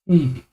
음.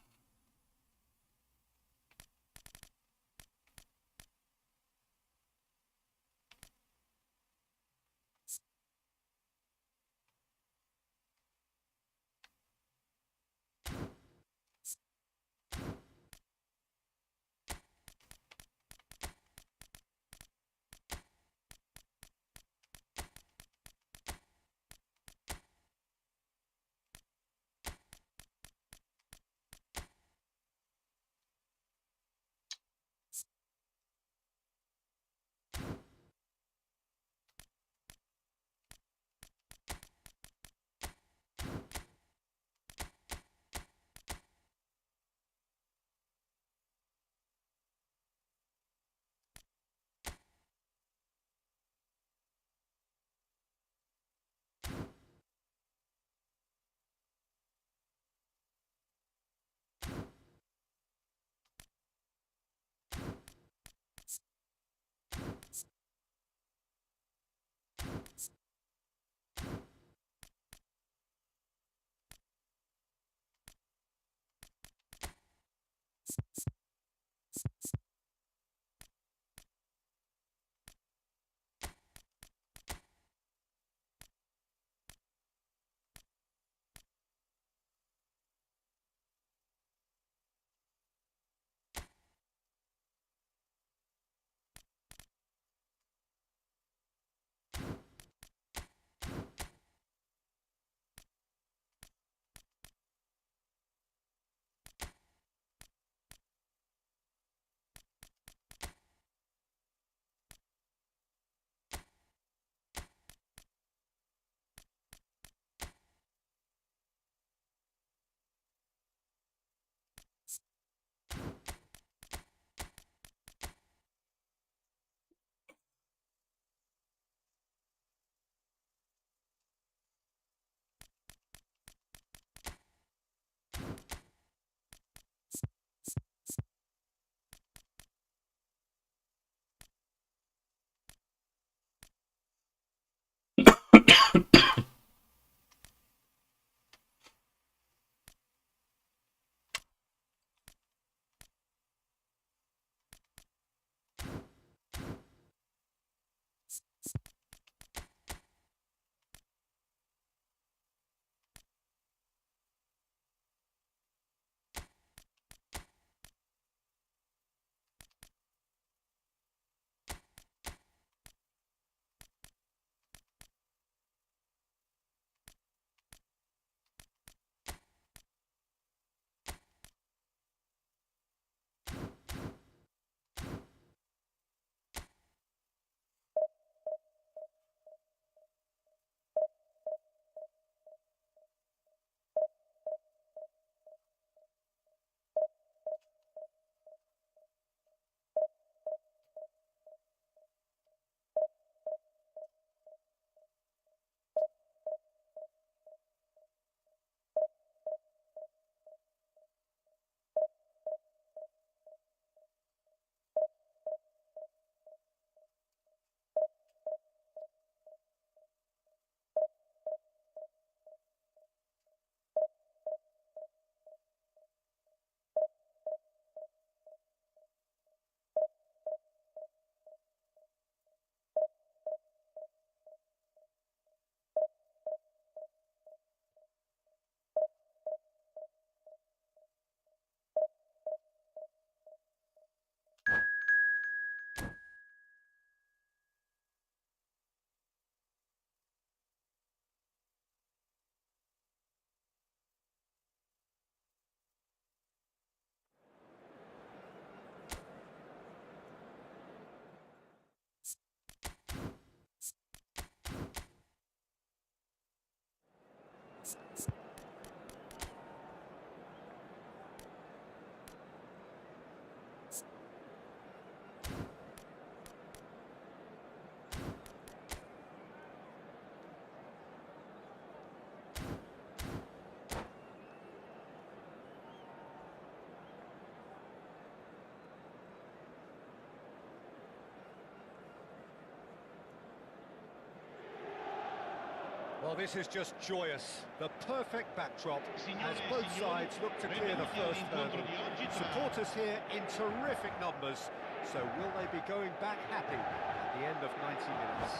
Well, this is just joyous. The perfect backdrop as both sides look to clear the first hurdle. Supporters here in terrific numbers. So will they be going back happy at the end of 90 minutes?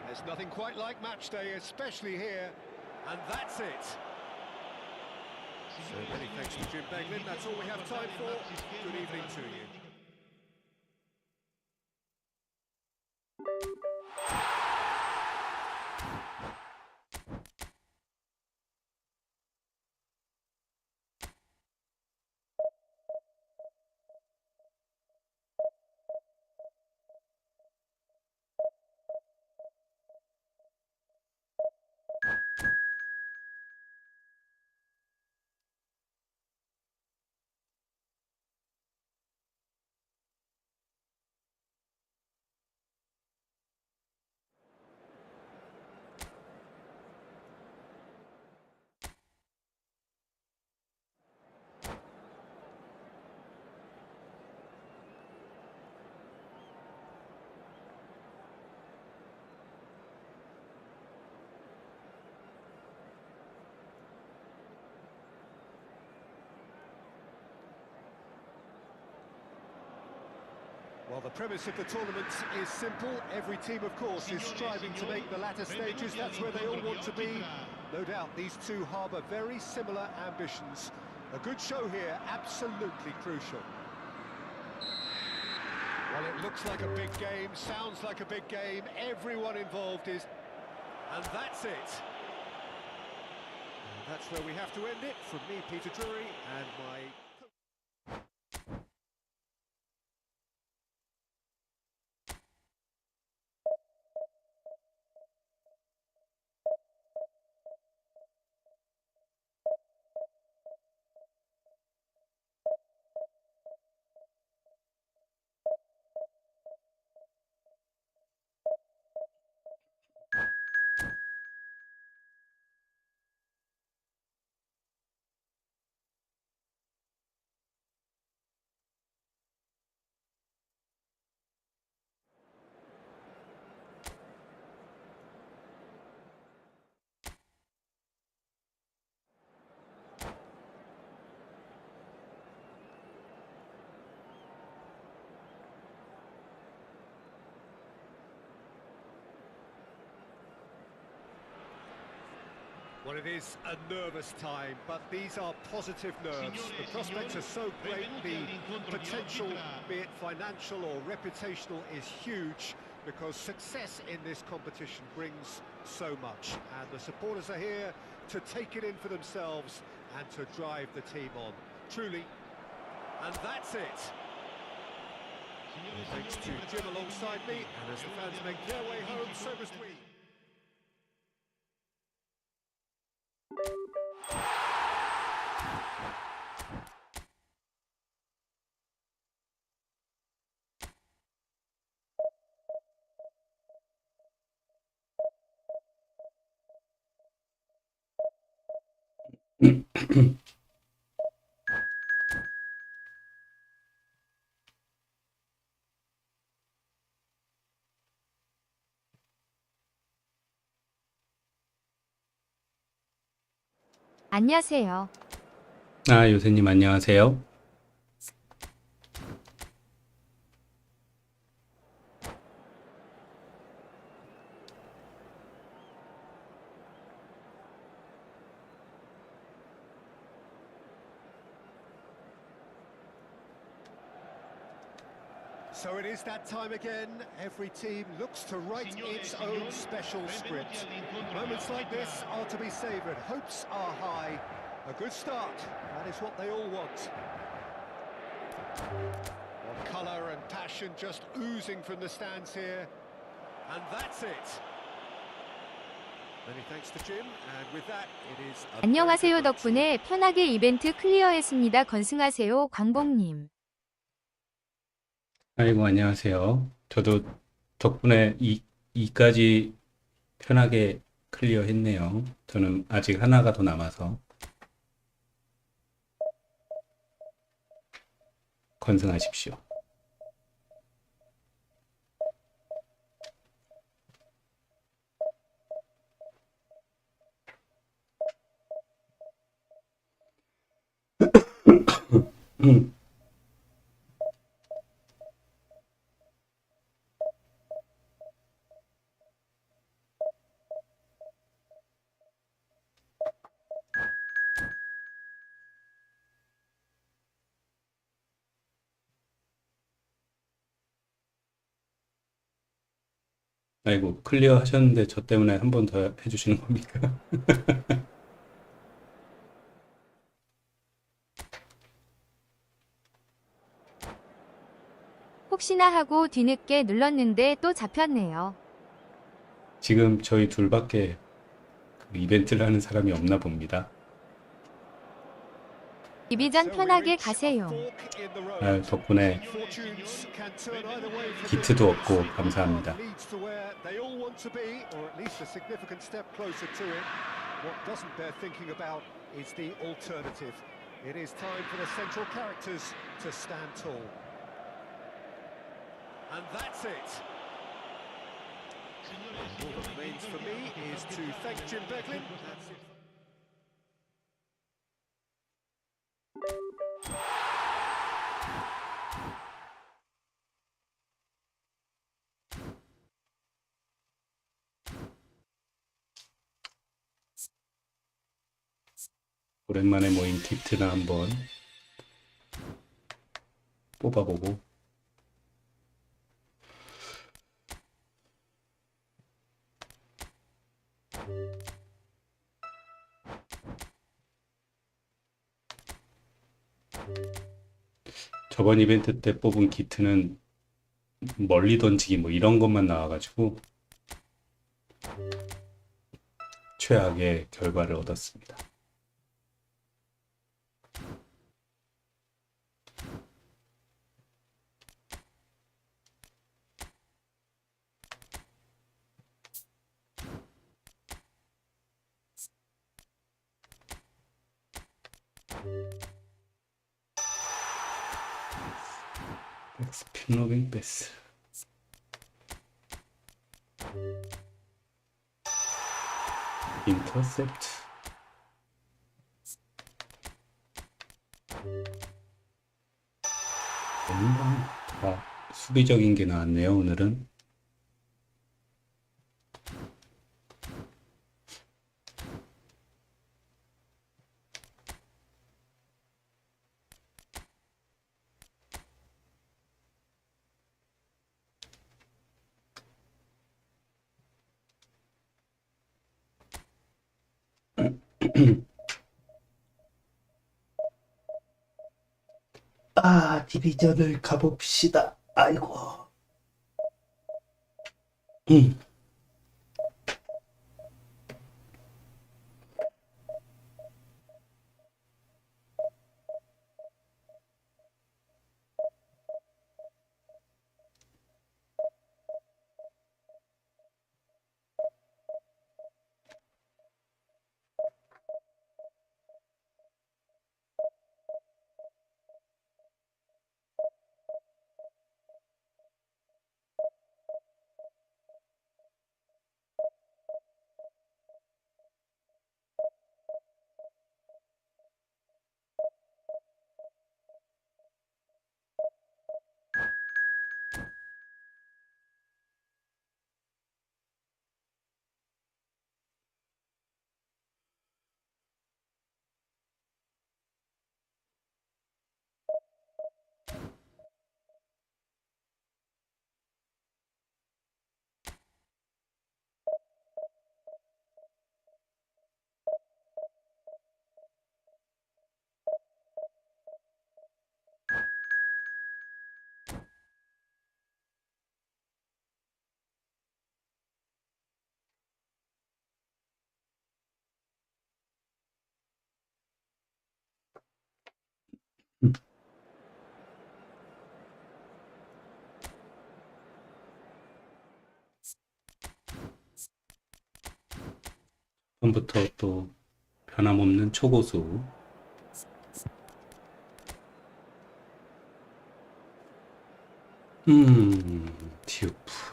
There's nothing quite like match day, especially here. And that's it. So many thanks to Jim Beglin. That's all we have time for. Good evening to you. Well, the premise of the tournament is simple. Every team, of course, is striving to make the latter stages. That's where they all want to be. No doubt these two harbour very similar ambitions. A good show here, absolutely crucial. Well, it looks like a big game, sounds like a big game. Everyone involved is... And that's it. And that's where we have to end it. From me, Peter Drury, and my... Well, it is a nervous time, but these are positive nerves. The prospects are so great, the potential, be it financial or reputational, is huge because success in this competition brings so much. And the supporters are here to take it in for themselves and to drive the team on. Truly. And that's it. Thanks to Jim alongside me, and as the fans make their way home, so must we. 안녕하세요. 아, 요새님 안녕하세요. So it is that time again. Every team looks to write its own special script. Moments like this are to be savoured. Hopes are high. A good start. That is what they all want. Well, colour and passion just oozing from the stands here. And that's it. Many thanks to Jim. And with that, it is... 안녕하세요. 덕분에 편하게 이벤트 클리어했습니다. 건승하세요. 광복님. 아이고, 안녕하세요. 저도 덕분에 2까지 편하게 클리어 했네요. 저는 아직 하나가 더 남아서. 건승하십시오. 아이고, 클리어 하셨는데 저 때문에 한 번 더 해주시는 겁니까? 혹시나 하고 뒤늦게 눌렀는데 또 잡혔네요. 지금 저희 둘밖에 그 이벤트를 하는 사람이 없나 봅니다. 디비전 편하게 가세요. 아유, 덕분에 기트도 얻고 감사합니다. What doesn't bear thinking about is the alternative. It is time for the central characters to stand tall. And that's it. All that remains for me is to thank Jim Beglin. That's it. 오랜만에 모인 기트나 한번 뽑아보고. 저번 이벤트 때 뽑은 기트는 멀리 던지기 뭐 이런 것만 나와가지고 최악의 결과를 얻었습니다. 스핀 로빙 패스. 인터셉트. 다 수비적인 게 나왔네요, 오늘은. 아, 디비전을 가봅시다. 아이고. 음. 처음부터 또 변함없는 초고수. 디오프.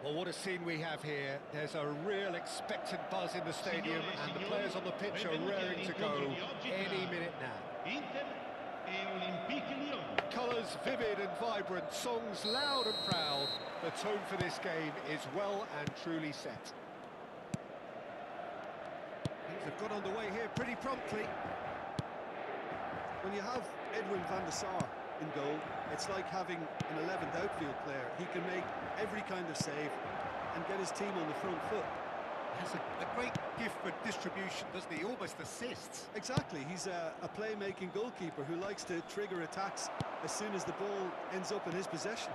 Well, what a scene we have here. There's a real expectant buzz in the stadium, and the players on the pitch are raring to go any minute now. Colours vivid and vibrant, songs loud and proud. The tone for this game is well and truly set. Things have got underway here pretty promptly. When you have Edwin van der Sar in goal, it's like having an 11th outfield player. He can make every kind of save and get his team on the front foot. Has a great gift for distribution, doesn't he? Almost assists. Exactly, he's a playmaking goalkeeper who likes to trigger attacks as soon as the ball ends up in his possession.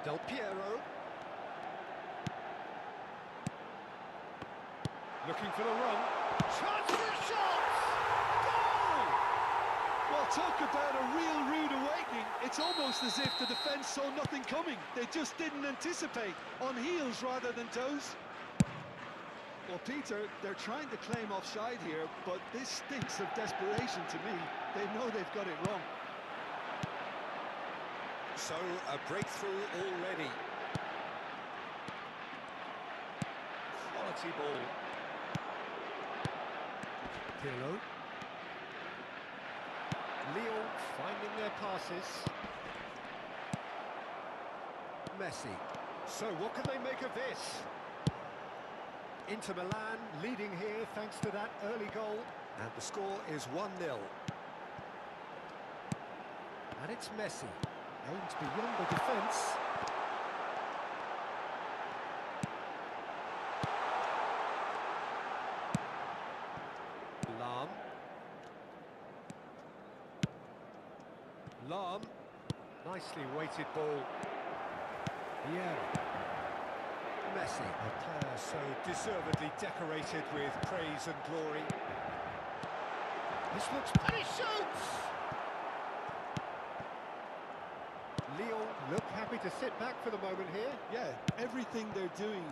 Del Piero. Looking for the run. Chance for a shot! Goal! Well, talk about a real rude awakening. It's almost as if the defence saw nothing coming. They just didn't anticipate, on heels rather than toes. Well, Peter, they're trying to claim offside here, but this stinks of desperation to me. They know they've got it wrong. So, a breakthrough already. Quality ball. Pirlo. Lyon finding their passes. Messi. So what can they make of this? Inter Milan leading here thanks to that early goal. And the score is 1-0. And it's Messi. Aims beyond the defence. Lam. Nicely weighted ball. Yeah. Messi, a player so deservedly decorated with praise and glory. This looks... and he shoots! Lyon look happy to sit back for the moment here. Yeah, everything they're doing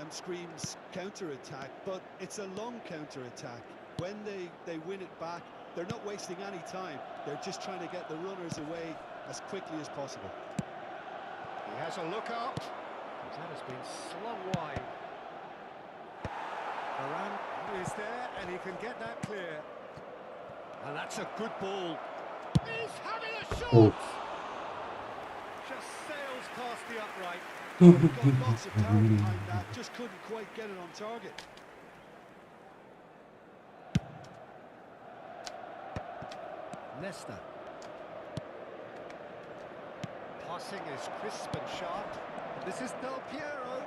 screams counter-attack, but it's a long counter-attack. When they win it back, they're not wasting any time. They're just trying to get the runners away as quickly as possible. He has a look up. That has been slung wide. Varane is there, and he can get that clear. And that's a good ball. He's having a shot! Oh. Just sails past the upright. Got lots of power behind that, just couldn't quite get it on target. Leicester. Passing is crisp and sharp. This is Del Piero.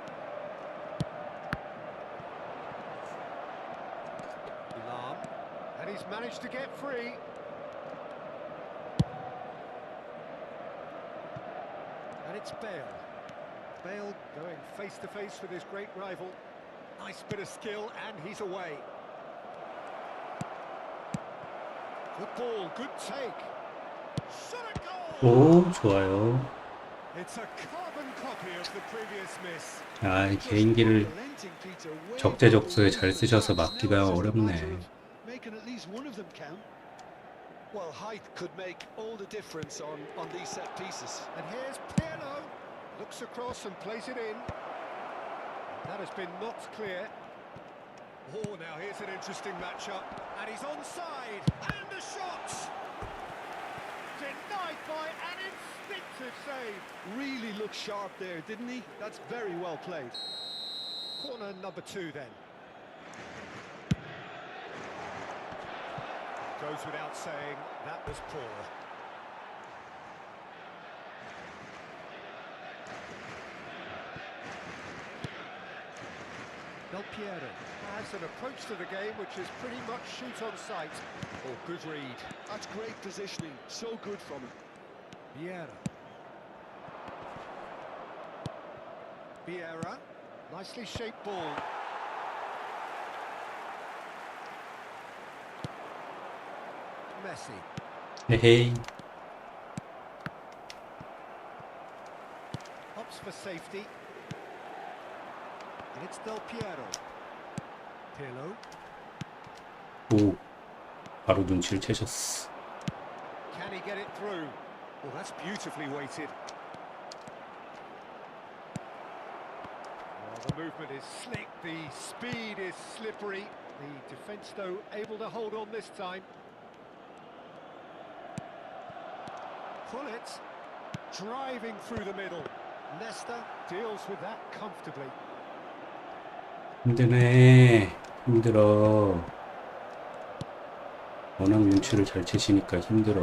Lam. And he's managed to get free. And it's Bale. Bale going face to face with his great rival. Nice bit of skill, and he's away. Good ball, good take. Shot a goal! 오, 좋아요. It's a carbon copy of the previous miss. 아, 이 개인기를 적재적소에 잘 쓰셔서 막기가 어렵네. Making at least one of them count. Well, height could make all the difference on these set pieces. And here's Pirlo. Looks across and plays it in. That has been knocked clear. Oh, now here's an interesting matchup. And he's onside. And the shot! Denied by an instinctive save. Really looked sharp there, didn't he? That's very well played. Corner number 2 then. Goes without saying, that was poor. Del Piero has an approach to the game which is pretty much shoot on sight. Oh, good read. That's great positioning, so good from him. Vieira. Vieira, nicely shaped ball. Messi. 헤헤이. Hops for safety. And it's Del Piero. Pirlo. 오, 바로 눈치를 채셨어. Can he get it through? Well, that's beautifully weighted. The movement is slick, the speed is slippery. The defence, though, able to hold on this time. Pull it, driving through the middle. Leicester deals with that comfortably. 힘드네. 힘들어. 워낙 눈치를 잘 채시니까 힘들어.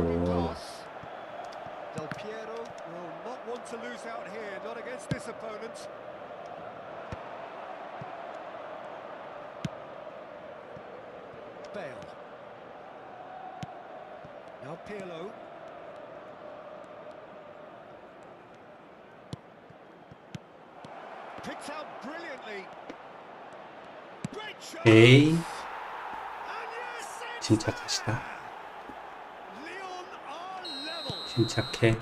Del Piero will not want to lose out here, not against this opponent. Bale. Now Pirlo. Picked out brilliantly. Great shot. 에이, And yes, it's 침착하시다. Lyon are level. 침착해.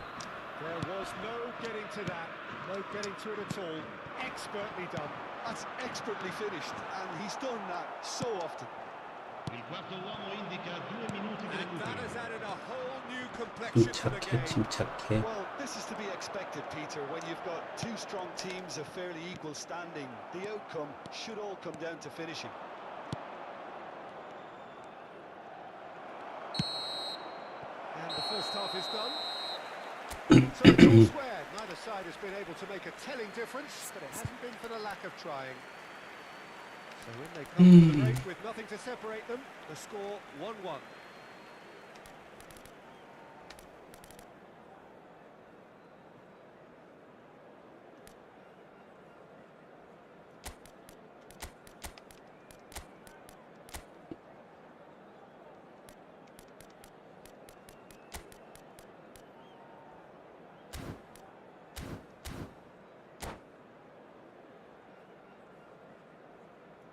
There was no getting to that, no getting to it at all. Expertly done. That's expertly finished, and he's done that so often. Il quarto uomo indica 2 minuti di And that recupero. has added a whole new complexion to the 침착해, game. 침착해. Well, this is to be expected, Peter. When you've got two strong teams of fairly equal standing, the outcome should all come down to finishing. And the first half is done. So it's all square. Neither side has been able to make a telling difference, but it hasn't been for the lack of trying. So when they come to the break with nothing to separate them, the score 1-1.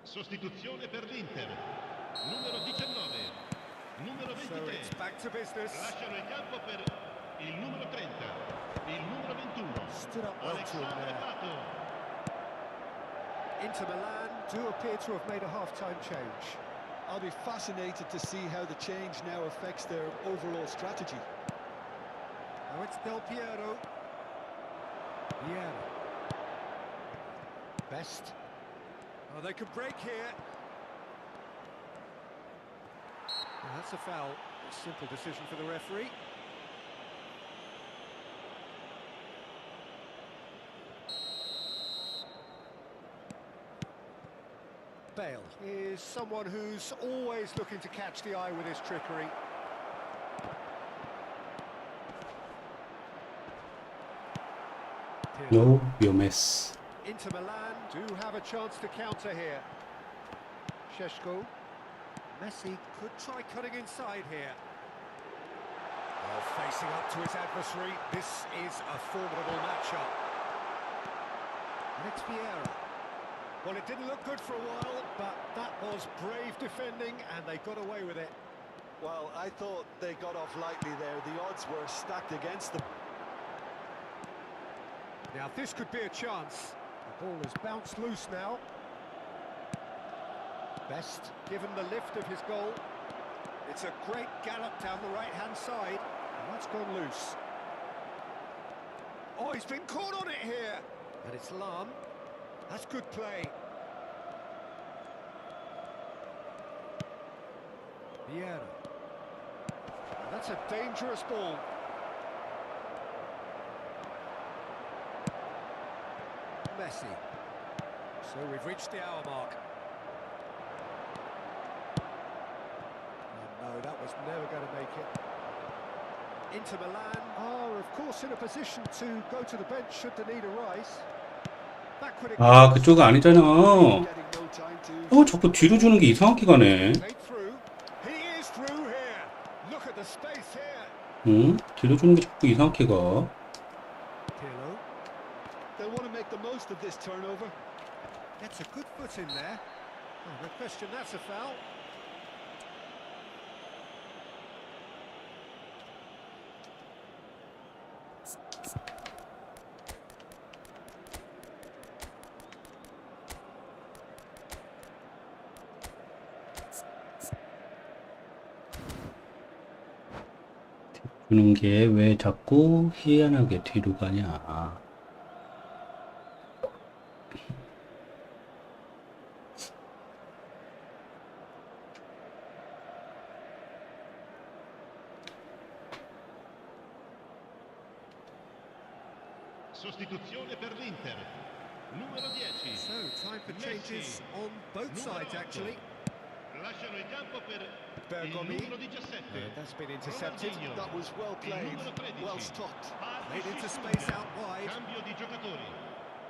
Sostituzione per l'Inter. Numero 19. Numero So 23. it's back to business. Lasciano il campo per il numero 30. Il numero 21. Stood up well to him Alexandre there. Pato. Inter Milan do appear to have made a half-time change. I'll be fascinated to see how the change now affects their overall strategy. Now it's Del Piero. Piero. Best. Oh, they could break here. Well, that's a foul. A simple decision for the referee. Bale is someone who's always looking to catch the eye with his trickery. No, 위험했어. Inter Milan do have a chance to counter here. Šeško. Messi could try cutting inside here. Well, facing up to his adversary, this is a formidable matchup. Next Vieira. Well, it didn't look good for a while, but that was brave defending, and they got away with it. Well, I thought they got off lightly there. The odds were stacked against them. Now, this could be a chance. The ball has bounced loose now. Best given the lift of his goal. It's a great gallop down the right-hand side, and that's gone loose. Oh, he's been caught on it here. And it's Lam. That's good play. Vieira. That's a dangerous ball. Messi. So we've reached the hour mark. Oh, no, that was never going to make it. Inter Milan are, of course, in a position to go to the bench should the need arise. Backward it 아, goes. 그쪽은 아니잖아. Getting no time to... 자꾸 뒤로 주는 게 이상하게 가네. Played through. He is through here. Look at the space here. 응? 뒤로 주는 게 자꾸 이상하게 가. Pirlo They'll want to make the most of this turnover. gets a good foot in there. Oh, no question, that's a foul. 주는 게 왜 자꾸 희한하게 뒤로 가냐. Sostituzione per l'Inter. Numero 10. So, time for changes on both sides, actually. Lasciano il campo per il Bergomi. numero 17. That's been intercepted. Ronaldinho. That was well Il played, numero 13. well stopped. Played into space out wide. Cambio di giocatori.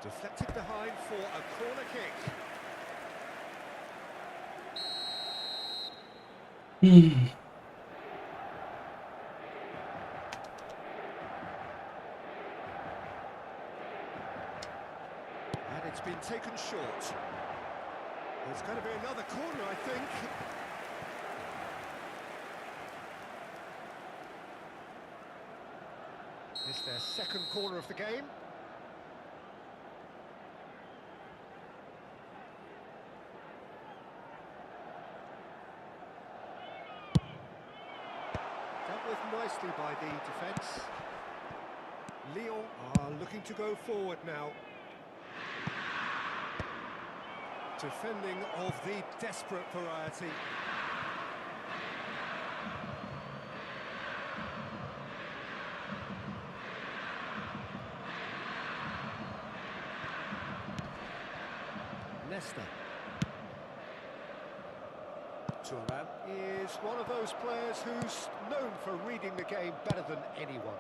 Deflected behind for a corner kick. And it's been taken short. There's going to be another corner, I think. It's their second corner of the game. Dealt with nicely by the defence. Lyon are looking to go forward now. Defending of the desperate variety. Leicester. Thuram is one of those players who's known for reading the game better than anyone.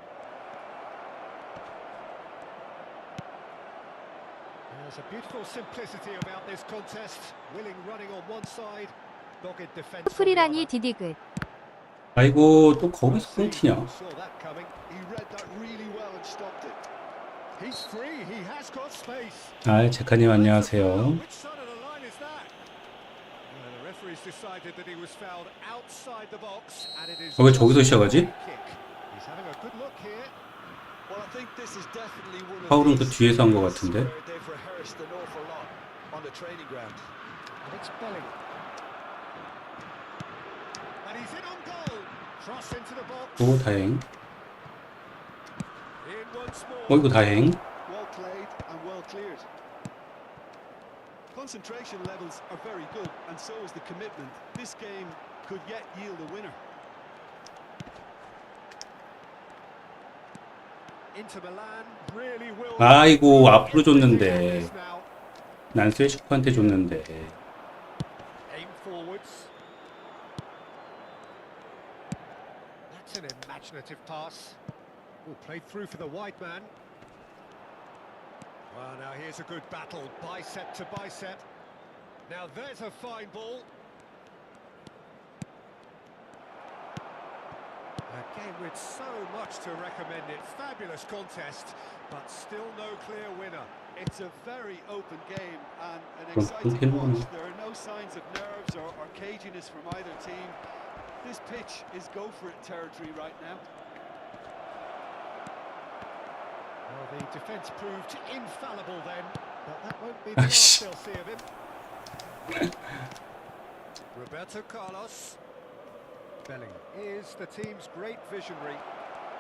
There's a beautiful simplicity about this contest. Willing running on one side, dogged defense on the 프리라니 other. 디디글. 아이고 또 거기서 끊기냐. Saw that coming. He read that really well and stopped it. He's free. He has got space. 아 제카님 안녕하세요. Which side of the line is that? Well, the referee's decided that he was fouled outside the box, and it is. 왜 저기서 시작하지? Kick. He's having a good look here. Well, I think this is definitely one of 파울은 그 these 뒤에서 한 것 games 같은데. where they've rehearsed an awful lot on the training ground. And it's Bellingham. And he's in on goal. Cross into the box. 오 다행. In once more. 어이구 다행. Well played and well cleared. Concentration levels are very good, and so is the commitment. This game could yet yield a winner. Into Milan. Really will. 아이고 앞으로 줬는데. 난 쇠시코한테 줬는데. Aim forwards. That's an imaginative pass. Oh, played through for the wide man. Well, now here's a good battle, bicep to bicep. Now there's a fine ball. A game with so much to recommend it. Fabulous contest, but still no clear winner. It's a very open game and an Well, exciting okay. watch. There are no signs of nerves or caginess from either team. This pitch is go-for-it territory right now. Well, the defence proved infallible then, but that won't be the last they'll see of him. Roberto Carlos. Bellingham is the team's great visionary.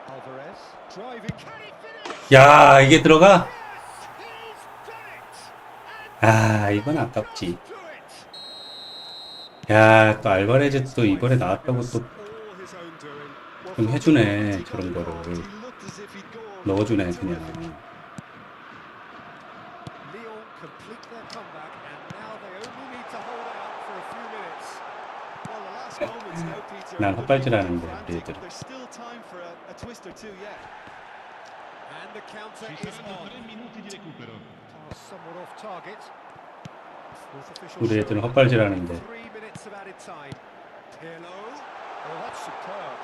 Alvarez driving. Can he finish? 야 이게 들어가? Yes, he's done it. 아 이건 아깝지. Do it. 야 또 알바레즈 또 이번에 나왔다고 또 All his own doing. 좀 해주네 저런 거를 He looked as if he'd go on 넣어주네 to 그냥. Lyon complete their comeback, and now they only need to hold out for a few minutes. Well, the last moments now, Peter, 난 could be 헛발질하는데 frantic. 우리 애들. There's still time for a twist or two yet. And the counter Ci is saranno on. 3 minuti di recupero. Pass somewhat off target. Fourth official 우리 애들은 showing 헛발질하는데. 3 minutes of added time. Pirlo. Oh, that's superb.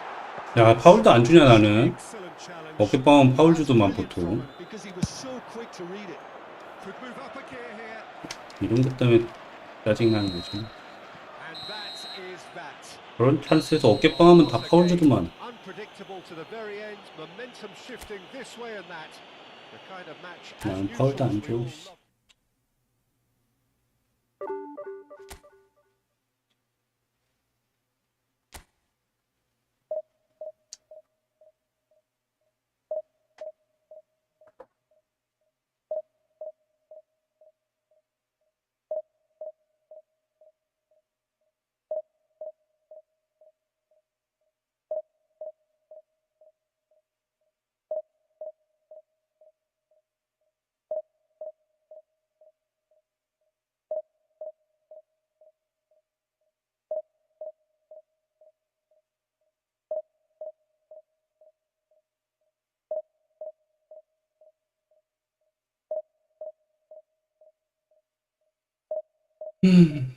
야 파울도 안 주냐 나는. Excellent challenge. 어깨빵은 파울 주더만 보통. Because he was so quick to read it. Could move up a gear here. 이런 것 때문에 짜증나는 거지. And that is that. 그런 찬스에서 어깨빵하면 다 파울 주더만. Unpredictable to the very end. Momentum shifting this way and that. The kind of match as 난 usual 파울도 안 we 줘. all love. 좀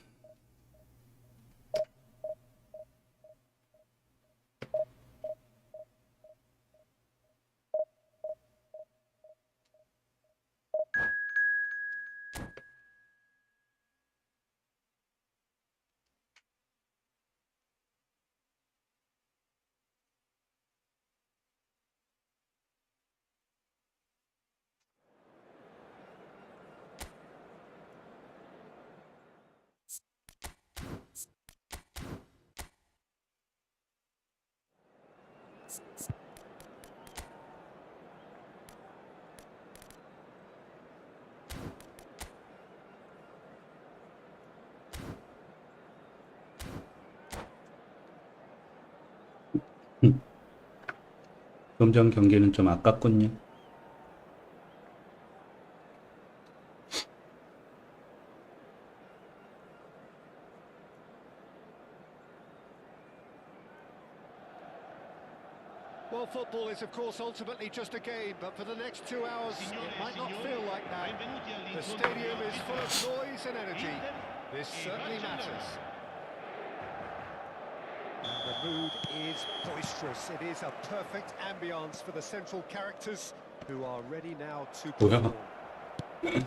전 경기는 좀 아깝군요. Well, football is of course ultimately just a game, but for the next 2 hours it might not feel like that. The stadium is full of noise and energy. This certainly matters. And the mood is boisterous. It is a perfect ambience for the central characters who are ready now to perform. As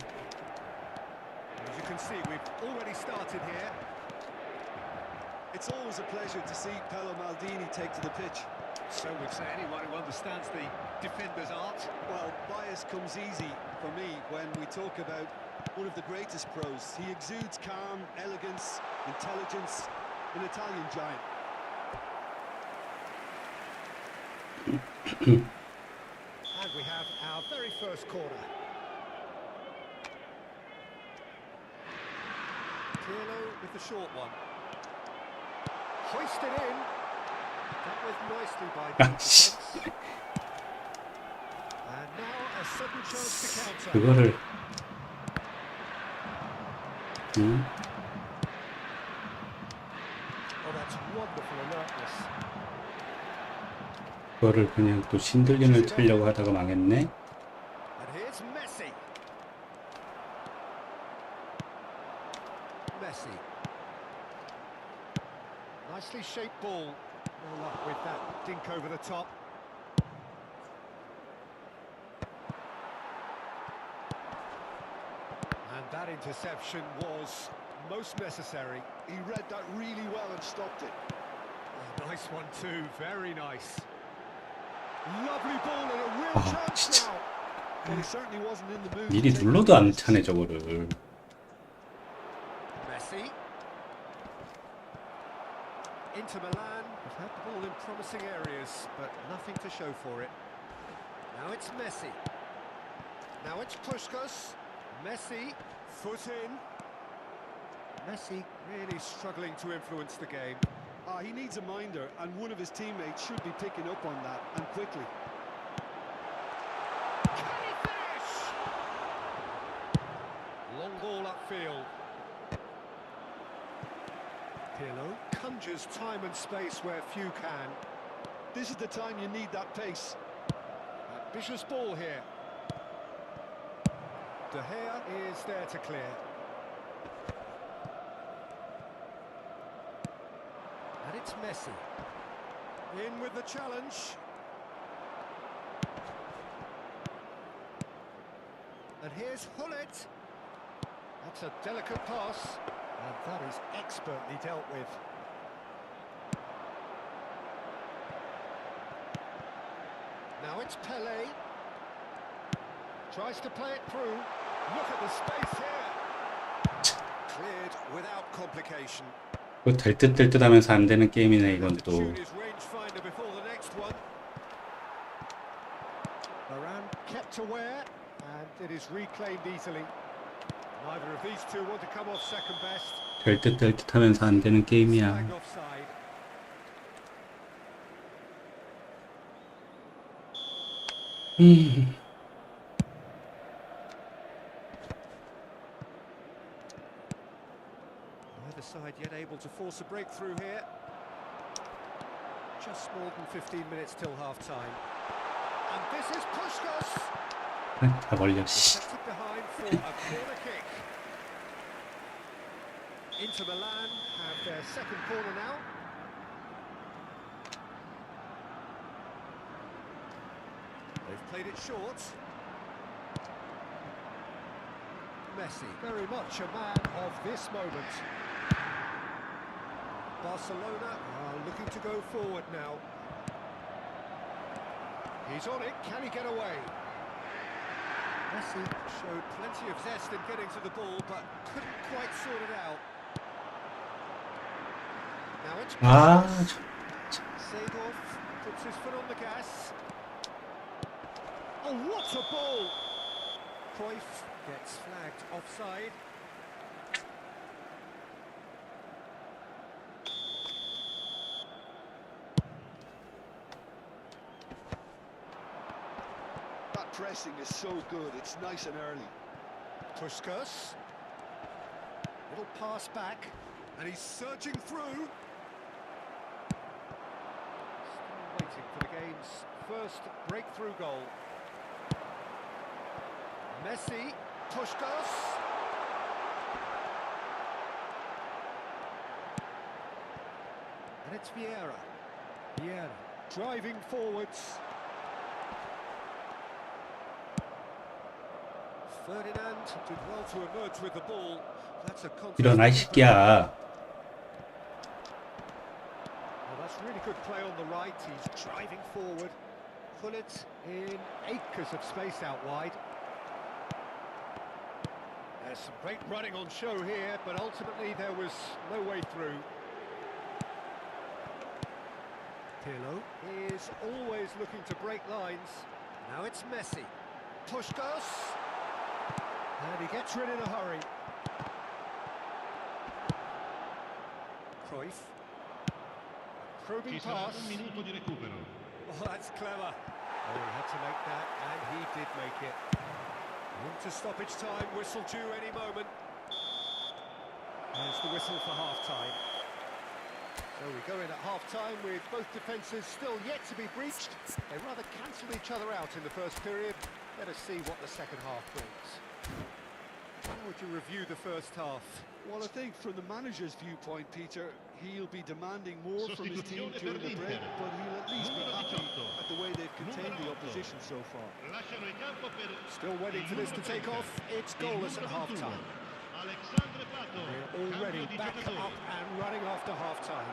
you can see, we've already started here. It's always a pleasure to see Paolo Maldini take to the pitch. So would say anyone who understands the defender's art. Well, bias comes easy for me when we talk about one of the greatest pros. He exudes calm, elegance, intelligence, an Italian giant. And we have our very first corner. Pirlo with the short one. Hoisted in. That was nicely by the defense. And now a sudden chance to counter. 그거를 Oh, that's wonderful alertness. 그거를 그냥 또 신들림을 틀려고 하다가 망했네. And here's Messi. Messi. Nicely shaped ball. No luck with that dink over the top. And that interception was most necessary. He read that really well and stopped it. Oh, nice one too, very nice. Lovely ball and a real 아, chance 진짜. now. Well, he certainly wasn't in the mood. 미리 to take 눌러도 안 risks. 차네 저거를. Messi. Inter Milan have had the ball in promising areas, but nothing to show for it. Now it's Messi. Now it's Puskas. Messi, foot in. Messi really struggling to influence the game. He needs a minder, and one of his teammates should be picking up on that, and quickly. Can he finish? Long ball upfield. Pirlo conjures time and space where few can. This is the time you need that pace. Ambitious ball here. De Gea is there to clear. And it's Messi. In with the challenge. And here's Hullet. That's a delicate pass. And that is expertly dealt with. Now it's Pelé. Tries to play it through. Look at the space here. Cleared without complication. 그거 될 듯 될 듯 하면서 안 되는 게임이네 이건 또. Tune his rangefinder before the next one. Varane kept aware, and it is reclaimed easily. Neither of these two want to come off second best. 될 듯 될 듯 하면서 안 되는 게임이야. Flag offside. Neither side yet able to force a breakthrough here. Just more than 15 minutes till half-time. And this is Puskas. 다 걸려. 씨. Kept it behind for a corner kick. Inter Milan have their second corner now. They've played it short. Messi, very much a man of this moment. Barcelona are looking to go forward now. He's on it, can he get away? Messi showed plenty of zest in getting to the ball, but couldn't quite sort it out. Now it's Seedorf puts his foot on the gas. Oh, what a ball! Cruyff gets flagged offside. That pressing is so good, it's nice and early. Puskas. Little pass back, and he's surging through. Still waiting for the game's first breakthrough goal. Messi, Puskas. And it's Vieira. Vieira driving forwards. Ferdinand did well to emerge with the ball. That's a contest. 일어나 이 새끼야. Well, that's really good play on the right. He's driving forward. Put it in acres of space out wide. There's some great running on show here, but ultimately there was no way through. Pirlo is always looking to break lines. Now it's Messi. Puskas. And he gets rid in a hurry. Cruyff. Probing Ci sarà pass. un minuto di recupero. Oh, that's clever. Oh, he had to make that, and he did make it. Into stoppage time, whistle due any moment. There's the whistle for half-time. So we go in at half-time with both defences still yet to be breached. They rather cancelled each other out in the first period. Let us see what the second half brings. How would you review the first half? Well, I think from the manager's viewpoint, Peter, he'll be demanding more from his team during the break, but he'll at least be happy at the way they've contained the opposition so far. Lasciano il campo per Still waiting for this to take off. It's goalless at half-time. Alexandre Pato. They're already back up and running after half-time.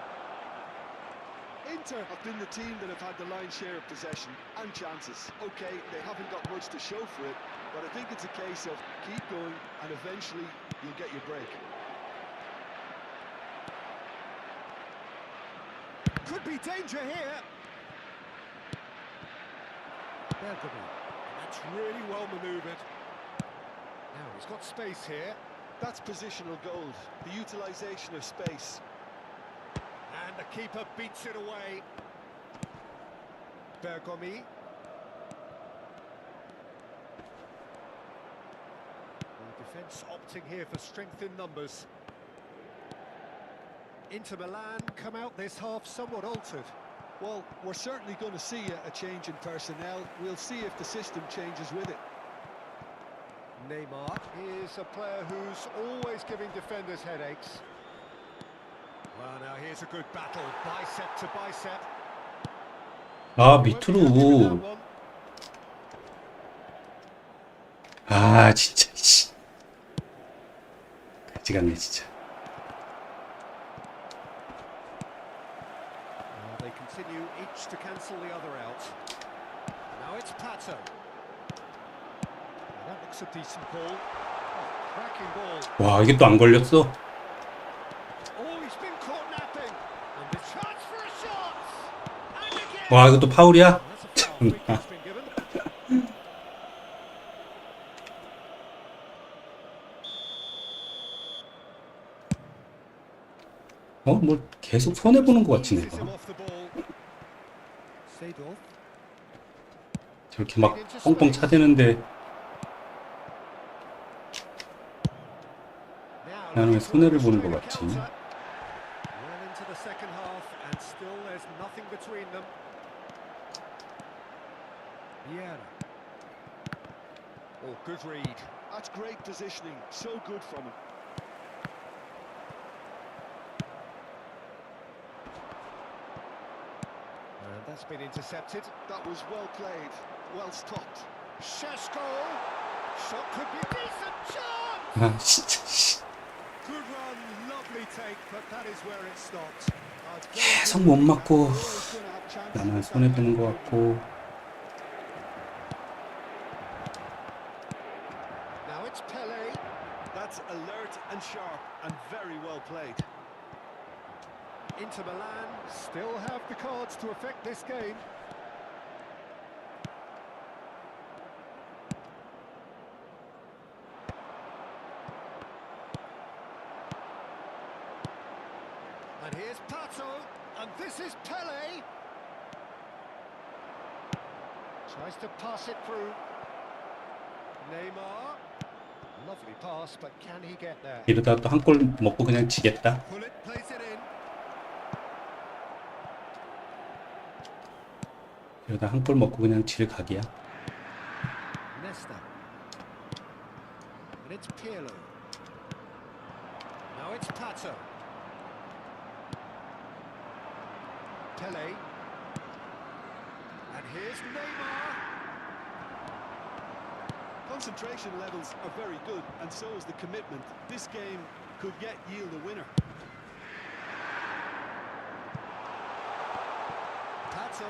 Inter have been the team that have had the lion's share of possession and chances. Okay, they haven't got much to show for it, but I think it's a case of keep going and eventually you'll get your break. Could be danger here. Bergamo. That's really well manoeuvred. Now he's got space here. That's positional gold, the utilisation of space. And the keeper beats it away. Bergami. The defence opting here for strength in numbers. Inter Milan come out this half somewhat altered. Well, we're certainly going to see a change in personnel. We'll see if the system changes with it. Neymar is a player who's always giving defenders headaches. Well, now here's a good battle, bicep to bicep. 아, 밑으로. 아, 진짜, 씨. 같이 갔네, 진짜. They continue each to cancel the other out. Now it's Pato. That looks a decent ball. Oh, cracking ball. 와, 이게 또 안 걸렸어? Oh, he's been caught napping. And the chance for a shot. And again. 와, 이거 또 파울이야? That's a foul. Free kick's been given. 뭐 계속 손해보는 것 같지, 내가. 저렇게 막 뻥뻥 차대는데 나는 왜 손해를 보는 것 같지? Oh, good read. That's great positioning. So good from him. been intercepted. That was well played, well stopped. Šeško. Shot could be decent chance. 아 진짜 씨. Good run, lovely take, but that is where it stopped. 계속 못 맞고 나만 손해 보는 것 같고. Now it's Pele. That's alert and sharp and very well played. Inter Milan still have the cards to affect this game. And here's Pato, and this is Pele. Tries to pass it through. Neymar. Lovely pass, but can he get there? 이러다 또 한 골 먹고 그냥 지겠다. Pullet plays it in. 이러다 한 골 먹고 그냥 질 각이야. Nesta. And it's Pirlo. Now it's Pato. Pele. And here's Neymar. Concentration levels are very good, and so is the commitment. This game could yield a winner. Pato.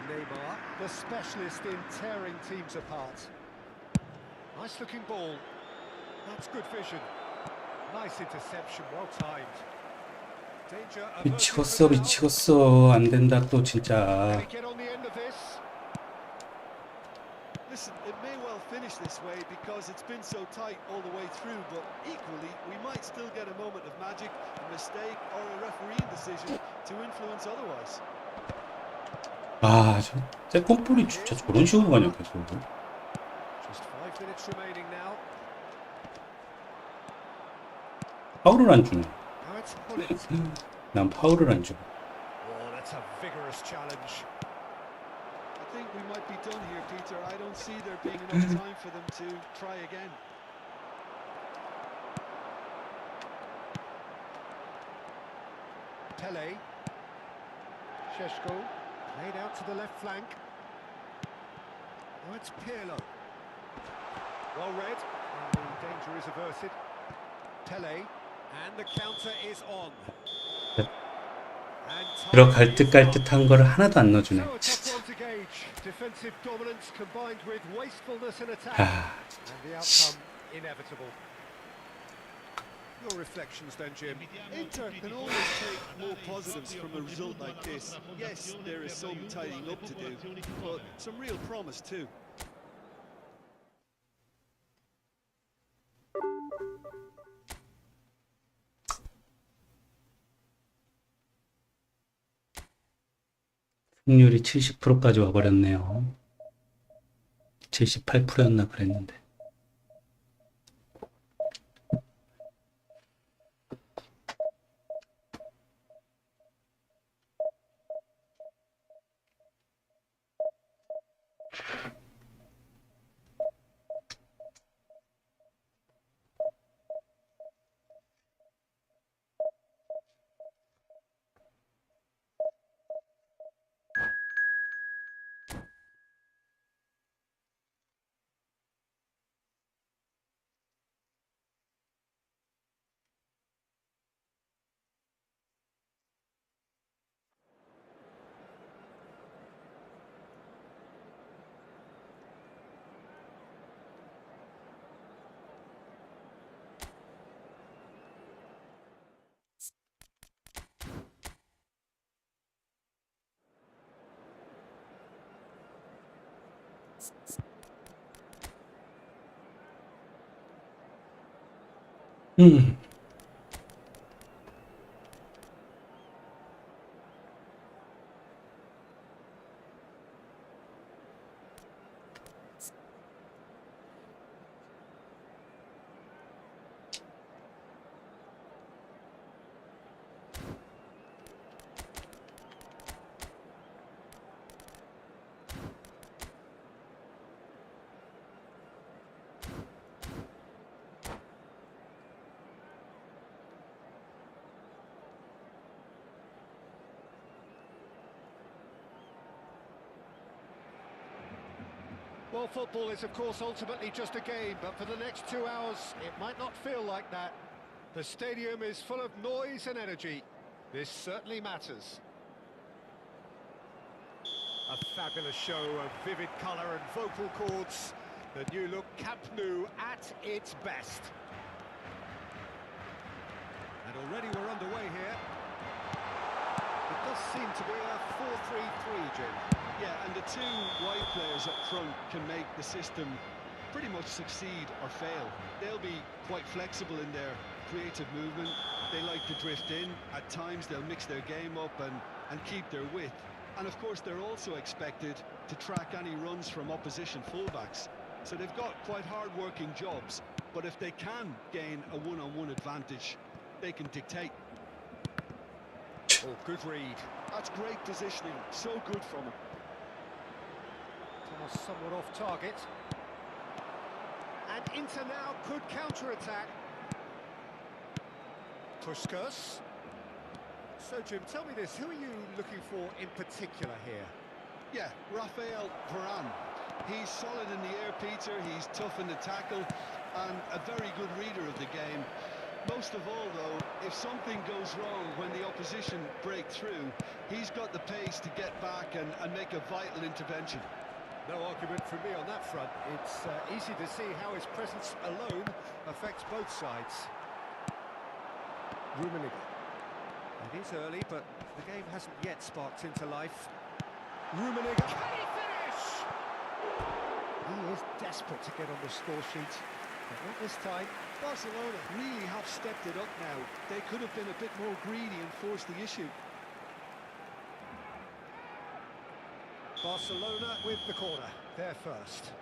Neymar, the specialist in tearing teams apart. Nice looking ball. That's good vision. Nice interception, well timed. Danger averted 미치겠어 for now. 미치겠어 안 된다 또 진짜. Can he get on the end of this? Listen, it may well finish this way because it's been so tight all the way through, but equally, we might still get a moment of magic, a mistake, or a refereeing decision to influence otherwise. 아, 저 세컨볼이 진짜 저런 식으로 가냐 계속. Just 5 minutes remaining now. 파울을 안 주네. Now it's Pullet. 난 파울을 안 줘. Oh, that's a vigorous challenge. I think we might be done here, Peter. I don't see there being enough time for them to try again. Pele. Šeško. Played out to the left flank. Now it's Pirlo. Well read. And the danger is averted. Pele. And the counter is on. And time 들어갈 듯 is 갈 up. 듯한 걸 하나도 안 넣어주네. So a tough one to gauge. Defensive dominance combined with wastefulness in attack. 아, And the outcome inevitable. Your reflections then, Jim. Inter can always take more positives from a result like this. Yes, there is some tidying up to do, but some real promise too. 승률이 70%까지 와버렸네요. 78%였나 그랬는데. 음. Well, football is, of course, ultimately just a game, but for the next 2 hours, it might not feel like that. The stadium is full of noise and energy. This certainly matters. A fabulous show of vivid colour and vocal cords. The new look Camp Nou at its best. And already we're underway here. It does seem to be a 4-3-3, Jim. Yeah, and the two wide players up front can make the system pretty much succeed or fail. They'll be quite flexible in their creative movement. They like to drift in. At times they'll mix their game up and keep their width. And of course they're also expected to track any runs from opposition fullbacks. So they've got quite hard-working jobs, but if they can gain a one-on-one advantage, they can dictate. Oh, good read. That's great positioning, so good from him. Thomas somewhat off target. And Inter now could counter-attack. Puskas. So, Jim, tell me this, who are you looking for in particular here? Yeah, Raphael Varane. He's solid in the air, Peter, he's tough in the tackle, and a very good reader of the game. Most of all, though, if something goes wrong when the opposition break through, he's got the pace to get back and make a vital intervention. No argument from me on that front. It's easy to see how his presence alone affects both sides. Rummenigge. It is early, but the game hasn't yet sparked into life. Rummenigge. Can he finish? He is desperate to get on the score sheet, but not this time. Barcelona really have stepped it up now. They could have been a bit more greedy and forced the issue. Barcelona with the corner, they're first.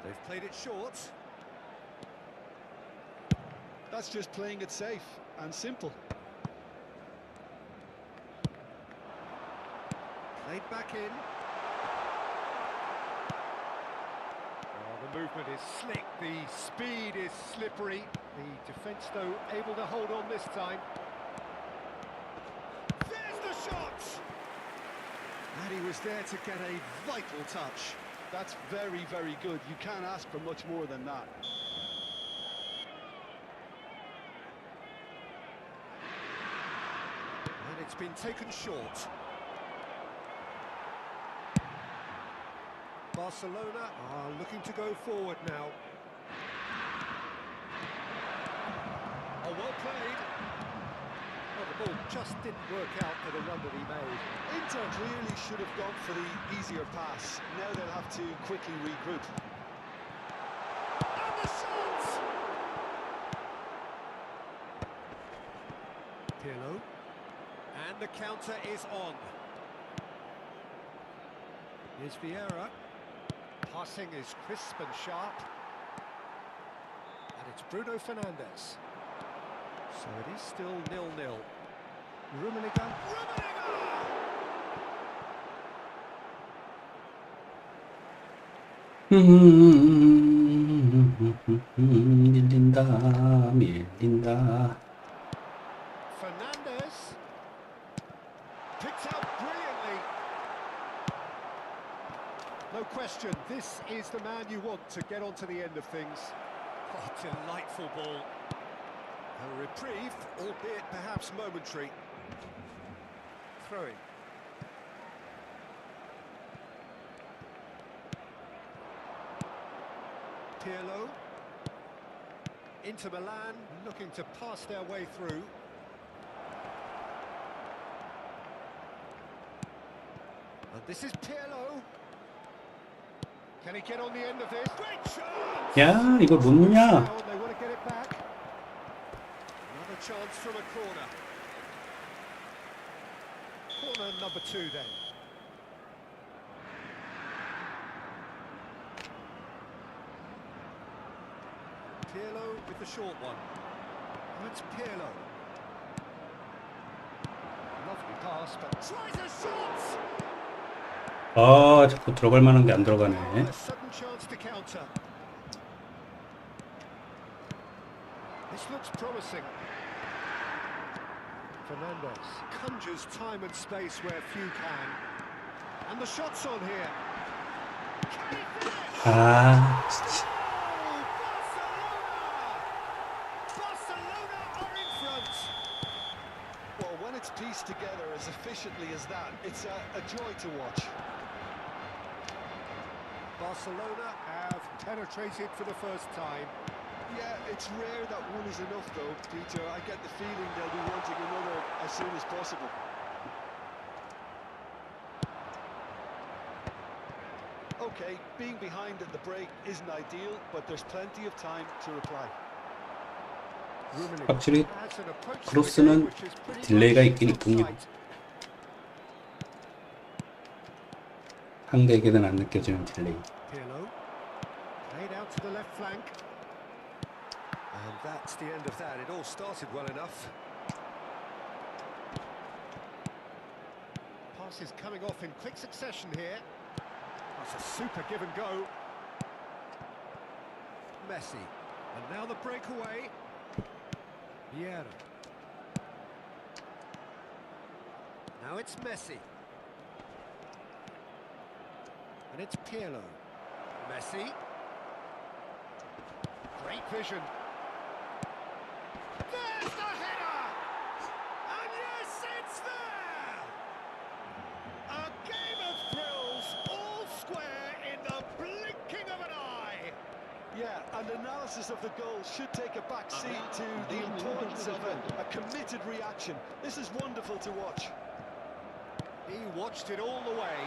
They've played it short. That's just playing it safe and simple. Played back in. Oh, the movement is slick, the speed is slippery. The defence, though, able to hold on this time. There's the shot! And he was there to get a vital touch. That's very, very good. You can't ask for much more than that. And it's been taken short. Barcelona are looking to go forward now. Oh, well played. Well, the ball just didn't work out for the run that he made. Inter clearly should have gone for the easier pass. Now they'll have to quickly regroup. And the shot! Pirlo. And the counter is on. Here's Vieira. Passing is crisp and sharp. And it's Bruno Fernandes. So it is still 0-0. Rummenigge. 밀린다. Fernandes. Picked out brilliantly. No question, this is the man you want to get onto the end of things. Oh, delightful ball. A reprieve, albeit perhaps momentary. Throwing. Pirlo. Inter Milan looking to pass their way through. And this is Pirlo. Can he get on the end of this? Great chance! 야, 이걸 못 넣냐? They want to get it back. Another chance from a corner. Corner number 2 then. Pirlo with the short one. Oh, it's Pirlo. Lovely pass, but tries a shot! 아, 자꾸 들어갈 만한 게 안 들어가네. A sudden chance to counter. This looks promising. Fernandes conjures time and space where few can. And the shot's on here. 아, 진짜. Barcelona are in front. Well, when it's pieced together as efficiently as that, it's a joy to watch. Barcelona have penetrated for the first time. Yeah, it's rare that one is enough though, Peter. I get the feeling they'll be wanting another as soon as possible. Okay, being behind at the break isn't ideal, but there's plenty of time to reply. 확실히 크로스는 딜레이가 있긴 있군요. 상대에게는 안 느껴지는 딜레이. Pirlo, played out to the left flank. And that's the end of that. It all started well enough. Passes coming off in quick succession here. That's a super give and go. Messi. And now the breakaway. Vieira. Now it's Messi. And it's Pirlo. Messi. Great vision. There's the header! And yes, it's there! A game of thrills, all square in the blinking of an eye. Yeah, and analysis of the goal should take a back seat to the importance of a committed reaction. This is wonderful to watch. He watched it all the way,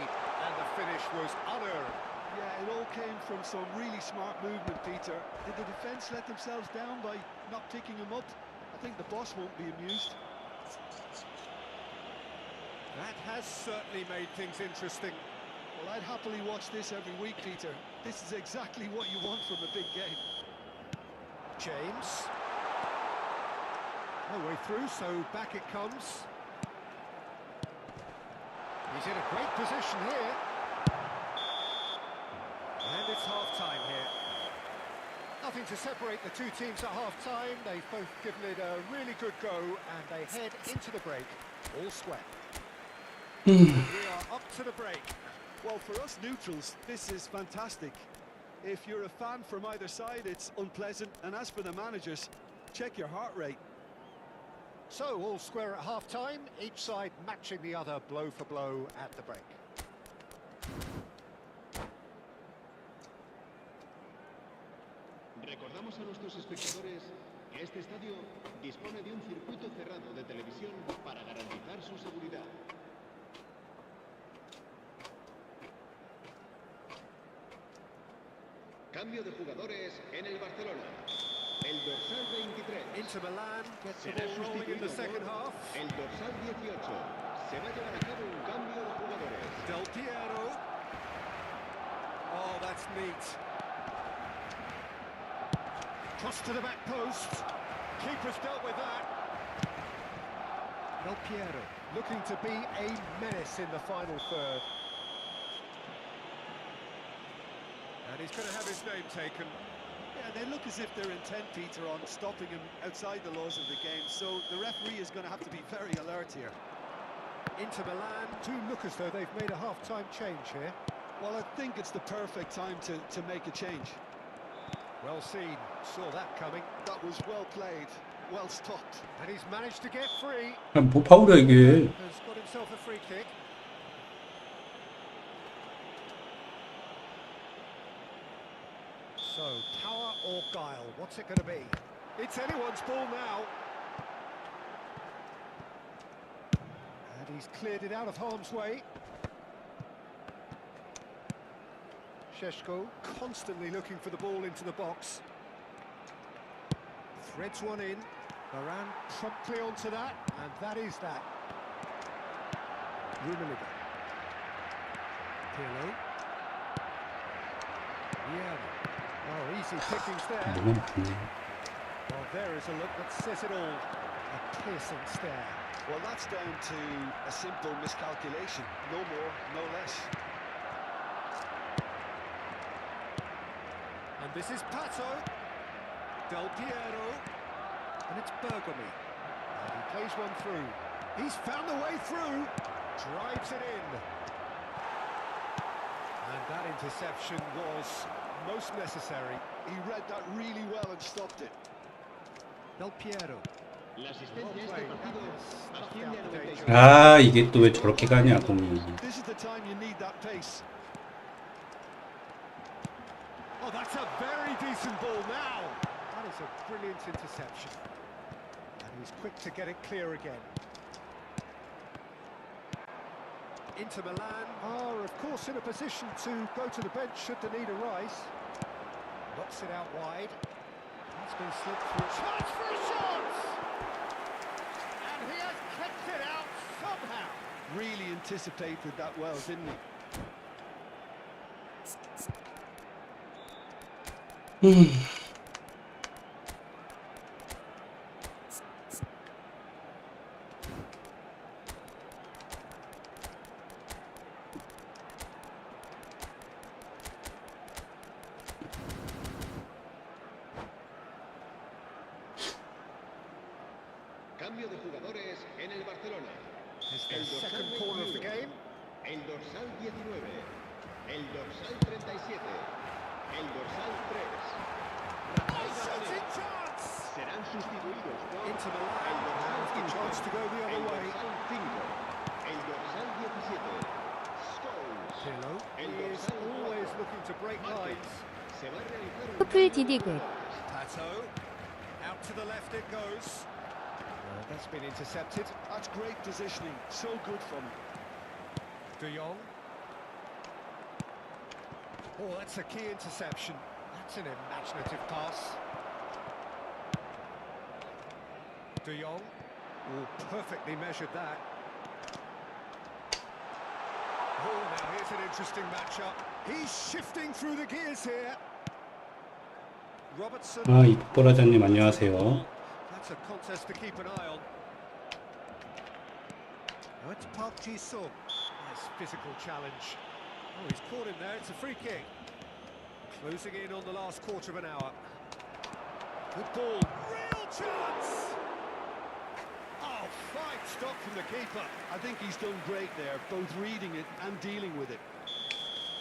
and the finish was unearned. Yeah, it all came from some really smart movement, Peter. Did the defence let themselves down by not picking him up? I think the boss won't be amused. That has certainly made things interesting. Well, I'd happily watch this every week, Peter. This is exactly what you want from a big game. James. No way through, so back it comes. He's in a great position here. And it's half-time here. Nothing to separate the two teams at half-time. They've both given it a really good go, and they head into the break. All square. We are up to the break. Well, for us neutrals, this is fantastic. If you're a fan from either side, it's unpleasant. And as for the managers, check your heart rate. So, all square at half-time, each side matching the other blow for blow at the break. Recordamos a nuestros espectadores que este estadio dispone de un circuito cerrado de televisión para garantizar su seguridad. Cambio de jugadores en el Barcelona. El dorsal 23. Inter Milan gets the Será ball rolling in the second half. El dorsal 18. Se va a llevar a cabo un cambio de jugadores. Del Piero. Oh, that's neat. Cross to the back post. Keeper's dealt with that. Del Piero looking to be a menace in the final third. And he's going to have his name taken. Yeah, they look as if they're intent, Peter, on stopping him outside the laws of the game. So the referee is going to have to be very alert here. Inter Milan do look as though they've made a half-time change here. Well, I think it's the perfect time to make a change. Well seen, saw that coming. That was well played, well stopped. And he's managed to get free. 뭐 파울이야 이게. Has got himself a free kick. So, power or guile, what's it going to be? It's anyone's ball now. And he's cleared it out of harm's way. Šeško constantly looking for the ball into the box. Threads one in. Varane promptly onto that, and that is that. Rummenigge. Pirlo. Yeah. Oh, easy pickings there. 너무 많네. Well, there is a look that says it all. A piercing stare. Well, that's down to a simple miscalculation. No more, no less. And this is Pato. Del Piero. And it's Bergomi. And he plays one through. He's found the way through. Drives it in. And that interception was most necessary. He read that really well and stopped it. Del Piero. La asistencia a este partido asciende a 96. 아, 이게 또 왜 저렇게 가냐, 공이. This is the time you need that pace. Oh, that's a very decent ball now. That is a brilliant interception. And he's quick to get it clear again. Inter Milan are, of course, in a position to go to the bench should the need arise. Knocks it out wide. That's been slipped through. Chance for a shot! And he has kept it out somehow. Really anticipated that well, didn't he? Cambio de jugadores en el Barcelona. It's the El dorsal second corner of the 21, game. el dorsal 19, el dorsal 37, el dorsal 3. Oh, shooting chance! Serán sustituidos por Inter el Milan dorsal has the 15, chance to go the el other way. dorsal 5, el dorsal 17. Scholes. Pirlo, he El is dorsal always 4. looking to break Márquez. lines. Se va a realizar un 푸플 디디그. Pato, out to the left it goes. That's been intercepted. That's great positioning. So good from him. De Jong. Oh, that's a key interception. That's an imaginative pass. De Jong. Oh, perfectly measured that. Oh, now here's an interesting matchup. He's shifting through the gears here. Robertson. 아, 이뽀라자님 안녕하세요. That's a contest to keep an eye on. Now it's Park Ji-sung. Nice physical challenge. Oh, he's caught him there. It's a free kick. Closing in on the last quarter of an hour. Good ball. Real chance! Oh, fine stop from the keeper. I think he's done great there, both reading it and dealing with it.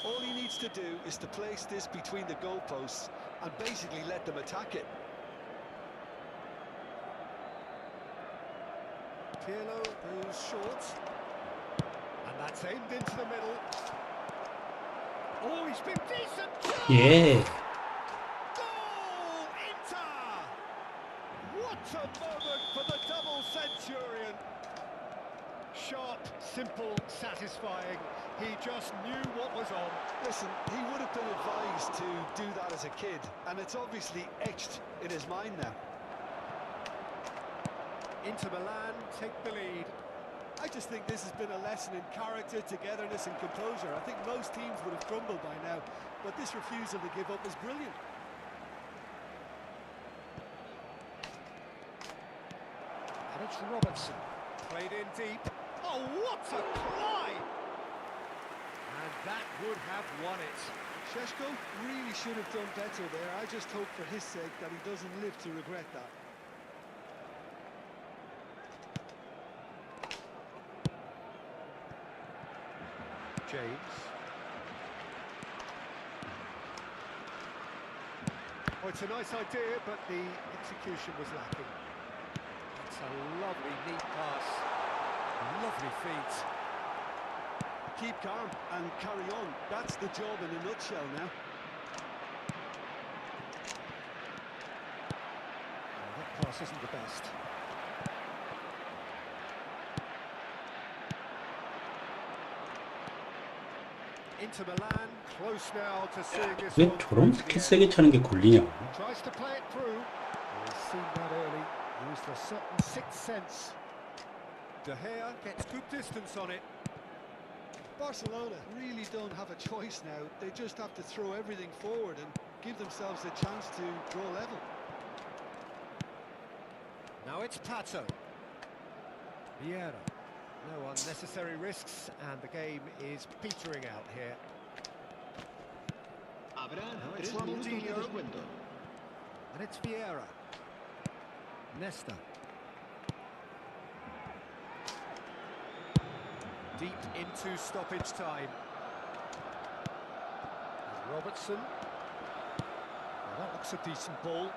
All he needs to do is to place this between the goalposts and basically let them attack it. Pirlo goes short. And that's aimed into the middle. Oh, he's been decent. 예. Goal! Inter! What a moment for the double centurion. Sharp, simple, satisfying. He just knew what was on. Listen, he would have been advised to do that as a kid, and it's obviously etched in his mind now. Inter Milan take the lead. I just think this has been a lesson in character, togetherness and composure. I think most teams would have crumbled by now, but this refusal to give up is brilliant. And it's Robertson. Played in deep. Oh, what a ply! And that would have won it. Šeško really should have done better there. I just hope for his sake that he doesn't live to regret that. James. Oh, it's a nice idea, but the execution was lacking. It's a lovely, neat pass. Lovely feet. Keep calm and carry on. That's the job in a nutshell now. Oh, that pass isn't the best. Inter Milan close now to seeing this 왜 one 저렇게 through to the 세게 end. 차는 게 걸리냐고. Tries to play it through. He's seen that early. Used a certain sixth sense. De Gea gets good distance on it. Barcelona really don't have a choice now. They just have to throw everything forward and give themselves a chance to draw level. Now it's Pato. Vieira. No unnecessary risks, and the game is petering out here. Habrá No, 3 it's minutos de Ronaldinho. descuento. And it's Vieira. Nesta. Deep into stoppage time. Robertson. Well, that looks a decent ball.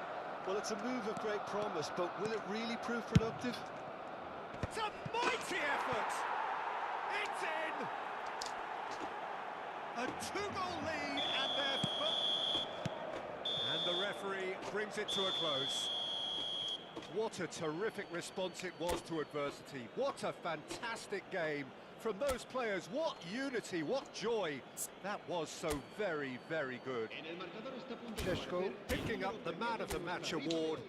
Well, it's a move of great promise, but will it really prove productive? It's a mighty effort! It's in! A two-goal lead and the referee brings it to a close. What a terrific response it was to adversity. What a fantastic game from those players. What unity, what joy. That was so very, very good. Sheshko picking up the Man of the Match award.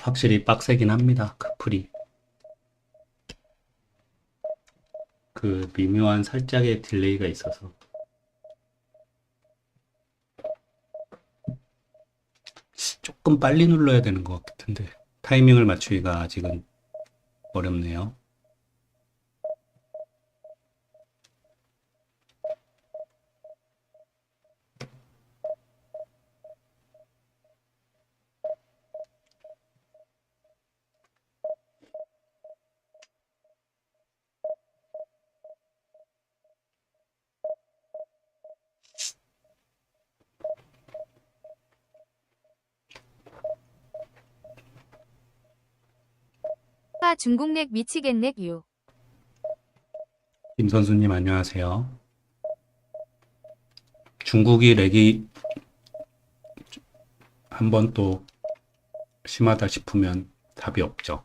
확실히 빡세긴 합니다. 그 풀이. 그 미묘한 살짝의 딜레이가 있어서. 조금 빨리 눌러야 되는 것 같은데 타이밍을 맞추기가 아직은 어렵네요. 중국 렉 미치겠네 유. 김 선수님 안녕하세요. 중국이 렉이 한번 또 심하다 싶으면 답이 없죠.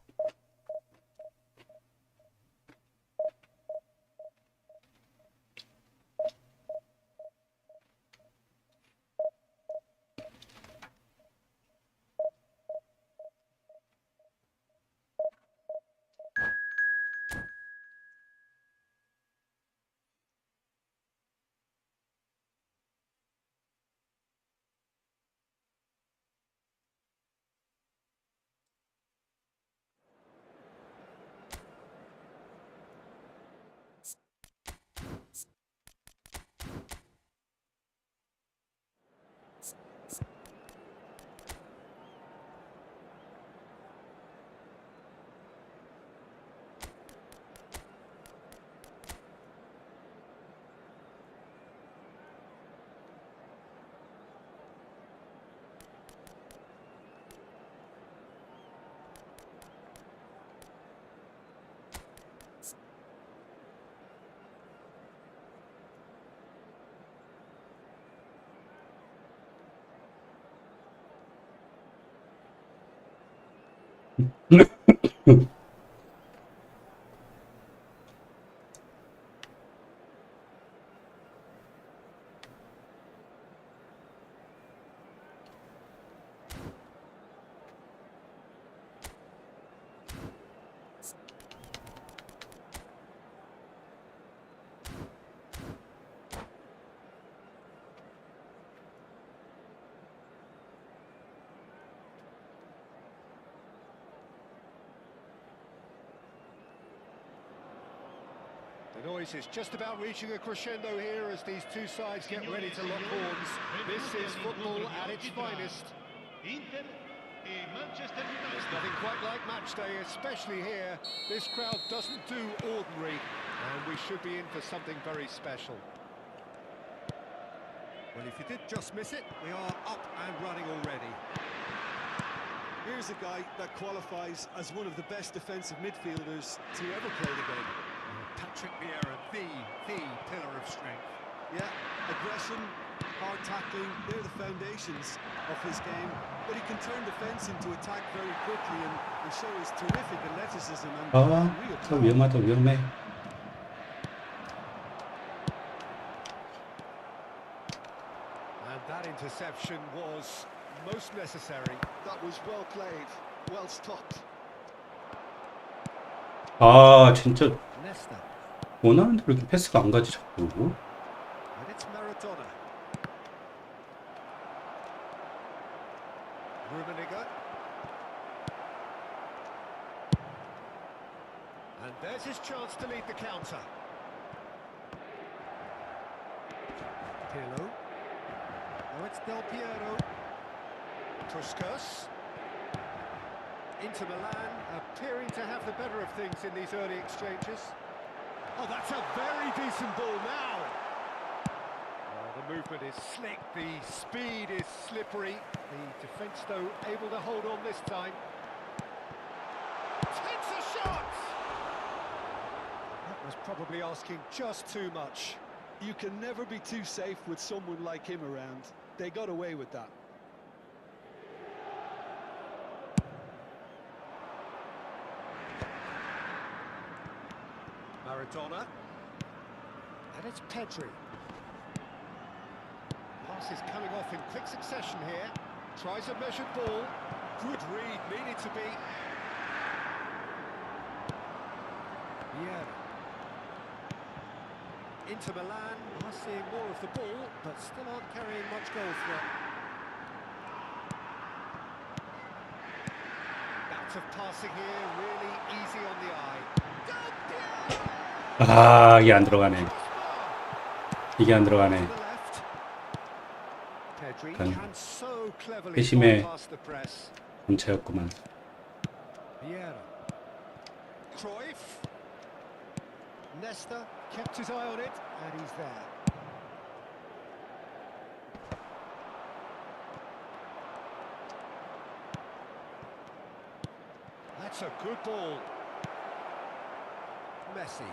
The noise is just about reaching a crescendo here as these two sides get ready to lock horns. This is football at its finest. There's nothing quite like match day, especially here. This crowd doesn't do ordinary, and we should be in for something very special. Well, if you did just miss it, we are up and running already. Here's a guy that qualifies as one of the best defensive midfielders to ever play the game. Patrick Vieira, the pillar of strength. Yeah, aggression, hard tackling, they're the foundations of his game. But he can turn defence into attack very quickly and show his terrific athleticism and real 더 위험하다 위험해. And that interception was most necessary. That was well played, well stopped. 아 진짜 Nesta. 원하는 대로 이렇게 패스가 안 가지 자꾸. And it's Maradona. Rummenigge. And there's his chance to lead the counter. Pirlo. Oh, it's Del Piero. Puskas. Inter Milan appearing to have the better of things in these early exchanges. Oh, that's a very decent ball now. The movement is slick, the speed is slippery. The defence, though, able to hold on this time. Takes a shot! That was probably asking just too much. You can never be too safe with someone like him around. They got away with that. Maradona. And it's Pedri. Pass is coming off in quick succession here. Tries a measured ball. Good read, needed to be. Yeah. Inter Milan are seeing more of the ball, but still aren't carrying much goal threat. Bouts of passing here, really easy on the eye. 아, 이게 안 들어가네. 이게 안 들어가네. 약간 회심의 본체였구만. Nesta kept his eye on it, and he's there. That's a good ball. Messi.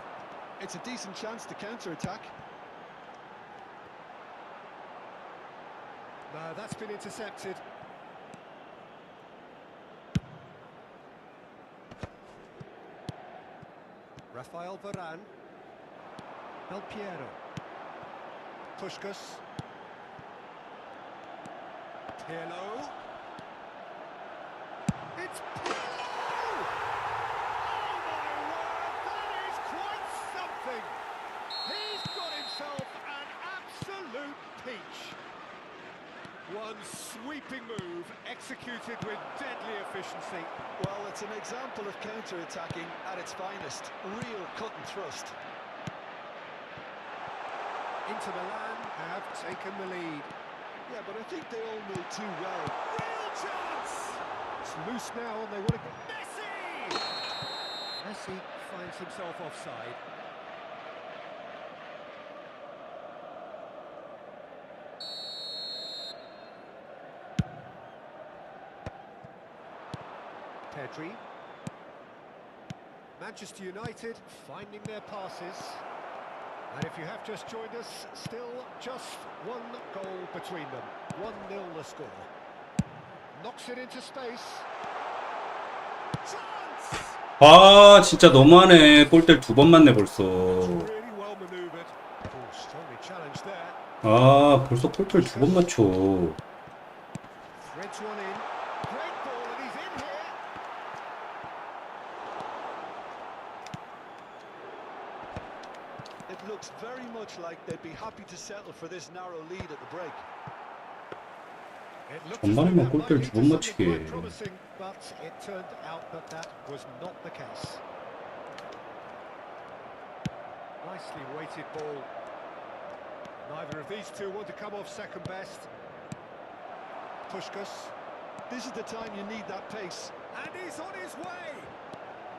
It's a decent chance to counter-attack. No, that's been intercepted. Rafael Varane. Del Piero. Puskas. Pirlo. It's Pirlo! Oh my word, that is quite something! He's got himself an absolute peach. One sweeping move executed with deadly efficiency. Well, it's an example of counter-attacking at its finest. Real cut and thrust. Inter Milan have taken the lead. Yeah, but I think they all know too well. Real chance! It's loose now and they want to get Messi! Messi finds himself offside. Pedri. Manchester United finding their passes. And if you have just joined us, still just one goal between them. 1-0 the score. Knocks it into space. Chance! 아, 진짜 너무하네. 골대를 두 번 맞네 벌써. Really well maneuvered. Oh, strongly challenged there. 아, 벌써 골대를 두 번 맞춰. Threads one in. Great ball and he's in here. It looks very much like they'd be happy to settle for this narrow lead at the break. 전반에만 골대를 두 번 맞히게. But it turned out that that was not the case. Nicely weighted ball. Neither of these two want to come off second best. Puskas. This is the time you need that pace. And he's on his way.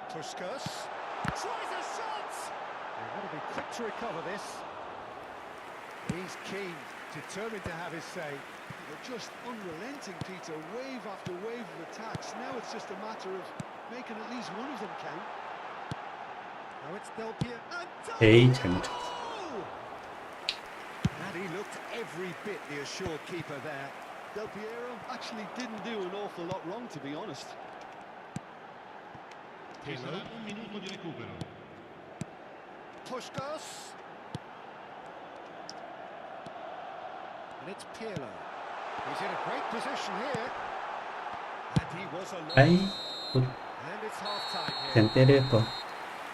Puskas tries a shot. They want to be quick to recover this. He's keen, determined to have his say. They're just unrelenting, Peter. Wave after wave of attacks. Now it's just a matter of making at least one of them count. Now it's Del Piero. 에이, 잘못했어. And he looked every bit the assured keeper there. Del Piero actually didn't do an awful lot wrong, to be honest. Puskas. And it's Pirlo. He's in a great position here. And he was alone. 아이, And it's half-time here. 그냥 때릴 거.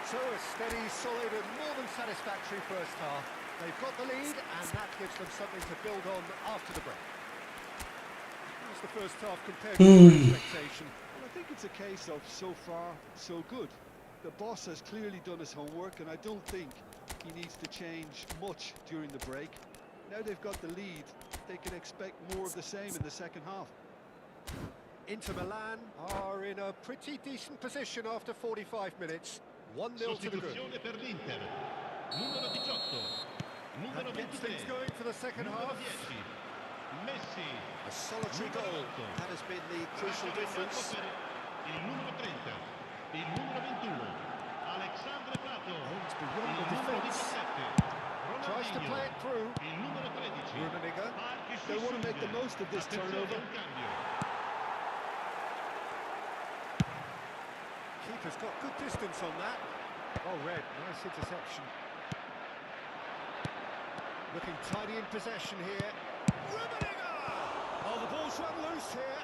So a steady, solid and more than satisfactory first half. They've got the lead and that gives them something to build on after the break. How's the first half compared to your expectation? Well, I think it's a case of so far, so good. The boss has clearly done his homework and I don't think he needs to change much during the break. Now they've got the lead, they can expect more of the same in the second half. Inter Milan are in a pretty decent position after 45 minutes. 1-0 to the good. Sostituzione per l'Inter. Numero 18. Numero That gets 23. things going for the second Numero half. 10. Messi. A solitary Numero goal. 8. That has been the crucial difference. Il numero 30. Il numero 21. Alexandre Pato. Aims Il beyond the numero defence. 17. Tries to play it through. Il numero 13. Rummenigge. They want to make the most of this turnover. Keeper's got good distance on that. Oh, Red, nice interception. Looking tidy in possession here. Rummenigge! Oh, the ball's run loose here.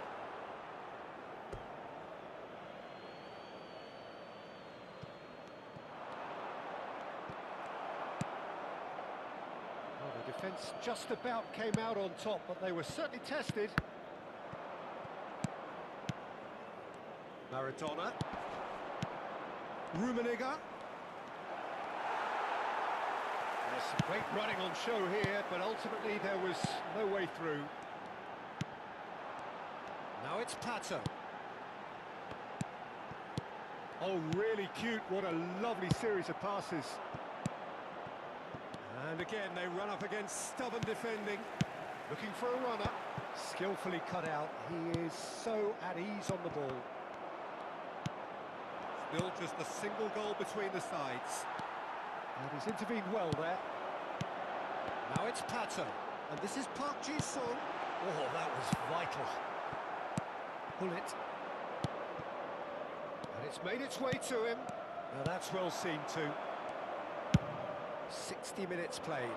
Well, the defence just about came out on top, but they were certainly tested. Maradona. Rummenigge. There's some great running on show here, but ultimately there was no way through. Now it's Pato. Oh, really cute. What a lovely series of passes. And again, they run up against stubborn defending. Looking for a runner. Skillfully cut out. He is so at ease on the ball. Still just a single goal between the sides. And he's intervened well there. Now it's Pato. And this is Park Ji-sung. Oh, that was vital. Pull it. And it's made its way to him. Now that's well seen too. 60 minutes played.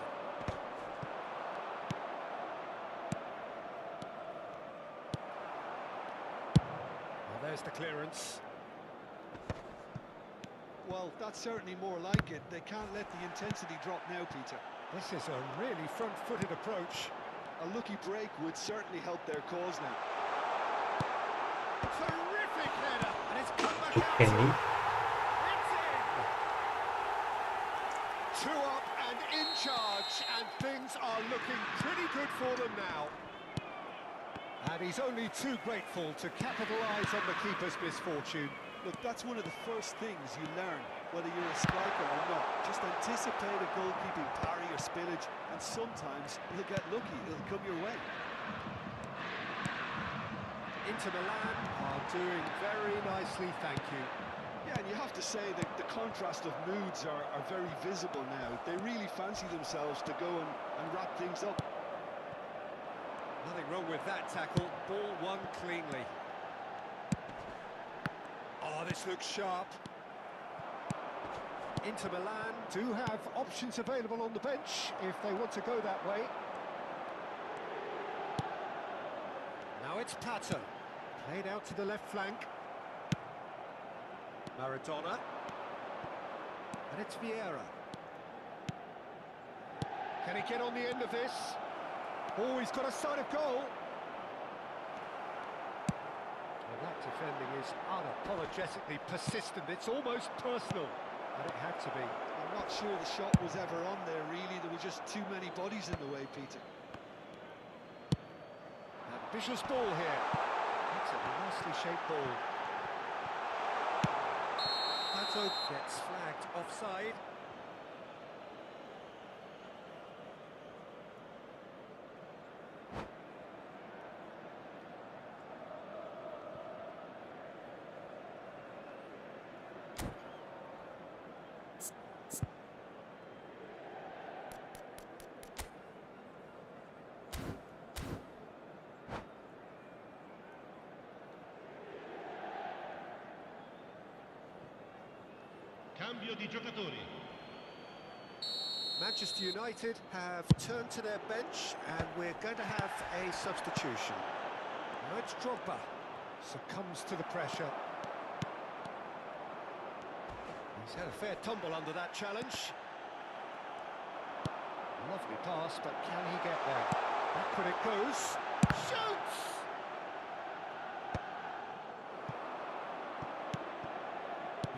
Well, there's the clearance. Well, that's certainly more like it. They can't let the intensity drop now, Peter. This is a really front-footed approach. A lucky break would certainly help their cause now. Terrific header, and it's come back out. 오케이. It's in. 2 up and in charge, and things are looking pretty good for them now. And he's only too grateful to capitalise on the keeper's misfortune. Look, that's one of the first things you learn, whether you're a striker or not. Just anticipate a goalkeeping parry or spillage, and sometimes you'll get lucky, it'll come your way. Inter Milan are doing very nicely, thank you. Yeah, and you have to say that the contrast of moods are very visible now. They really fancy themselves to go and wrap things up. Nothing wrong with that tackle, ball won cleanly. Oh, this looks sharp. Inter Milan do have options available on the bench if they want to go that way. Now it's Pato. Played out to the left flank. Maradona. And it's Vieira. Can he get on the end of this? Oh, he's got a sight of goal. Well, that defending is unapologetically persistent. It's almost personal. And it had to be. I'm not sure the shot was ever on there, really. There were just too many bodies in the way, Peter. Ambitious ball here. That's a nicely shaped ball. Pato gets flagged offside. Cambio di giocatori. Manchester United have turned to their bench and we're going to have a substitution. Now it's Drogba. Succumbs to the pressure. He's had a fair tumble under that challenge. Lovely pass, but can he get there? Backward it goes. Shoots!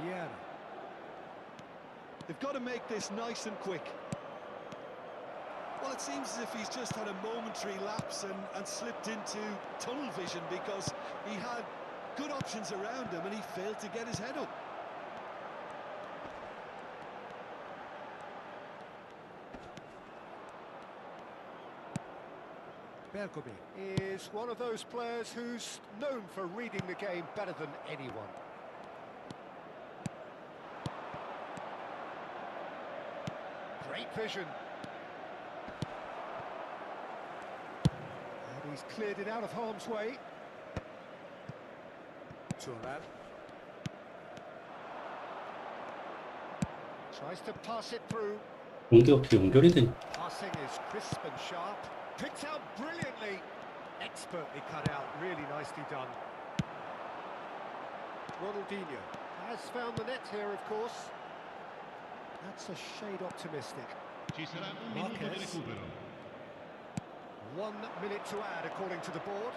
Vieira. They've got to make this nice and quick. Well, it seems as if he's just had a momentary lapse and slipped into tunnel vision because he had good options around him and he failed to get his head up. Bergomi is one of those players who's known for reading the game better than anyone. Great vision. And he's cleared it out of harm's way. Turan. Tries to pass it through. 공기 어떻게 연결이 되냐? Passing is crisp and sharp. Picked out brilliantly. Expertly cut out. Really nicely done. Ronaldinho has found the net here, of course. That's a shade optimistic. Ci sarà un minuto di recupero. 1 minute to add, according to the board.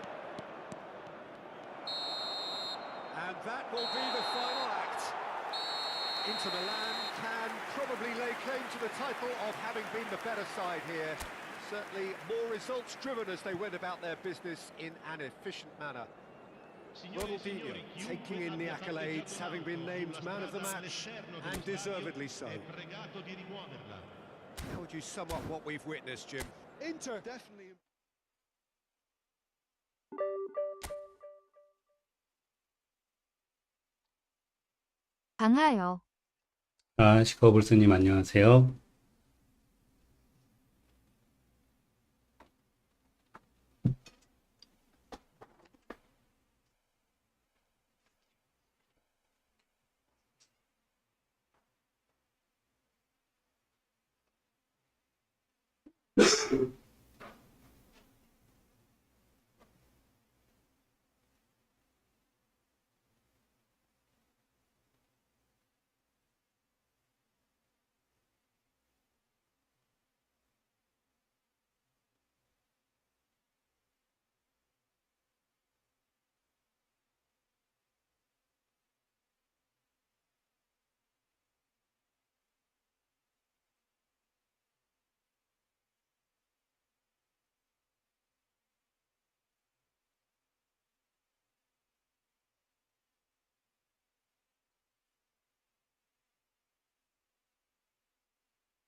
And that will be the final act. Inter Milan can probably lay claim to the title of having been the better side here. Certainly more results driven as they went about their business in an efficient manner. Ronaldinho taking in the accolades, having been named man of the match, and deservedly so. How would you sum up what we've witnessed, Jim? Inter definitely. 강하여. 아, 시커블스님 안녕하세요.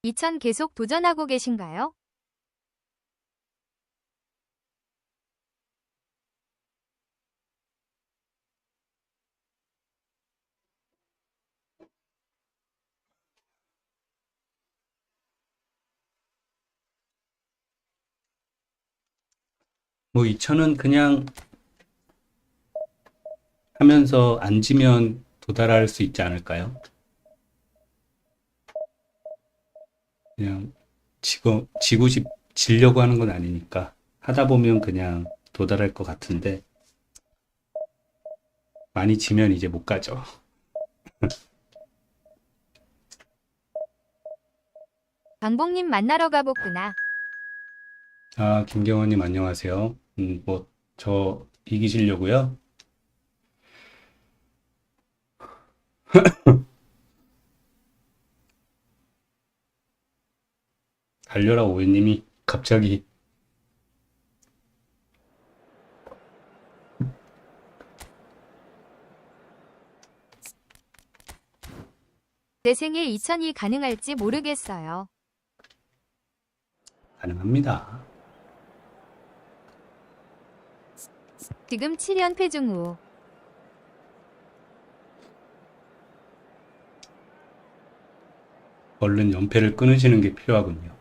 이천 계속 도전하고 계신가요? 뭐 2천은 그냥 하면서 안 지면 도달할 수 있지 않을까요? 그냥 지려고 하는 건 아니니까 하다 보면 그냥 도달할 것 같은데 많이 지면 이제 못 가죠. 광복님 만나러 가보구나. 아, 김경원님 안녕하세요. 뭐 저 이기시려고요? 달려라 오해님이 갑자기 내 생에 2000이 가능할지 모르겠어요. 가능합니다. 지금 7연패 중후. 얼른 연패를 끊으시는 게 필요하군요.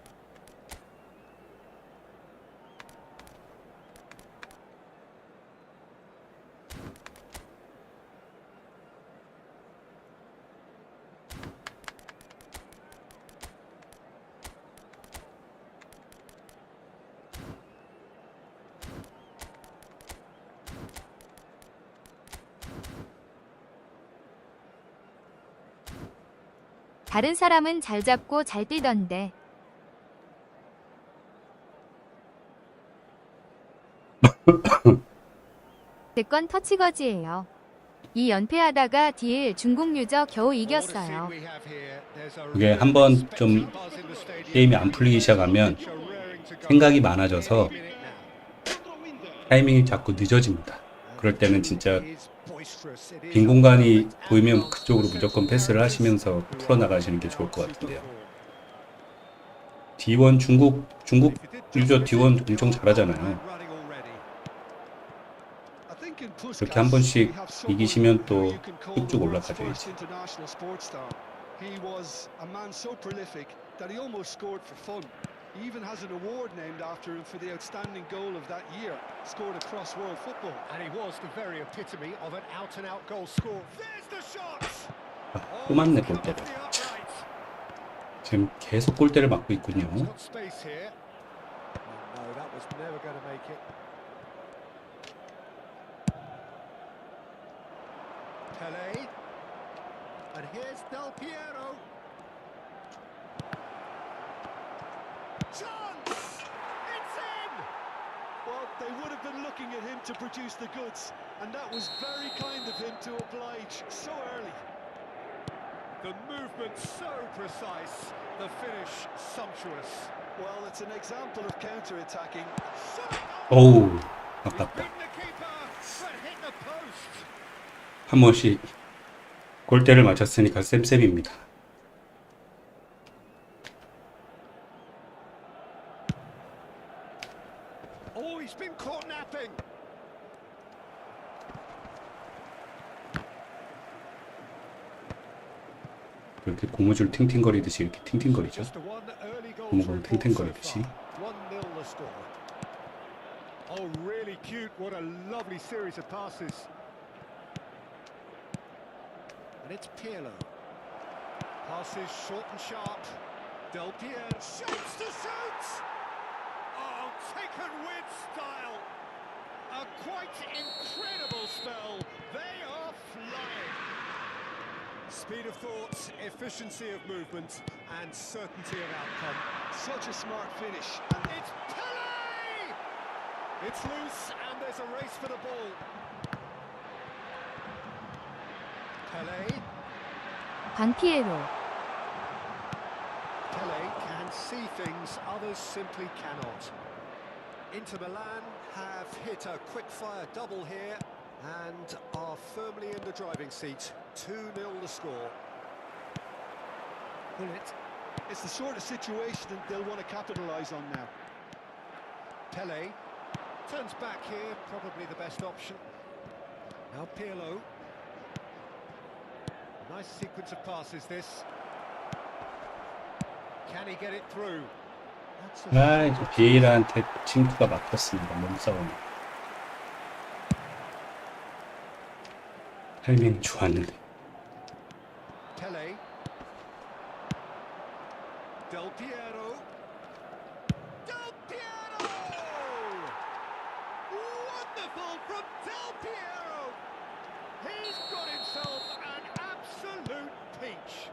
다른 사람은 잘 잡고 잘 뛰던데. 제 건 터치거지예요. 이 연패하다가 딜 중국 유저 겨우 이겼어요. 그게 한번 좀 게임이 안 풀리기 시작하면 생각이 많아져서 타이밍이 자꾸 늦어집니다. 그럴 때는 진짜 빈 공간이 보이면 그쪽으로 무조건 패스를 하시면서 풀어나가시는 게 좋을 것 같은데요. D1 중국 유저 D1 엄청 잘하잖아요. 그렇게 한 번씩 이기시면 또 쭉쭉 올라가죠. 이제. He was a man so prolific that he almost scored for fun. He even has an award named after him for the outstanding goal of that year, scored across world football. And he was the very epitome of an out-and-out goal scorer. There's the shot. 또 맞네 골대를. 지금 계속 골대를 맞고 있군요. Got space here. No, that was never going to make it. Pele. And here's Del Piero. Chance! It's in! Well, they would have been looking at him to produce the goods, and that was very kind of him to oblige so early. The movement so precise, the finish sumptuous. Well, it's an example of counter-attacking. 어우, 아깝다. Beaten the keeper, but hit the post. 한 번씩 골대를 맞췄으니까 쌤쌤입니다. Oh, he's been caught napping. 이렇게 고무줄 팅팅거리듯이 이렇게 팅팅거리죠. Just one early goal 고무줄 to report so 팅팅거리듯이. far. 1-0 the score. Oh, really cute. What a lovely series of passes. And it's Pirlo. Passes short and sharp. Del Piero shapes to shoot. Oh, taken with style. A quite incredible spell. They are flying. Speed of thought, efficiency of movement, and certainty of outcome. Such a smart finish. And it's Pele! It's loose, and there's a race for the ball. Pele. 방피에로. Pele can see things others simply cannot. Inter Milan have hit a quick-fire double here and are firmly in the driving seat. 2-0 the score. Pull it. It's the sort of situation that they'll want to capitalise on now. Pele turns back here, probably the best option. Now Pirlo. Nice sequence of passes this. Can he get it through? That's a 아, 이제 비에이라한테 침투가 막혔습니다. 몸싸움이. 타이밍 좋았는데. Pele. Del Piero. Del Piero! Wonderful from Del Piero! He's got himself an absolute peach.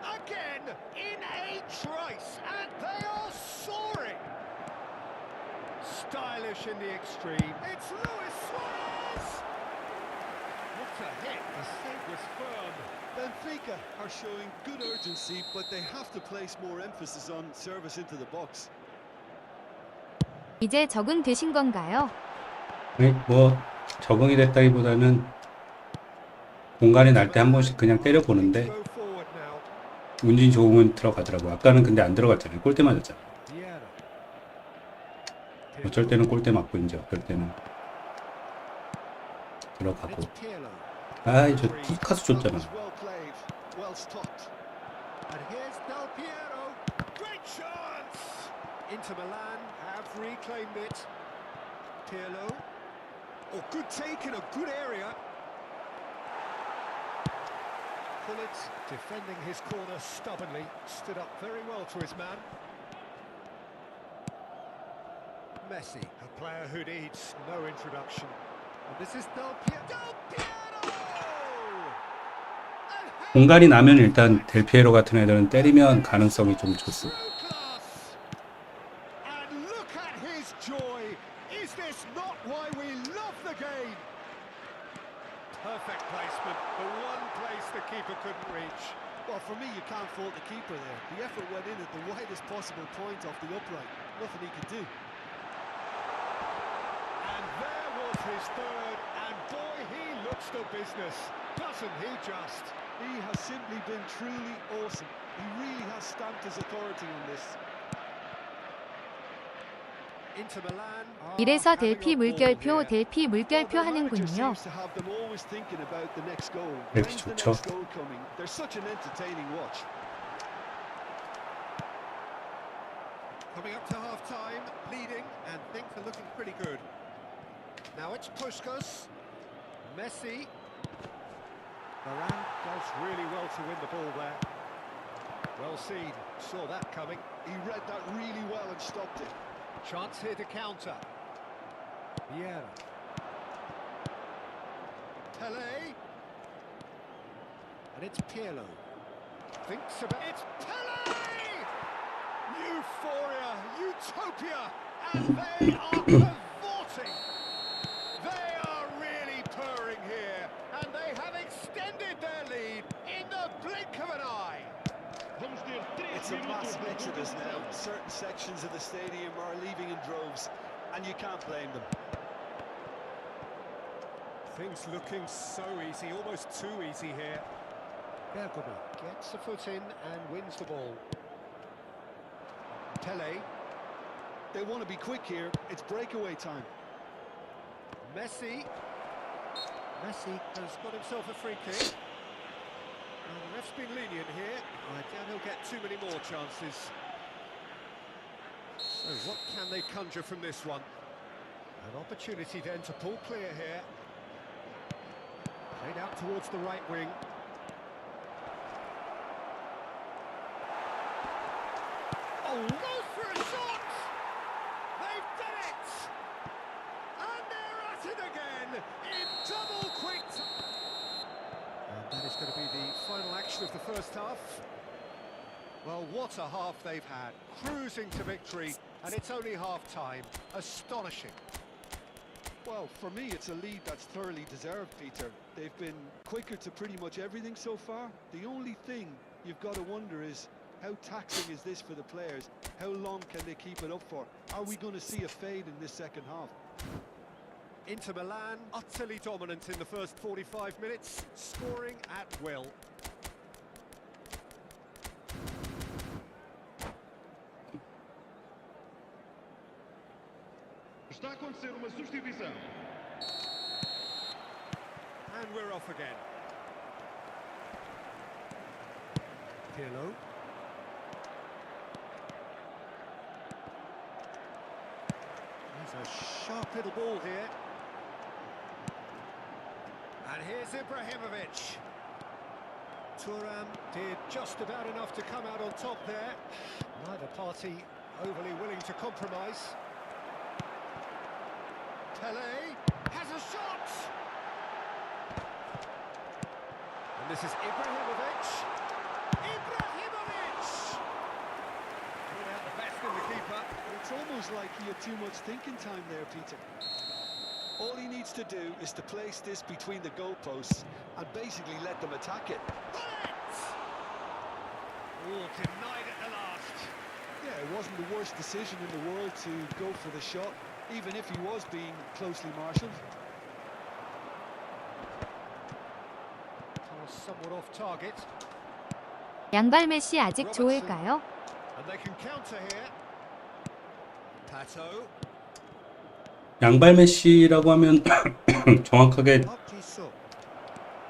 Again, in a trice, and they are soaring. Stylish in the extreme. It's Luis Suarez! What a hit, the save was firm. Benfica are showing good urgency, but they have to place more emphasis on service into the box. 이제 적응되신 건가요? 아니, 뭐 적응이 됐다기보다는 공간이 날 때 한 번씩 그냥 때려보는데 Go forward now. 운이 좋으면 들어가더라고요. 아까는 근데 안 들어갔잖아요. 골대 맞았잖아요. Piero. 어쩔 때는 골대 맞고 이제 어쩔 때는 들어가고. It's Pirlo. 아, 저 투카스 줬잖아. That was well played, well stopped. And here's Del Piero. Great chance! Inter Milan have reclaimed it. Pirlo. Oh, good take in a good area. Pullet defending his corner stubbornly. Stood up very well to his man. Messi, a player who needs no introduction. And this is Del Piero. Del Piero! 공간이 나면 일단 델피에로 같은 애들은 때리면 가능성이 좀 좋습니다. And look at his joy. Is this not why we love the game? Perfect placement, the one place the keeper couldn't reach. Well, for me, you can't fault the keeper there. The effort went in at the widest possible point off the upright. Nothing he could do. And there was his third, and boy, he looks the business, doesn't he just? He has simply been truly awesome. He really has stamped his authority on this. Inter Milan are 이래서 having 델피 a ball 물결표 here. 델피 물결표 Well, the manager 하는군요. seems to have them always thinking about the next goal. 네, When's the 좋죠. next goal coming? They're such an entertaining watch. Coming up to half-time, leading, and things are looking pretty good. Now it's Puskas, Messi. Varane does really well to win the ball there. Well seen, saw that coming. He read that really well and stopped it. Chance here to counter. Vieira. Pele. And it's Pirlo. Thinks about it's Pele! Euphoria, utopia, and they are cavorting. They are really purring here, and they have extended their lead in the blink of an eye. It's a mass exodus now. Certain sections of the stadium are leaving in droves, and you can't blame them. Things looking so easy, almost too easy here. Bergamo gets a foot in and wins the ball. Pele. They want to be quick here. It's breakaway time. Messi. Messi has got himself a free kick. Well, the ref's been lenient here. I doubt he'll get too many more chances. So what can they conjure from this one? An opportunity then to pull clear here. Played out towards the right wing. Oh, goes for a shot! They've done it! And they're at it again in double quick time. And that is going to be the final action of the first half. Well, what a half they've had. Cruising to victory, and it's only half-time. Astonishing. Well, for me, it's a lead that's thoroughly deserved, Peter. They've been quicker to pretty much everything so far. The only thing you've got to wonder is, how taxing is this for the players? How long can they keep it up for? Are we going to see a fade in this second half? Inter Milan utterly dominant in the first 45 minutes, scoring at will. Está a acontecer uma substituição. And we're off again. Pirlo. There's a sharp little ball here. And here's Ibrahimovic. Thuram did just about enough to come out on top there. Neither party overly willing to compromise. Pele has a shot! And this is Ibrahimovic. Ibrahimovic! Bring out the best in the keeper. It's almost like he had too much thinking time there, Peter. All he needs to do is to place this between the goalposts and basically let them attack it. Bullet! Oh, denied at the last. Yeah, it wasn't the worst decision in the world to go for the shot, even if he was being closely marshalled. Somewhat off target. 양발 메시 아직 좋을까요? And they can counter here. Pato. 양발 메시라고 하면 정확하게 Up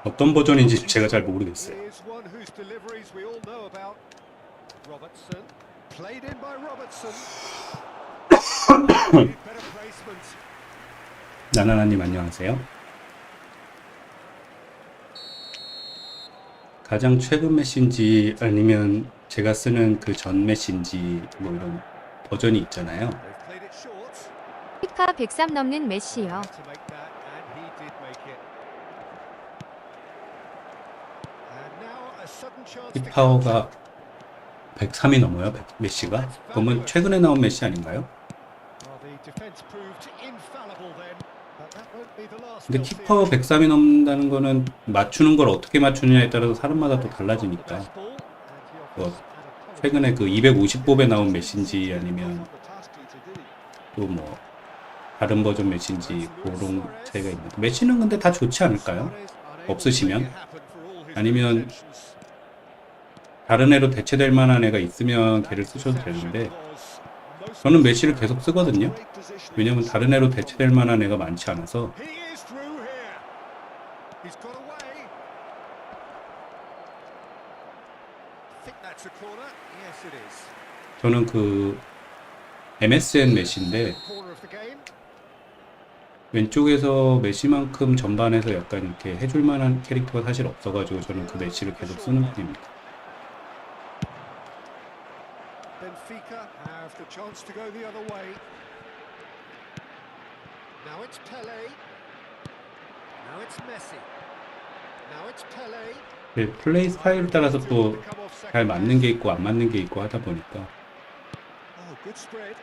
어떤 버전인지 제가 잘 모르겠어요. Here's one whose deliveries we all know about. Robertson. Played in by Robertson. Better placement. 나나나님 안녕하세요. 가장 최근 메시인지 아니면 제가 쓰는 그 전 메시인지 뭐 이런 버전이 있잖아요. They've played it short. 피파 103 넘는 메시요. To make that, and he did make it. And now a sudden chance to 피파워가 103이 넘어요, 메시가? 그러면 최근에 나온 메시 아닌가요? Well, the defense proved infallible then, but that won't 근데 키퍼 103이 넘는다는 거는 맞추는 걸 어떻게 맞추느냐에 따라서 사람마다 또 달라지니까 뭐 최근에 그 250법에 나온 메신지 아니면 또 뭐 다른 버전 메신지 그런 차이가 있는데 메시는 근데 다 좋지 않을까요? 없으시면 아니면 다른 애로 대체될 만한 애가 있으면 걔를 쓰셔도 되는데 저는 메시를 계속 쓰거든요. 왜냐면 다른 애로 대체될 만한 애가 많지 않아서. 저는 그 MSN 메시인데 왼쪽에서 메시만큼 전반에서 약간 이렇게 해줄 만한 캐릭터가 사실 없어가지고 저는 그 메시를 계속 쓰는 편입니다. Benfica have the chance to go the other way. Now it's Pele. Now it's Messi. Now it's Pele. 네, 플레이 스타일에 따라서 또 잘 맞는 게 있고 안 맞는 게 있고 하다 보니까 Oh, good spread.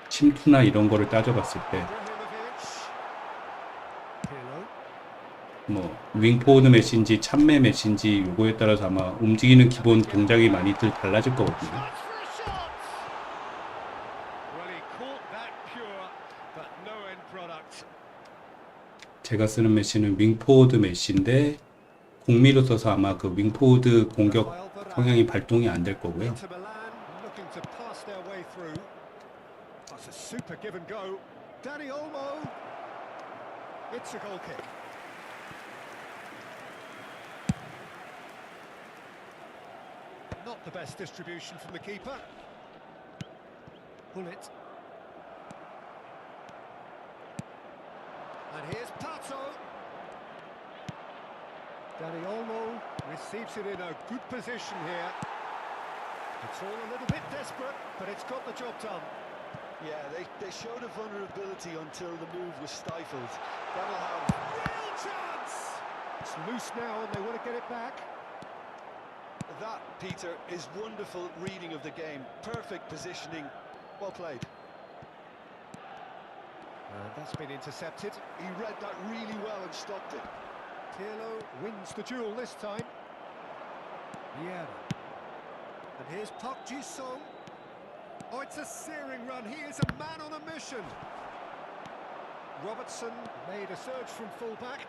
침투나 이런 거를 따져봤을 때 뭐 윙포워드 메신지, 참매 메신지 요거에 따라서 아마 움직이는 기본 동작이 많이들 달라질 거거든요. 제가 쓰는 메시는 윙포워드 메시인데 공미로 써서 아마 그 윙포워드 공격 성향이 발동이 안 될 거고요. Not the best distribution from the keeper. Pull it. And here's Pato. Dani Olmo receives it in a good position here. It's all a little bit desperate, but it's got the job done. Yeah, they showed a vulnerability until the move was stifled. That'll have Real chance! It's loose now and they want to get it back. that, Peter, is wonderful reading of the game. Perfect positioning. Well played. And that's been intercepted. He read that really well and stopped it. Pirlo wins the duel this time. Yeah. And here's Park Ji-sung. Oh, it's a searing run. He is a man on a mission. Robertson made a surge from fullback,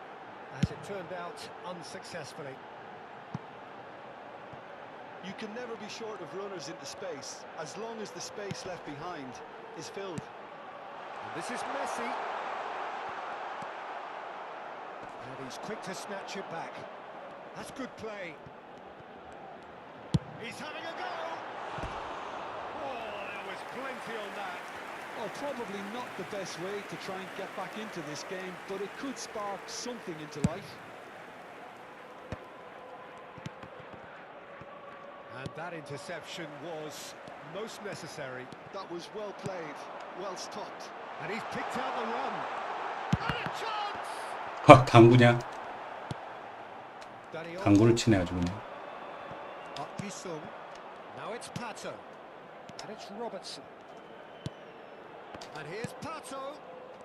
as it turned out unsuccessfully. You can never be short of runners into space, as long as the space left behind is filled. And this is Messi. And he's quick to snatch it back. That's good play. He's having a go. Oh, there was plenty on that. Oh, probably not the best way to try and get back into this game, but it could spark something into life. And that interception was most necessary. That was well played, well stopped. And he's picked out the run. And a chance! 하, 당구냐? Dani Olmo. 당구를 치네 아주 그냥. Park Ji-sung. Now it's Pato. And it's Robertson. And here's Pato.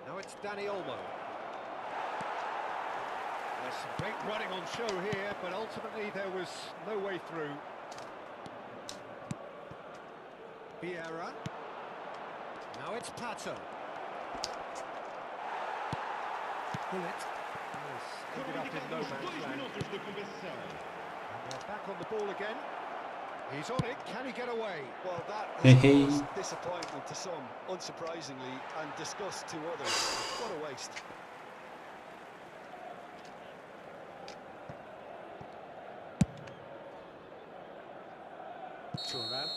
Now it's Dani Olmo. There's some great running on show here, but ultimately there was no way through. Vieira. Now it's Pato. Pull it. Yes, ended up in no man's land. And they're back on the ball again. He's on it. Can he get away? Well, that Hey. has caused disappointment to some, unsurprisingly, and disgust to others. What a waste. Turan.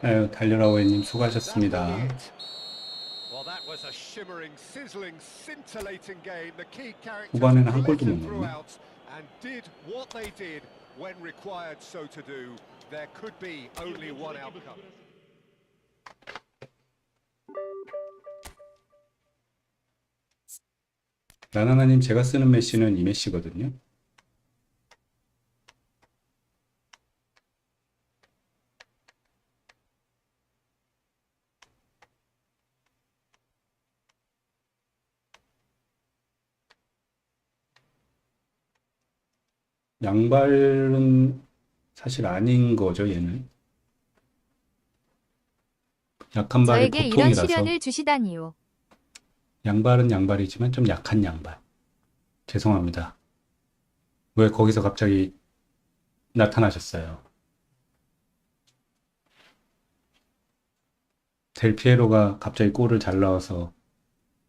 아유, 달려라오해님 수고하셨습니다. Well, that was a shimmering, sizzling, scintillating game. The key characters 후반에는 한 골도 못 glittered 넣었네. throughout and did what they did when required so to do. There could be only one outcome. 나나나님 제가 쓰는 메시는 이 메시거든요. 양발은 사실 아닌 거죠, 얘는. 약한 발이 저에게 이런 보통이라서. 시련을 주시다니요. 양발은 양발이지만 좀 약한 양발. 죄송합니다. 왜 거기서 갑자기 나타나셨어요? 델 피에로가 갑자기 골을 잘 넣어서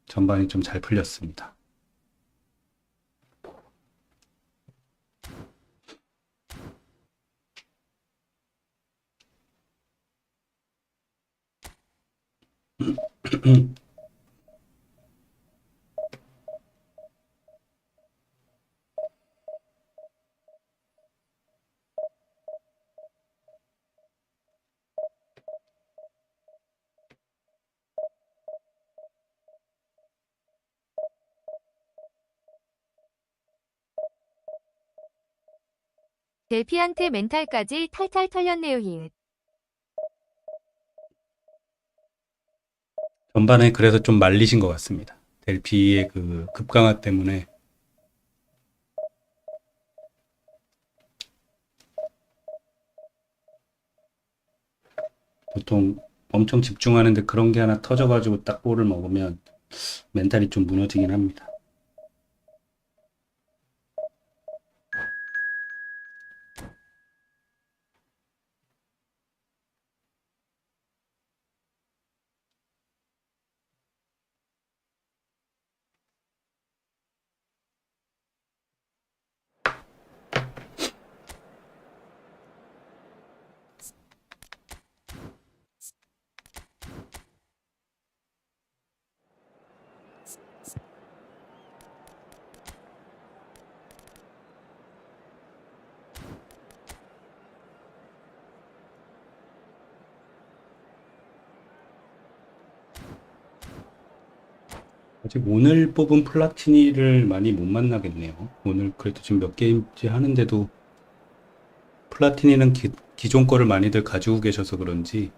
전반이 좀 잘 풀렸습니다. 델피한테 멘탈까지 탈탈 털렸네요. 히읗. 전반에 그래서 좀 말리신 것 같습니다. 델피의 그 급강화 때문에. 보통 엄청 집중하는데 그런 게 하나 터져가지고 딱 골을 먹으면 멘탈이 좀 무너지긴 합니다. 아직 오늘 뽑은 플라티니를 많이 못 만나겠네요. 오늘 그래도 지금 몇 게임째 하는데도 플라티니는 기존 거를 많이들 가지고 계셔서 그런지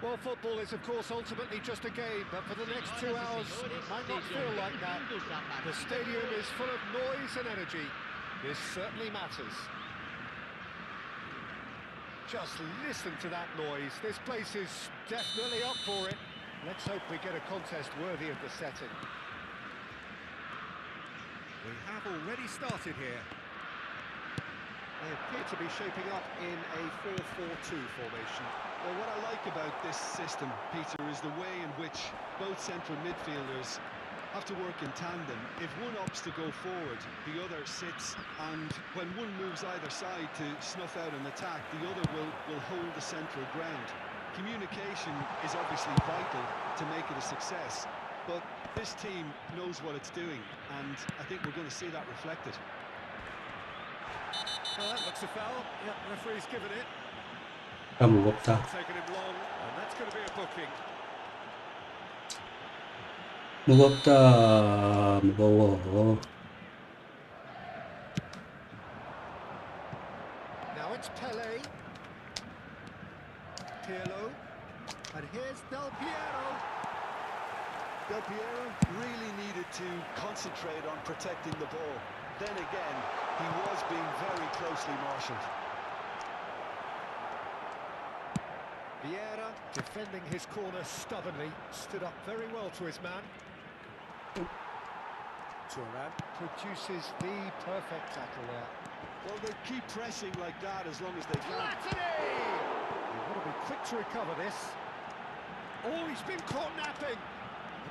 Well, football is, of course, ultimately just a game, but for the next 2 hours, it might not feel like that. The stadium is full of noise and energy. This certainly matters. Just listen to that noise. This place is definitely up for it. Let's hope we get a contest worthy of the setting. We have already started here. They appear to be shaping up in a 4-4-2 formation. Well, what I like about this system, Peter, is the way in which both central midfielders have to work in tandem. If one opts to go forward, the other sits, and when one moves either side to snuff out an attack, the other will hold the central ground. Communication is obviously vital to make it a success, but this team knows what it's doing, and I think we're going to see that reflected. Well, that looks a foul. Yeah, referee's given it. 아, 무겁다. Taken him long, and that's going to be a booking. 무겁다. 무거워. Now it's Pele. Pirlo. And here's Del Piero. Del Piero really needed to concentrate on protecting the ball. Then again, he was being very closely marshalled. Vieira, defending his corner stubbornly, stood up very well to his man. Turan produces the perfect tackle there. Well, they keep pressing like that as long as they can. They want to be quick to recover this. Oh, he's been caught napping.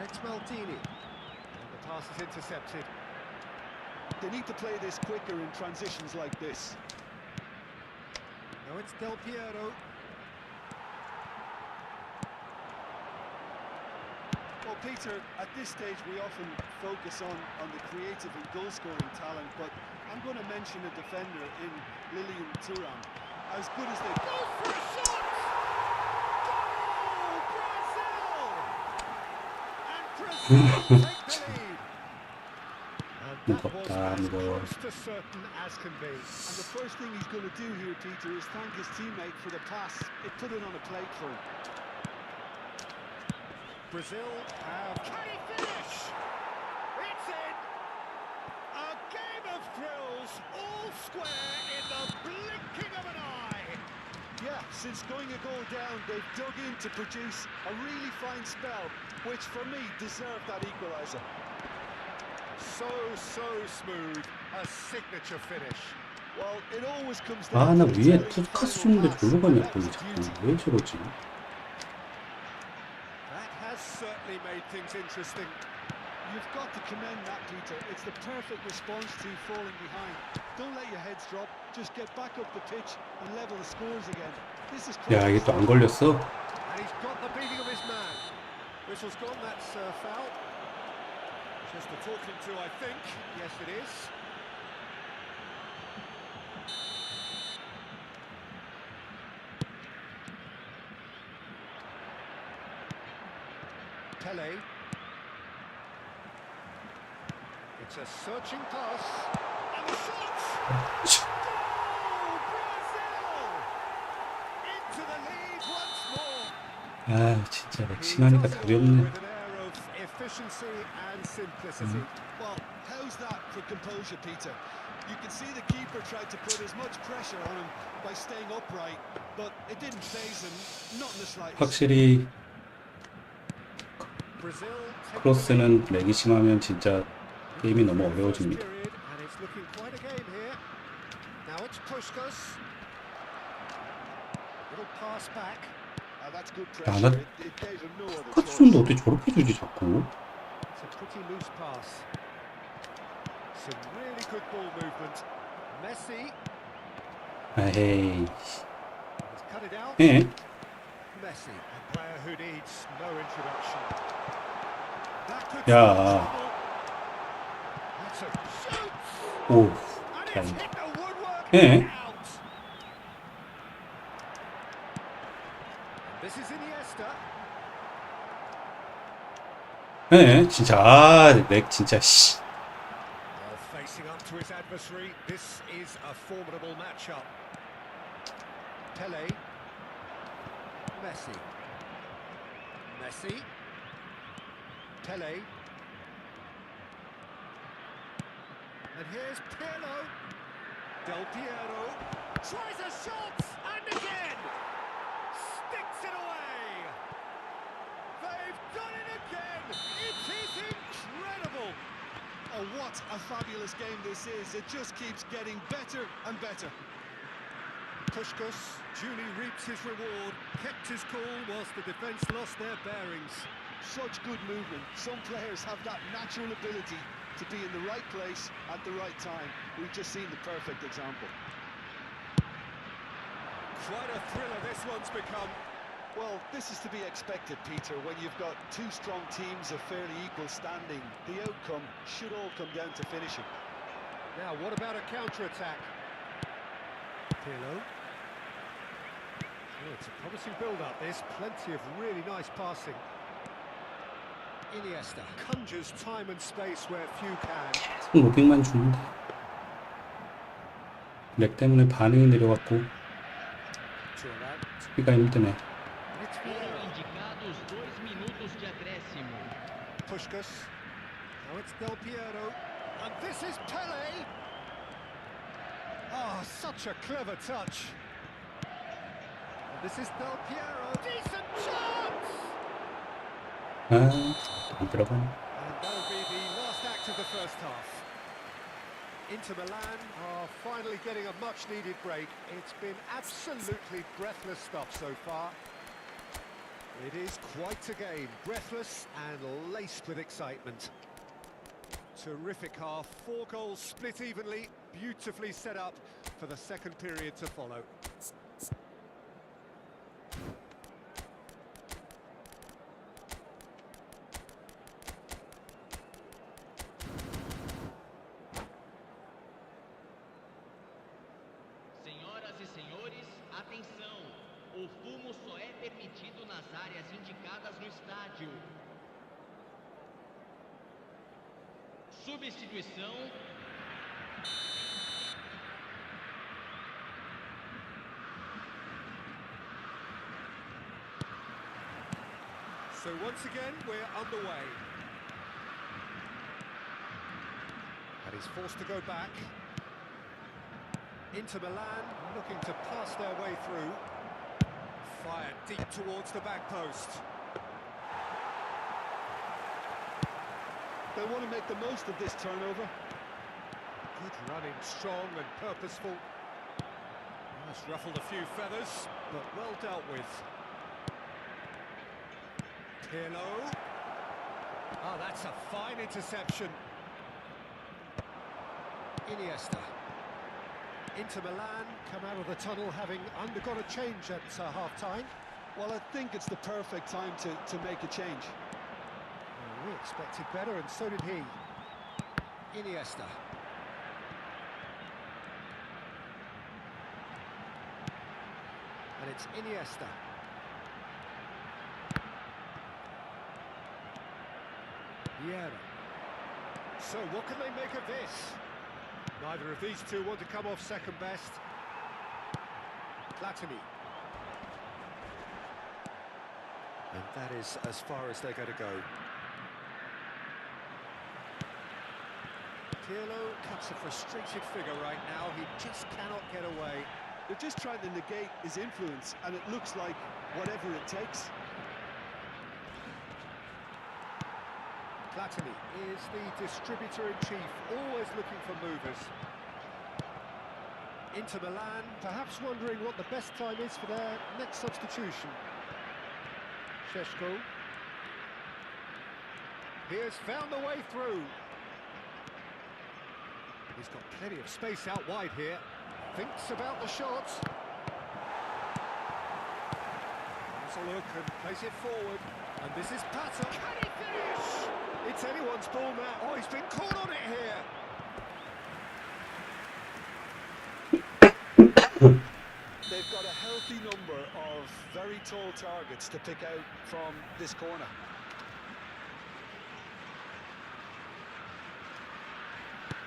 And it's Maldini. And the pass is intercepted. They need to play this quicker in transitions like this. Now it's Del Piero. Well, Peter, at this stage we often focus on the creative and goal-scoring talent, but I'm going to mention a defender in Lilian Thuram. As good as they Goes for a shot! Goal! Brazil! And Brazil take the lead. And that was as close to certain as can be. And the first thing he's going to do here, Peter, is thank his teammate for the pass. It put it on a plate for him. Brazil have... Can he finish? It's in! A game of thrills, all square in the blinking of an eye. Yeah, since going a goal down, they've dug in to produce a really fine spell, which for me deserved that equaliser. So smooth, a signature finish. Well, it always comes 아, down 나 to the 위에 telling 투카스 final 주는데 pass, 졸로 and 가냐, that 또 was 자꾸. beauty. 왜 저러지? That has certainly made things interesting. You've got to commend that, Peter. It's the perfect response to falling behind. Don't let your heads drop. Just get back up the pitch and level the scores again. This is 야, 이게 또 안 걸렸어? And he's got the beating of his man. Whistle's gone, that's foul. Just a talking to, I think. Yes, it is. Pele. It's a searching pass. And the shot! Goal! Brazil! Into the lead once more. 아, 진짜 렉싱하니까 답이 없네. With an air of efficiency and simplicity. Well, how's that for composure, Peter? You can see the keeper tried to put as much pressure on him by staying upright, but it didn't faze him, not in the slightest. 확실히 Brazil take 크로스는 렉이 심하면 진짜 게임이 너무 the first 어려워집니다. period, and it's looking quite a game here. Now it's Puskas. Little pass back. That's good 야, pressure. 나 It gave him no other 투카스 choice. 주는데 어떻게 저렇게 주지, 자꾸? It's a pretty loose pass. Some really good ball movement. Messi 에이, has cut it out. 예. Messi, a player who needs no introduction. That could 야. trouble. That's a shoot. 오, And it's 잘. hit the woodwork 예. and out. This is Iniesta. 예, 진짜, 아, 렉 진짜, 씨. Well, facing up to his adversary, this is a formidable matchup. Pele. Messi. Messi. Pele. And here's Pirlo. Del Piero. Tries a shot, and again! Sticks it away! They've done it again! It is incredible! Oh, what a fabulous game this is. It just keeps getting better and better. Puskas duly reaps his reward, kept his cool whilst the defence lost their bearings. Such good movement. Some players have that natural ability to be in the right place at the right time. We've just seen the perfect example. Quite a thriller this one's become. Well, this is to be expected, Peter. When you've got two strong teams of fairly equal standing, the outcome should all come down to finishing. Now, what about a counter-attack? Pirlo. Oh, it's a promising build-up, this. Plenty of really nice passing. Iniesta conjures time and space where few can. 계속 로빙만 주는데. 렉 때문에 반응이 내려갔고, Turan. 수비가 힘드네. And it's Vieira. Indicados 2 minutos de acréscimo. Puskas. Now it's Del Piero. And this is Pele. Oh, such a clever touch. And this is Del Piero. Decent chance! 안 들어가네. And that'll be the last act of the first half. Inter Milan are finally getting a much-needed break. It's been absolutely breathless stuff so far. It is quite a game, breathless and laced with excitement. Terrific half, 4 goals split evenly, beautifully set up for the second period to follow. Senhoras e senhores, atenção! O fumo só é permitido nas áreas indicadas no estádio. Substituição. So once again, we're underway. And he's forced to go back. Inter Milan looking to pass their way through. Fired deep towards the back post. They want to make the most of this turnover. Good running, strong and purposeful. That's ruffled a few feathers, but well dealt with. Pirlo. Oh, that's a fine interception. Iniesta. Inter Milan come out of the tunnel having undergone a change at half-time. Well, I think it's the perfect time to make a change. We expected better, and so did he. Iniesta. And it's Iniesta. Vieira. So what can they make of this? Neither of these two want to come off second best. Platini. And that is as far as they're going to go. Pirlo cuts a frustrated figure right now. He just cannot get away. They're just trying to negate his influence, and it looks like whatever it takes. Platini is the distributor-in-chief, always looking for movers. Inter Milan, perhaps wondering what the best time is for their next substitution. Šeško. He has found the way through. He's got plenty of space out wide here. Thinks about the shot. Has a look and plays it forward. And this is Pata. Can he finish? It's anyone's ball now. Oh, he's been caught on it here. They've got a healthy number of very tall targets to pick out from this corner.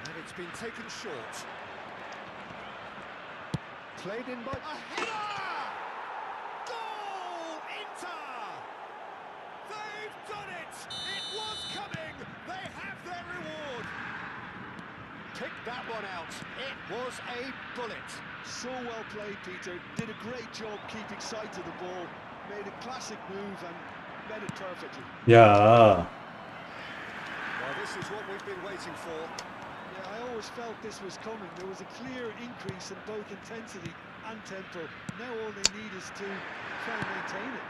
And it's been taken short. Played in by a header! Goal! Inter! They've done it! It was coming! They have their reward! Picked that one out. It was a bullet. So well played, Peter. Did a great job keeping sight of the ball. Made a classic move and made it perfectly. 야, Well, this is what we've been waiting for. Yeah, I always felt this was coming. There was a clear increase in both intensity and tempo. Now all they need is to try and maintain it.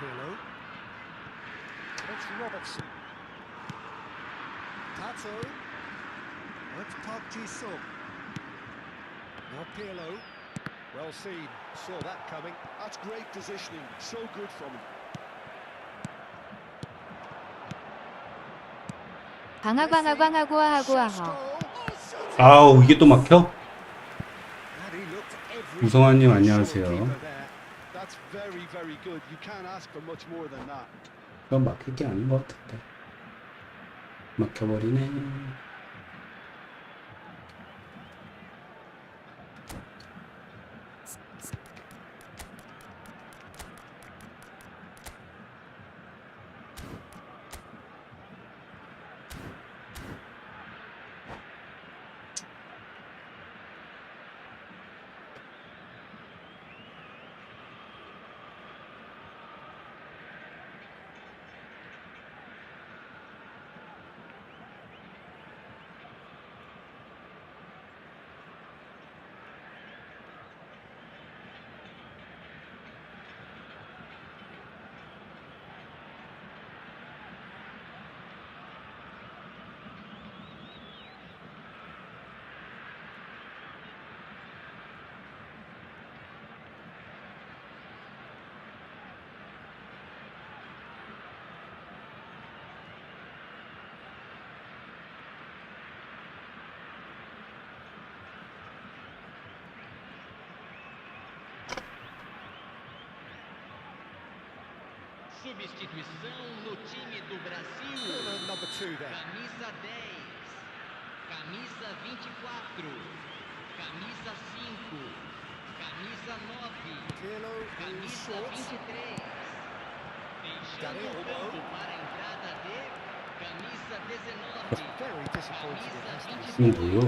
Pirlo. It's Robertson. Pato. It's Park Ji-sung. Now Pirlo. Well seen. Saw that coming. That's great positioning. So good from him. 광하광하광하고 하고 하하. 아우 이게 또 막혀? And he looked every 우성환님 short 안녕하세요. keeper there. That's very, very good. You can't ask for much more than that. 그건 막힐 게 아닌 것 같은데. 막혀버리네. Substituição no time do Brasil. Corner number 2 then. Camisa 10, camisa 24, camisa 5, camisa 9, Pirlo is camisa short. 23. Deixando Daniel o campo Olmo. para a entrada de camisa 19, Very disappointed it has to be. 이건 뭐요?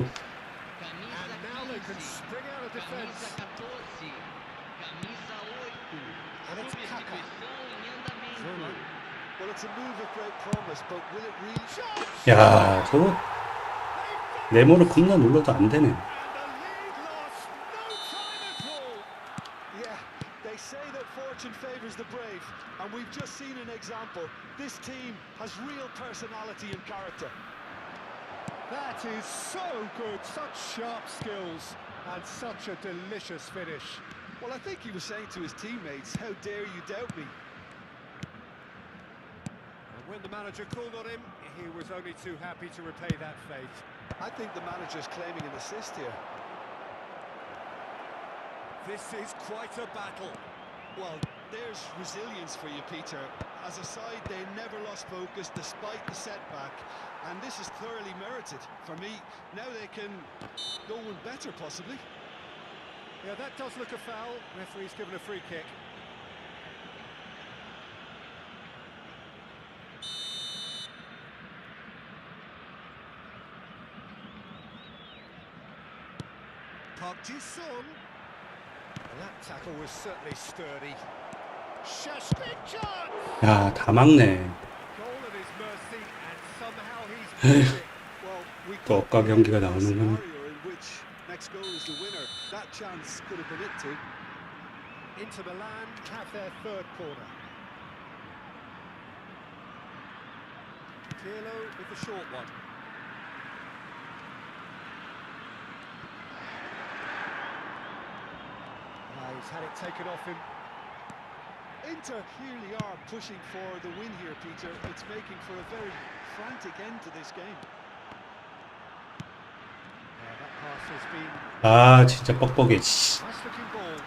camisa And now they can 15, spring out of camisa defence. 14, camisa 8. And it's Kaka. Substituição em andamento. Well, it's a move of great promise, but will it really? 야, 저거 네모를 겁나 눌러도 안 되네. And the lead lost. No time at all. Yeah, they say that fortune favours the brave, and we've just seen an example. This team has real personality and character. That is so good. Such sharp skills and such a delicious finish. Well, I think he was saying to his teammates, "How dare you doubt me?" And when the manager called on him, he was only too happy to repay that faith. I think the manager's claiming an assist here. This is quite a battle. Well, there's resilience for you, Peter. As a side, they never lost focus despite the setback, and this is thoroughly merited. For me, now they can go one better, possibly. Yeah, that does look a foul. Referee's given a free kick. Park Ji-sung. That tackle was certainly sturdy. Shashkin chance! 야, 다 막네. Goal at his mercy, and somehow he's missed it. Well, we 또 could 억까 경기가 have a 나오는군. scenario in which next goal is the winner. That chance could have been it too. Inter Milan have their third corner. Pirlo with the short one. He's had it taken off him. Inter clearly are pushing for the win here, Peter. It's making for a very frantic end to this game. That pass has been 아, 진짜 뻑뻑해. 씨. nice looking ball.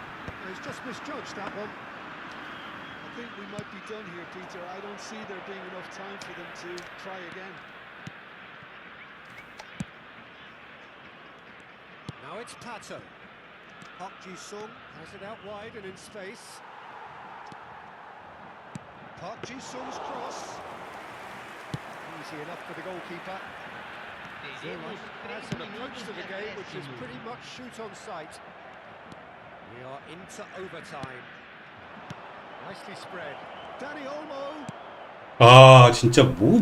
He's just misjudged that one. I think we might be done here, Peter. I don't see there being enough time for them to try again. Now it's Pato. Park Ji-sung has it out wide and in space. Park Ji-sung's cross. Easy enough for the goalkeeper. Teremos Has 3 an approach minutos to de the game which is acréscimo. pretty much shoot on sight. We are into overtime. Nicely spread. Danny Olmo. 아, 진짜 뭐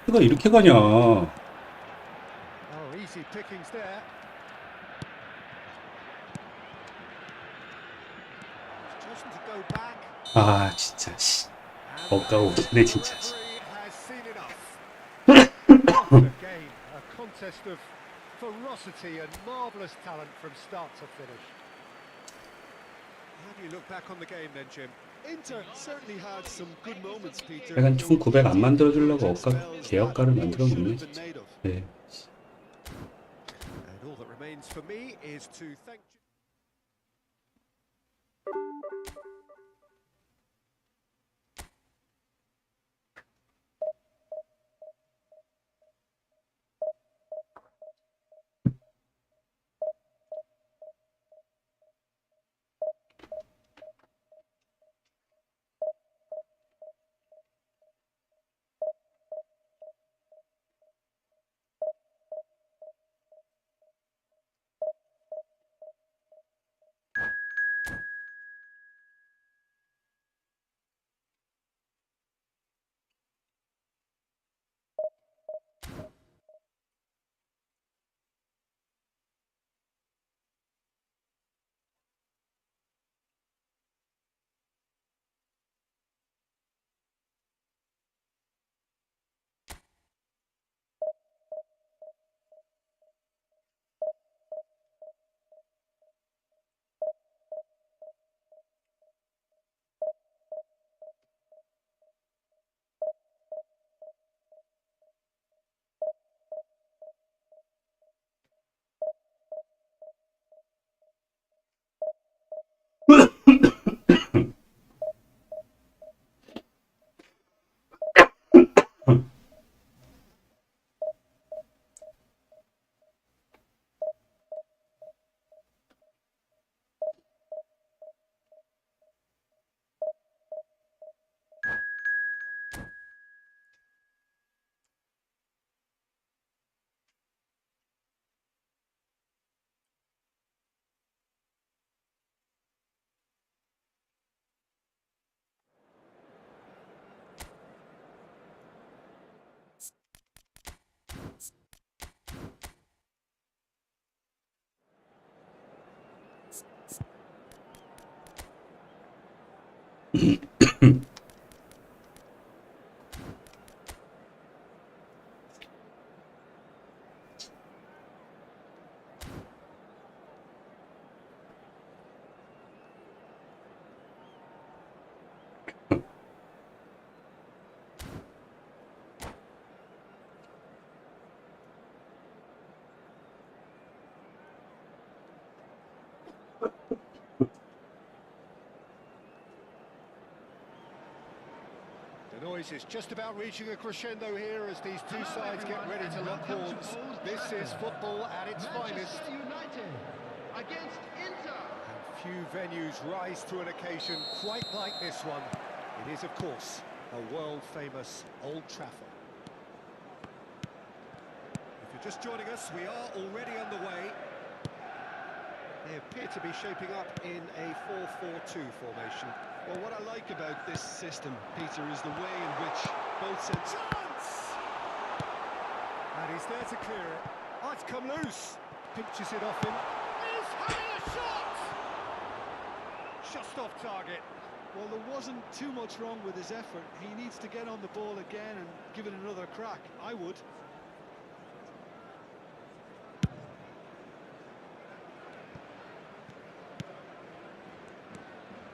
해가 이렇게 가냐. Oh, easy pickings there. He's chosen to go back. 아, 진짜 씨. And 억까오네 the 진짜. 씨. referee has seen enough. What a game. A contest of ferocity and marvellous talent from start to finish. How do you look back on the game then, Jim? Inter certainly had some good moments, Peter. 약간 총 900 안 만들어주려고 억까 개억가를 만들어 Should 놓네 have been 진짜. made of. 네. And all that remains for me is to thank The noise is just about reaching a crescendo here as these two sides get ready to lock horns. This is football at its finest. United against Inter. And few venues rise to an occasion quite like this one. It is, of course, a world-famous Old Trafford. If you're just joining us, we are already underway. They appear to be shaping up in a 4-4-2 formation. Well, what I like about this system, Peter, is the way in which both sets... Chance! And he's there to clear it. Oh, it's come loose. Pinches it off him. He's having a shot! Just off target. Well, there wasn't too much wrong with his effort. He needs to get on the ball again and give it another crack. I would.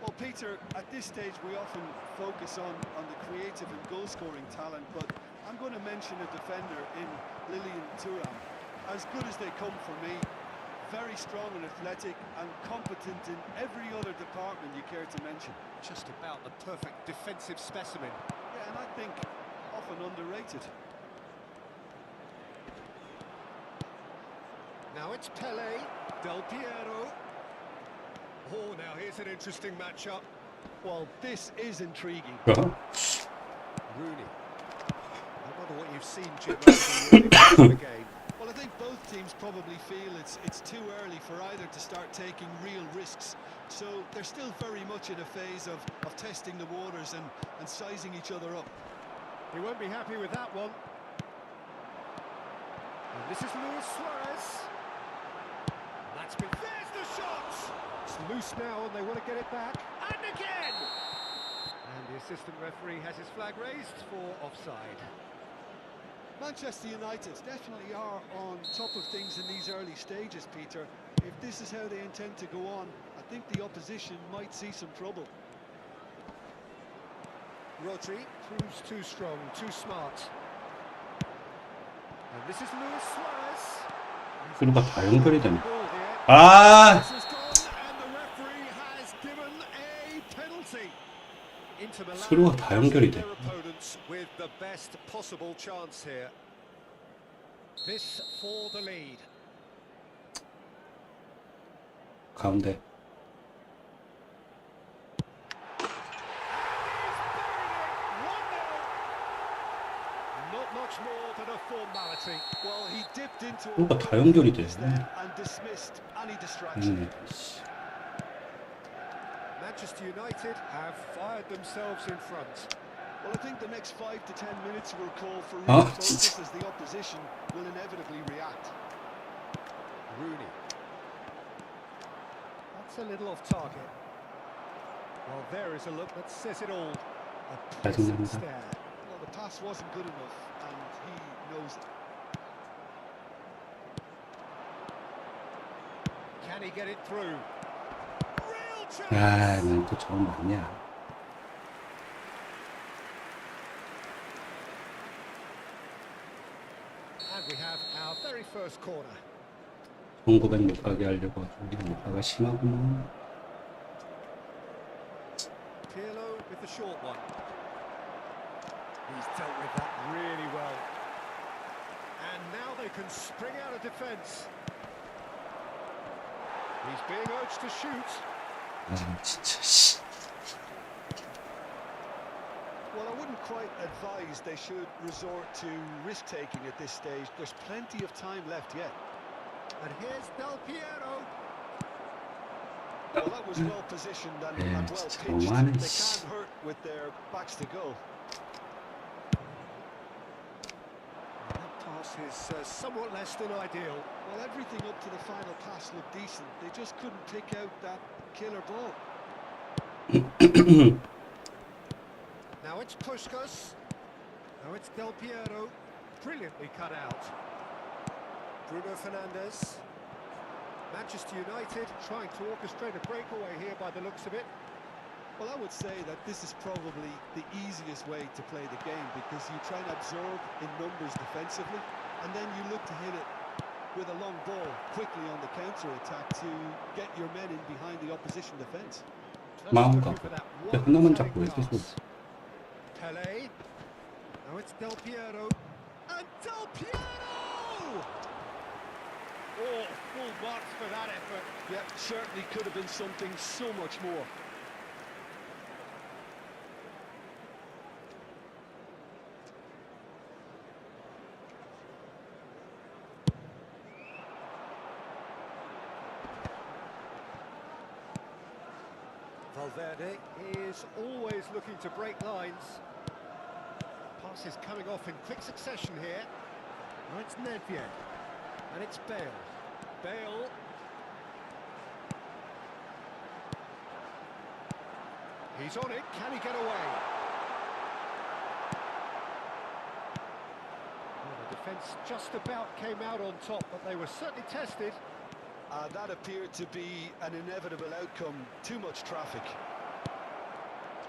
Well, Peter, at this stage we often focus on the creative and goal-scoring talent, but I'm going to mention a defender in Lilian Thuram. As good as they come for me, very strong and athletic and competent in every other department you care to mention. Just about the perfect defensive specimen. Yeah, and I think often underrated. Now it's Pele, Del Piero. Oh, now here's an interesting matchup. Well, this is intriguing. 그러니까 Rooney. I wonder what you've seen, Jim, over the game. Well, I think both teams probably feel it's too early for either to start taking real risks. So they're still very much in a phase of testing the waters and sizing each other up. He won't be happy with that one. And this is Luis Suarez. That's been... There's the shot! It's loose now and they want to get it back. And again! And the assistant referee has his flag raised for offside. Manchester United definitely are on top of things in these early stages, Peter. If this is how they intend to go on, I think the opposition might see some trouble. Rodri proves too strong, too smart. And this is Luis Suarez. 그러니까 다 연결이 되네. Ball here. 아, This has gone and the referee has given a penalty. Inter Milan 서로가 다 연결이 돼. their opponents with the best possible chance here. This for the lead. 가운데. Not much more than a formality. Well, he dipped into 그러니까 다 연결이 돼. and dismissed any distraction. Manchester United have fired themselves in front. Well, I think the next 5 to 10 minutes will call for Ah, real focus as the opposition will inevitably react. Rooney. That's a little off target. Well, there is a look that says it all. A pleasant 짜증납니다. stare. Well, the pass wasn't good enough, and he knows it. Can he get it through? Real chance! 아, 난 또 저건 맞냐? And we have our very first corner. 1900 못 가게 하려고 우리 못가가 심하구만. Pirlo with the short one. He's dealt with that really well. And now they can spring out of defence. He's being urged to shoot. 아, 진짜 씨. Well, I wouldn't quite advise they should resort to risk-taking at this stage. There's plenty of time left yet. And here's Del Piero. Well, that was well positioned and Yeah, well it's pitched. romantic. They can't hurt with their backs to goal. That pass is somewhat less than ideal. Well, everything up to the final pass looked decent. They just couldn't pick out that killer ball. it's Puskas. Now it's Del Piero. Brilliantly cut out. Bruno Fernandes. Manchester United trying to orchestrate a breakaway here by the looks of it. Well, I would say that this is probably the easiest way to play the game because you try and absorb in numbers defensively and then you look to hit it with a long ball quickly on the counter-attack to get your men in behind the opposition defence. 마음가. 하나만 잡고 왜 계속. Pele. Now it's Del Piero. And Del Piero! Oh, full marks for that effort. Yeah, certainly could have been something so much more. Valverde is always looking to break lines. Pass is coming off in quick succession here. Now it's Nedved. And it's Bale. Bale. He's on it. Can he get away? Well, the defence just about came out on top, but they were certainly tested. That appeared to be an inevitable outcome. Too much traffic.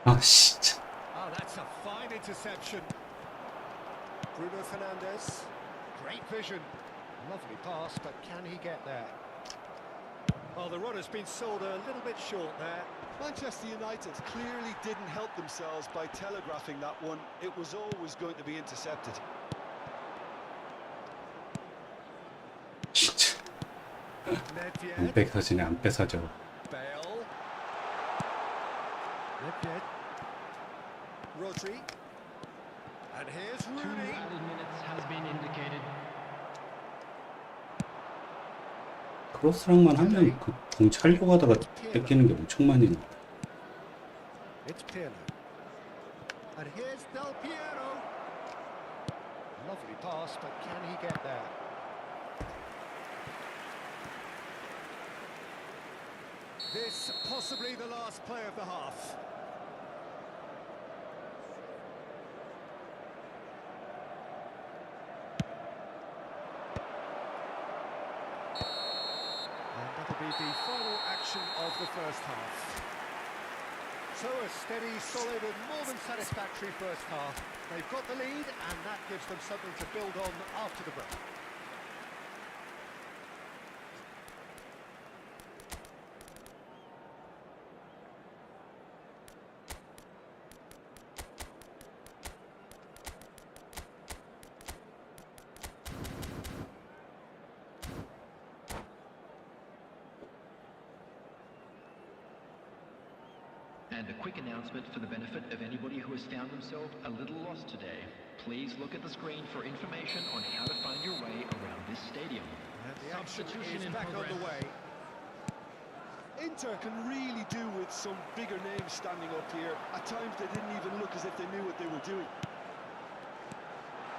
아 진짜. Oh, that's a fine interception. Bruno Fernandes. Great vision. Lovely pass, but can he get there? Well, the run has been sold a little bit short there. Manchester United clearly didn't help themselves by telegraphing that one. It was always going to be intercepted. 진짜. 안 Nedved. 뺏어지네 안 뺏어져. Bale. Nedved. Rodri. And here's 2 Rooney. added minutes has been indicated. 크로스랑만 하면 그 공 차려고 하다가 뺏기는 게 엄청 많이 나. It's Pirlo. And here's Del Piero. Lovely pass, but can he get there? This possibly the last play of the half. And that'll be the final action of the first half. So a steady, solid and more than satisfactory first half. They've got the lead and that gives them something to build on after the break. And a quick announcement for the benefit of anybody who has found themselves a little lost today. Please look at the screen for information on how to find your way around this stadium. And the action Substitution is in back on the progress. way. Inter can really do with some bigger names standing up here. At times they didn't even look as if they knew what they were doing.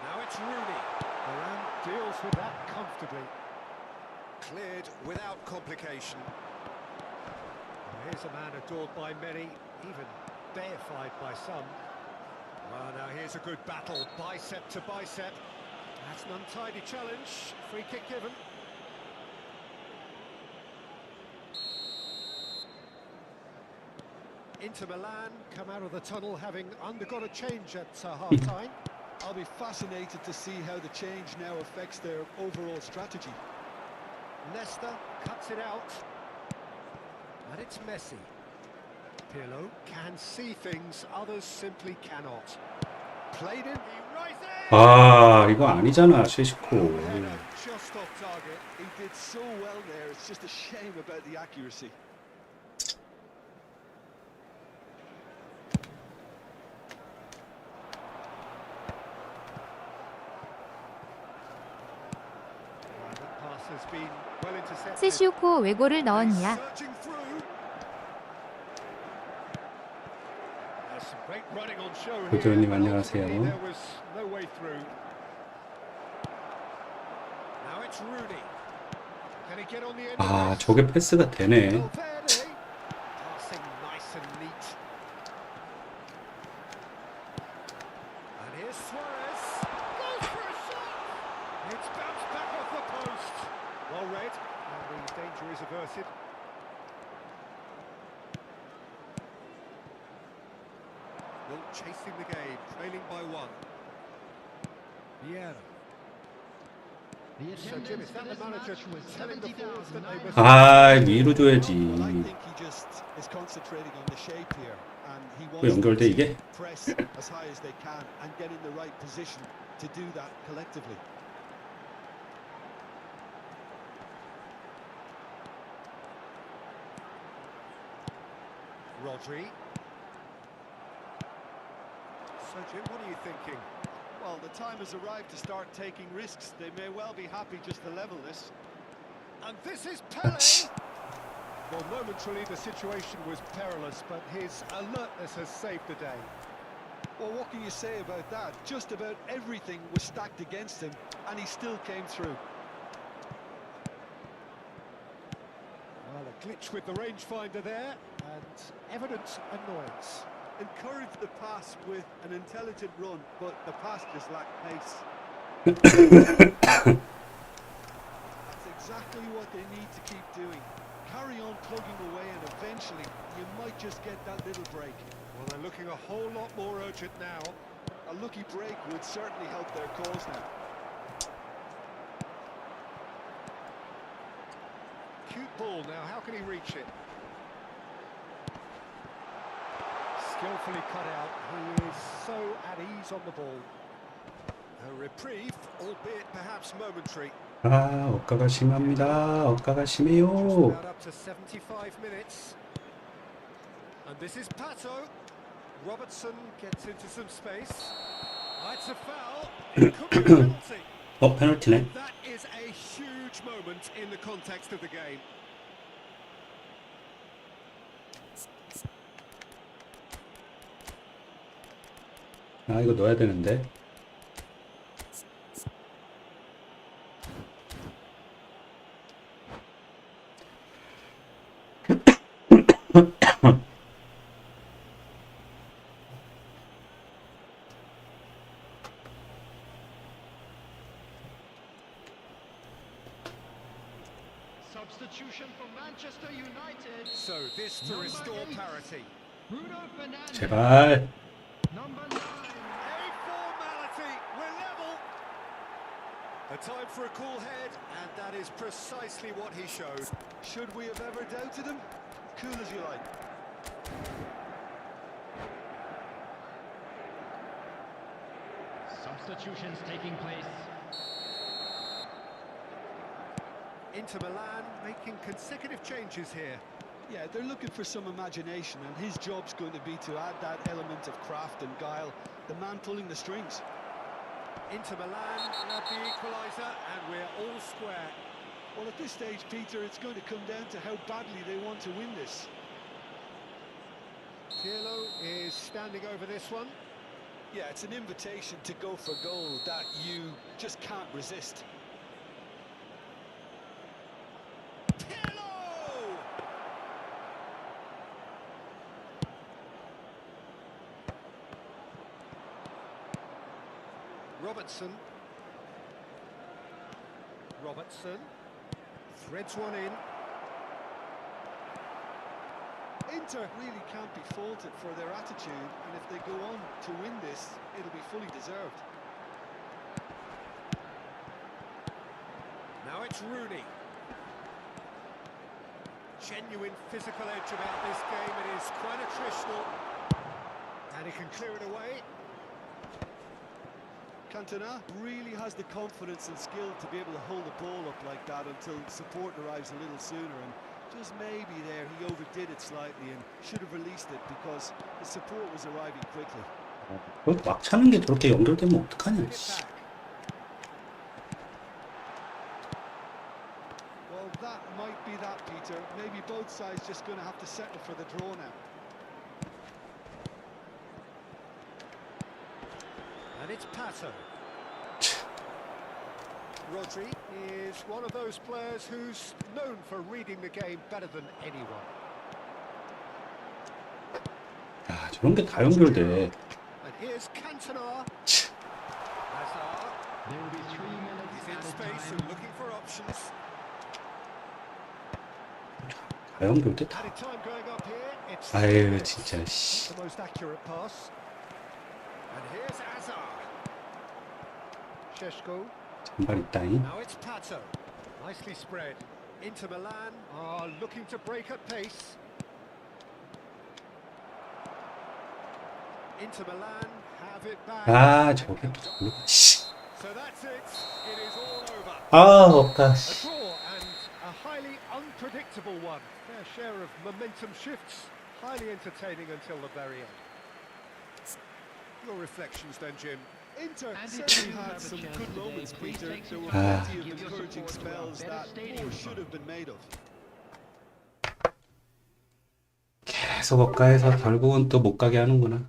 Now it's Rooney. Varane deals with that comfortably. Cleared without complication. And here's a man adored by many, even deified by some. Well, now here's a good battle, bicep to bicep. That's an untidy challenge. Free kick given. Inter Milan come out of the tunnel having undergone a change at half-time. I'll be fascinated to see how the change now affects their overall strategy. Leicester cuts it out. And it's Messi. Pirlo can see things others simply cannot. Played in. He rises. 아 이거 아니잖아 셰시코. Header just off target. He did so well there, it's just a shame about the accuracy. Well, that pass has been well intercepted. 스시우코 외고를 넣었냐? Searching through. There's some great running on show here. 고조님 but 안녕하세요. ultimately There was no way through. Now it's Rooney. Can he get on the end 아 of this? 저게 패스가 되네. Valverde. Passing nice and neat. Suarez goes for a shot. It's bounced back off the post. Well read, and the danger is averted. Still chasing the game, trailing by 1. Vieira. So Jim, is that the manager telling the forwards that they must... 아, 위로 줘야지. Well, I think he just is concentrating on the shape here, and he 또 wants 연결돼 to 이게? press as high as they can and get in the right position to do that collectively. Rodri. So Jim, what are you thinking? Well, the time has arrived to start taking risks. They may well be happy just to level this. And this is Pele. Well, momentarily the situation was perilous, but his alertness has saved the day. Well, what can you say about that? Just about everything was stacked against him, and he still came through. Well, a glitch with the rangefinder there, and evident annoyance. Encouraged the pass with an intelligent run, but the pass just lacked pace. That's exactly what they need to keep doing. Carry on plugging away, and eventually you might just get that little break. Well, they're looking a whole lot more urgent now. A lucky break would certainly help their cause now. Cute ball now, how can he reach it? Skillfully cut out, he is so at ease on the ball. A reprieve, albeit perhaps momentary. 아, 억가가 심합니다. 억가가 Just 심해요. about up to 75 minutes. And this is Pato. Robertson gets into some space. It's a foul. It could be a penalty. 페널티네. That is a huge moment in the context of the game. 아, 이거 넣어야 되는데. Substitution for Manchester United. So this to restore parity. Bruno Fernandes. 제발. Number 9. A formality, we're level. A time for a cool head, and that is precisely what he showed. Should we have ever doubted him? Cool as you like. Substitutions taking place. Inter Milan making consecutive changes here. Yeah, they're looking for some imagination, and his job's going to be to add that element of craft and guile, the man pulling the strings. Inter Milan grab the equaliser, and we're all square. Well, at this stage, Peter, it's going to come down to how badly they want to win this. Pirlo is standing over this one. Yeah, it's an invitation to go for goal that you just can't resist. Pirlo! Robertson. Robertson threads one in. Inter really can't be faulted for their attitude, and if they go on to win this, it'll be fully deserved. Now it's Rooney. Genuine physical edge about this game. It is quite attritional. And he can clear it away. Cantona really has the confidence and skill to be able to hold the ball up like that until support arrives a little sooner, and just maybe there he overdid it slightly and should have released it because the support was arriving quickly. 막 차는 게 저렇게 연결되면 어떡하냐. 씨. Well, that might be that, Peter. Maybe both sides just going to have to settle for the draw now. And it's Pato. Rodri is one of those players who's known for reading the game better than anyone. 야, 저런 게 다 연결돼. And here's Cantona. space and looking for options. 과연 볼 때 다. Added time going up here. It's 아유 진짜 씨. the most accurate pass. And here's Azar. Sheshko. 잔발 있다잉. Now it's Pato. Nicely spread. Inter Milan are looking to break at pace. Inter Milan have it back. 아 저게 또 별로. 씨. So that's it. It is all over. 아 없다. A 씨. draw and a highly unpredictable one. Fair share of momentum shifts. Highly entertaining until the very end. Your reflections then, Jim. Inter And certainly if you had have a some chance good today, moments, please Peter. take There some were time plenty to of give your encouraging support to our spells better that stadium more should have been made of. 계속 억가해서 결국은 또 못 가게 하는구나.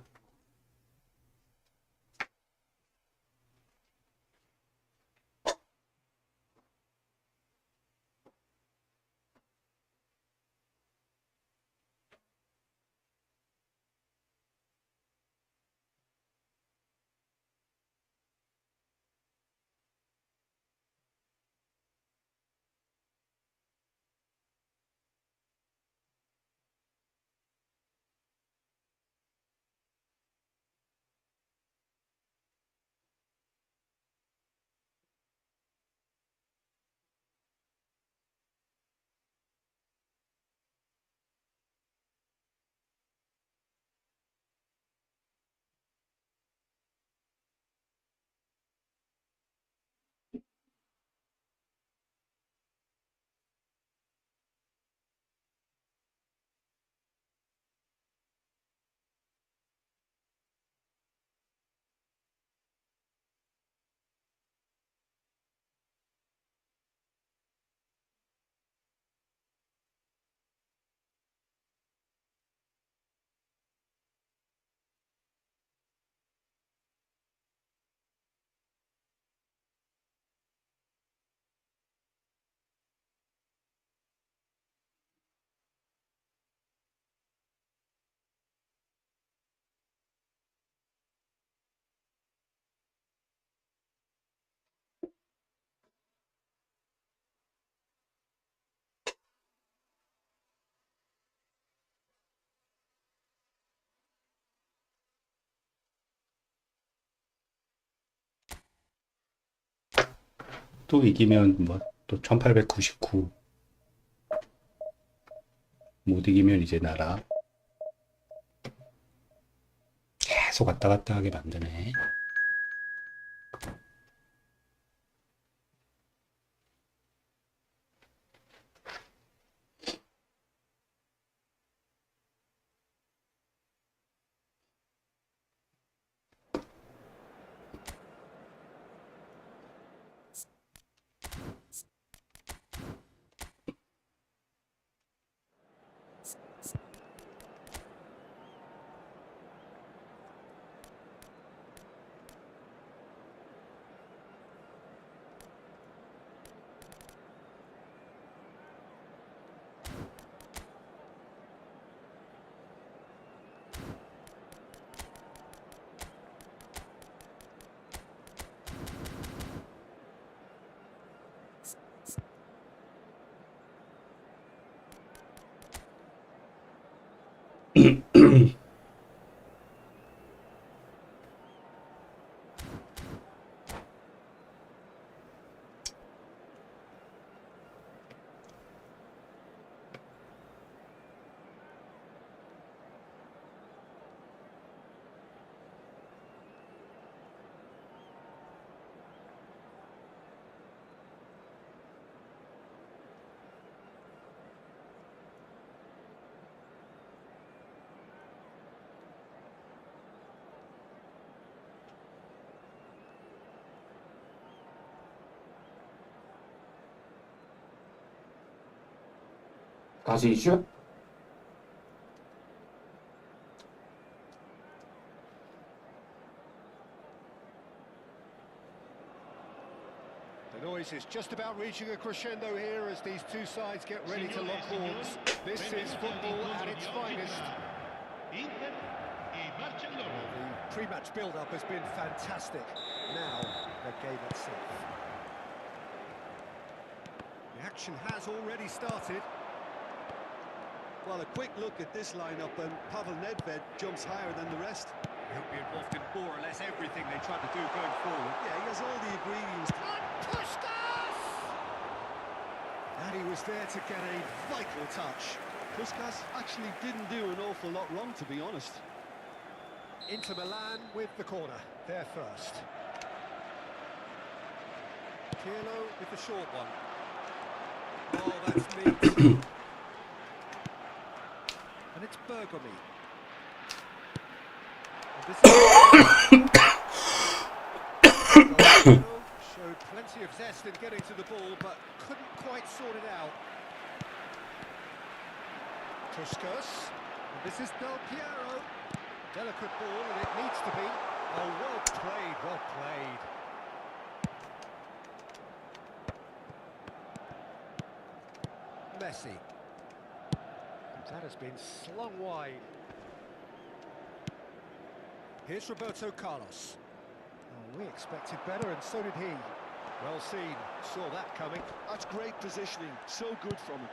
또 이기면 뭐 또 1899. 못 이기면 이제 나라. 계속 왔다 갔다 하게 만드네. 다시 이슈? The noise is just about reaching a crescendo here as these two sides get ready to lock horns. This is football at its finest. The pre-match build-up has been fantastic. Now, the game itself. The action has already started. Well, a quick look at this lineup, and Pavel Nedved jumps higher than the rest. He'll be involved in more or less everything they try to do going forward. Yeah, he has all the ingredients. Puskas! And he was there to get a vital touch. Puskas actually didn't do an awful lot wrong, to be honest. Inter Milan with the corner, there first. Pirlo with the short one. Oh, that's neat. And it's Bergomi. And this showed plenty of zest in getting to the ball, but couldn't quite sort it out. Puskas. And this is Del Piero. Delicate ball, and it needs to be. Oh, well played, well played. Messi. And that has been slung wide. Here's Roberto Carlos. Oh, we expected better, and so did he. Well seen, saw that coming. That's great positioning, so good from him.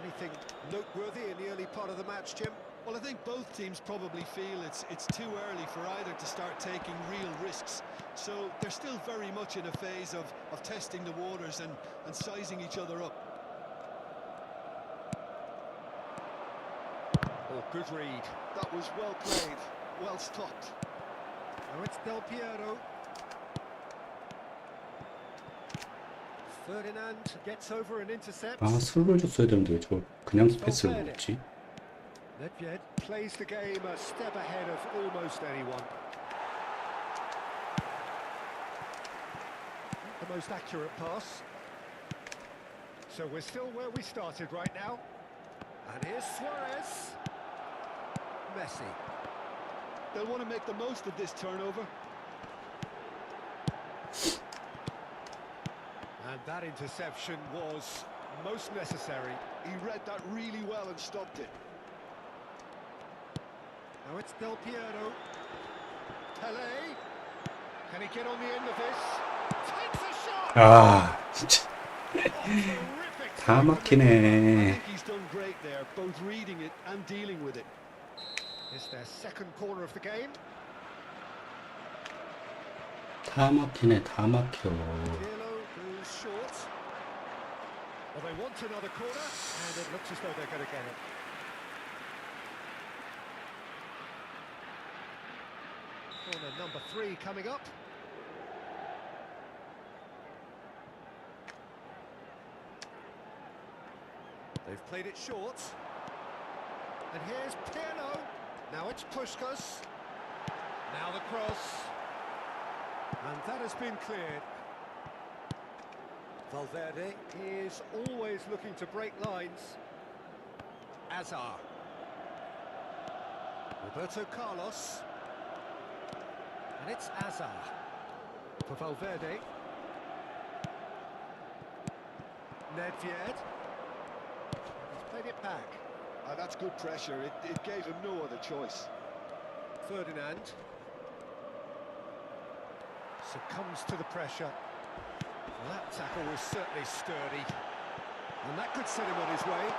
Anything noteworthy in the early part of the match, Jim? Well, I think both teams probably feel it's too early for either to start taking real risks. So they're still very much in a phase of testing the waters and sizing each other up. Oh, good read. That was well played, well stopped. Now it's Del Piero. Ferdinand gets over and intercepts. 아, 술을 줬어야 되는데 왜 저걸 그냥 패스를 먹지? Nedved plays the game a step ahead of almost anyone. The most accurate pass. So we're still where we started right now. And here's Suarez. Messi. They'll want to make the most of this turnover. And that interception was most necessary. He read that really well and stopped it. Now it's Del Piero. Pele. Can he get on the end of this? Takes a shot! 아, 진짜 Terrific 다 I 막히네. think he's done great there, both reading it and dealing with it. It's their second corner of the game. 다 막히네, 다 막혀. Pirlo goes short. Well, they want another corner, and it looks as though they're going to get it. Corner number 3 coming up. They've played it short. And here's Pirlo. Now it's Puskas. Now the cross. And that has been cleared. Valverde is always looking to break lines. Azar. Roberto Carlos. And it's Azar. For Valverde. Nedved. He's played it back. That's good pressure. It gave him no other choice. Ferdinand. Succumbs to the pressure. Well, that tackle was certainly sturdy. And that could set him on his way.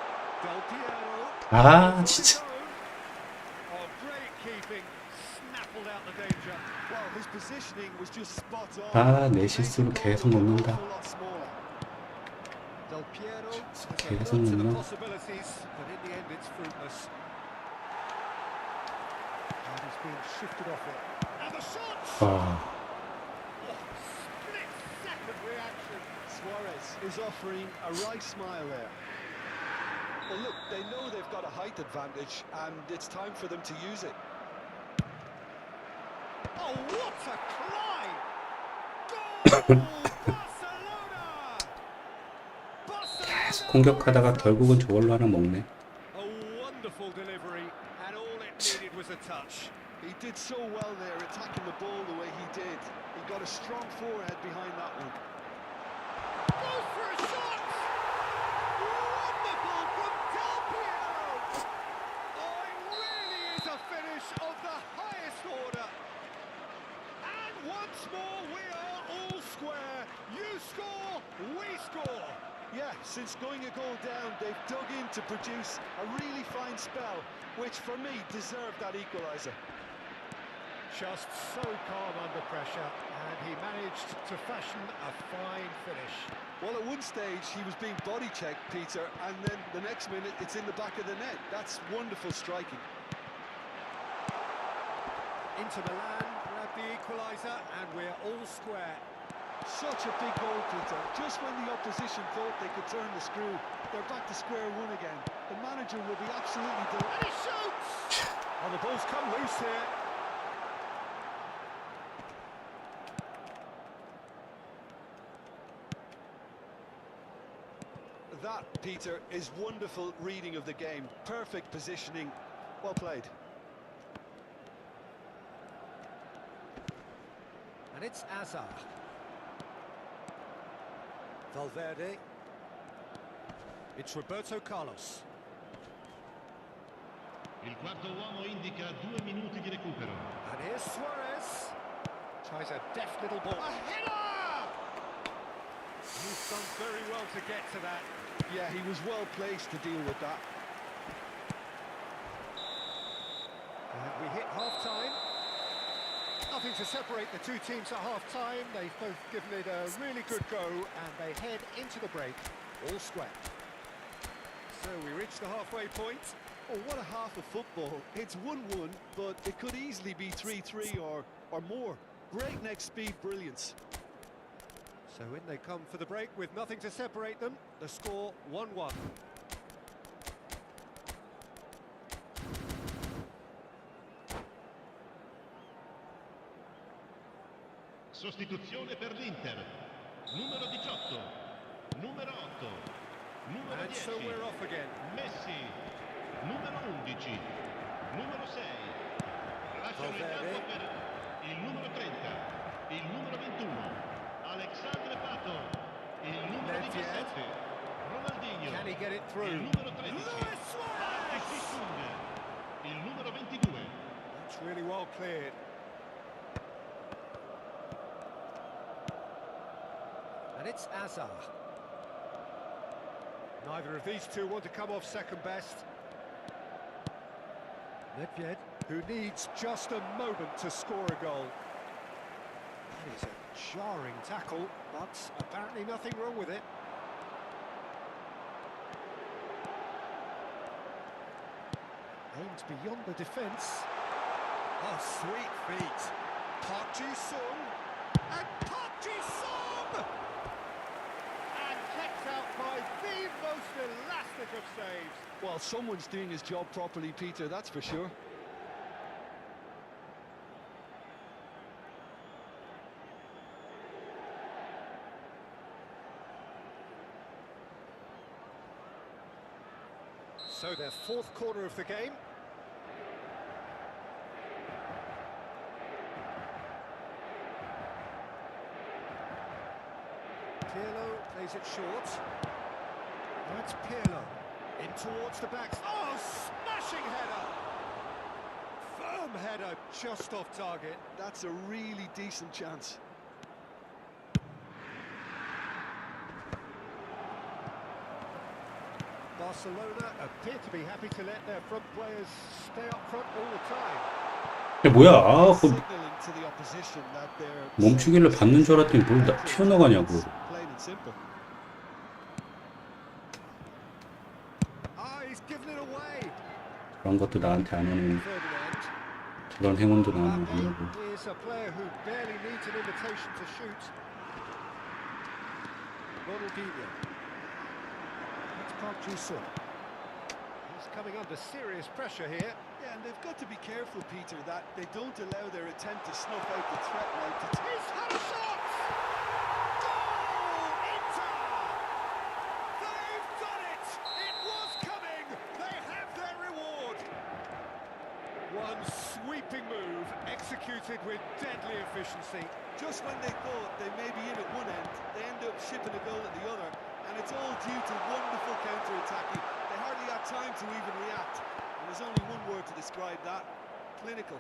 Del Piero. 아, 진짜. Oh, great keeping. Snaffled out the danger. Well, his positioning was just spot on. 아, 내 실수로 계속 먹는다. Del Piero has 계속 alert to the 먹나? possibilities, but in the end it's fruitless. And he's been shifted off it. And the shot! 아, Split-second reaction. Suarez is offering a right smile there. Well, look, they know they've got a height advantage, and it's time for them to use it. Oh, what a climb! Goal! Barcelona! 계속 공격하다가 결국은 저걸로 하나 먹네. A wonderful delivery, and all it needed was a touch. He did so well there, attacking the ball the way he did. He got a strong forehead behind that one. Go for a shot! Wonderful from Del Piero! Oh, it really is a finish of the highest order. And once more, we are all square. You score, we score. Yeah, since going a goal down, they've dug in to produce a really fine spell, which for me deserved that equaliser. Just so calm under pressure, and he managed to fashion a fine finish. Well, at one stage he was being body checked, Peter, and then the next minute it's in the back of the net. That's wonderful striking. Inter Milan grab the equaliser, and we're all square. Such a big goal, Peter. Just when the opposition thought they could turn the screw, they're back to square one again. The manager will be absolutely delighted. And he shoots! Oh, the ball's come loose here. That, Peter, is wonderful reading of the game. Perfect positioning. Well played. And it's Azar. Valverde. It's Roberto Carlos. Il quarto uomo indica 2 minuti di recupero. And here's Suarez. Tries a deft little ball. A header! He's done very well to get to that. Yeah, he was well placed to deal with that. And we hit half-time. Nothing to separate the two teams at half-time. They've both given it a really good go, and they head into the break, all square. So we reach the halfway point. Oh, what a half of football. It's 1-1, but it could easily be 3-3 or more. Breakneck speed brilliance. So in they come for the break with nothing to separate them. The score 1-1. Sostituzione per l'Inter. Numero 18, numero 8, numero And 10. so we're off again. Messi, numero 11, numero 6. Lasciano il Valverde. campo per il numero 30, il numero 21. Alexandre Pato, il numero Nedved. 17. Ronaldinho, Can he get it il through? numero 13. Luis Suarez! Sisung, il numero 22. It's really well cleared. And it's Azar. Neither of these two want to come off second best. Nedved, who needs just a moment to score a goal. That is a jarring tackle, but apparently nothing wrong with it. Aimed beyond the defence. Oh, sweet feet. Park Ji-sung. And Park Ji-sung! And kept out by the most elastic of saves. Well, someone's doing his job properly, Peter, that's for sure. So their fourth corner of the game. Pirlo plays it short. That's Pirlo. In towards the back. Oh, smashing header! Firm header, just off target. That's a really decent chance. Barcelona appear to be happy to let their front players stay up front all the time. 야 뭐야? 아, 그 Signaling to the opposition that they're 멈추기를 받는 줄 알았더니 뭘 튀어나가냐고. plain and simple. Ah, he's given it away. 그런 것도 나한테 안 오는 Ferdinand. 그런 행운도 나는 안 오고. Here's a player who barely needs an invitation to shoot. Ronaldinho. That's Park Ji-sung. He's coming under serious pressure here. Yeah, and they've got to be careful, Peter, that they don't allow their attempt to snuff out the threat now. He's had a shot! Goal! Inter! They've done it! It was coming! They have their reward! One sweeping move, executed with deadly efficiency. Just when they thought they may be in at one end, they end up shipping a goal at the other, and it's all due to wonderful counter-attacking. They hardly had time to even react. And there's only one word to describe that: clinical.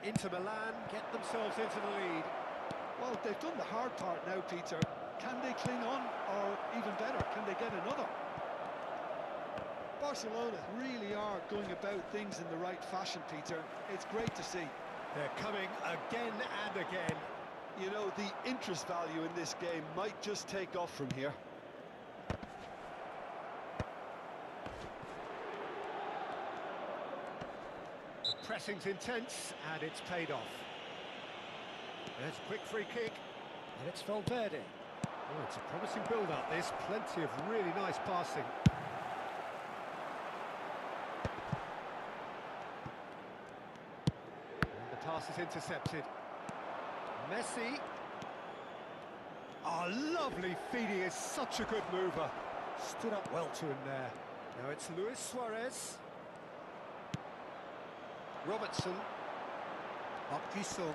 Inter Milan get themselves into the lead. Well, they've done the hard part now, Peter. Can they cling on, or even better, can they get another? Barcelona really are going about things in the right fashion, Peter. It's great to see. They're coming again and again. You know, the interest value in this game might just take off from here. The pressing's intense, and it's paid off. There's a quick free kick, and it's Valverde. Oh, it's a promising build-up, this. Plenty of really nice passing. And the pass is intercepted. Messi. Oh, lovely feed. He is such a good mover. Stood up well to him there. Now it's Luis Suarez. Robertson. Sung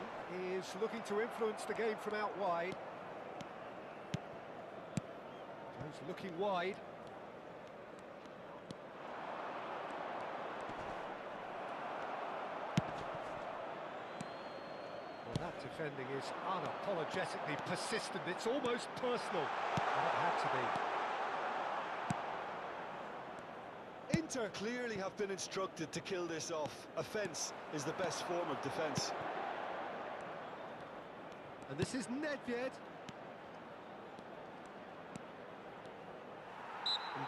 is looking to influence the game from out wide. He's looking wide. Well, that defending is unapologetically persistent. It's almost personal. And it had to be. Inter clearly have been instructed to kill this off. Offence is the best form of defence. And this is Nedved.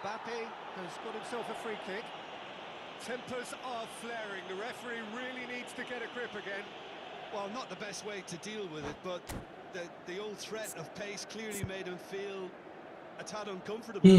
Mbappe has got himself a free kick. Tempers are flaring. The referee really needs to get a grip again. Well, not the best way to deal with it, but the old threat of pace clearly made him feel a tad uncomfortable.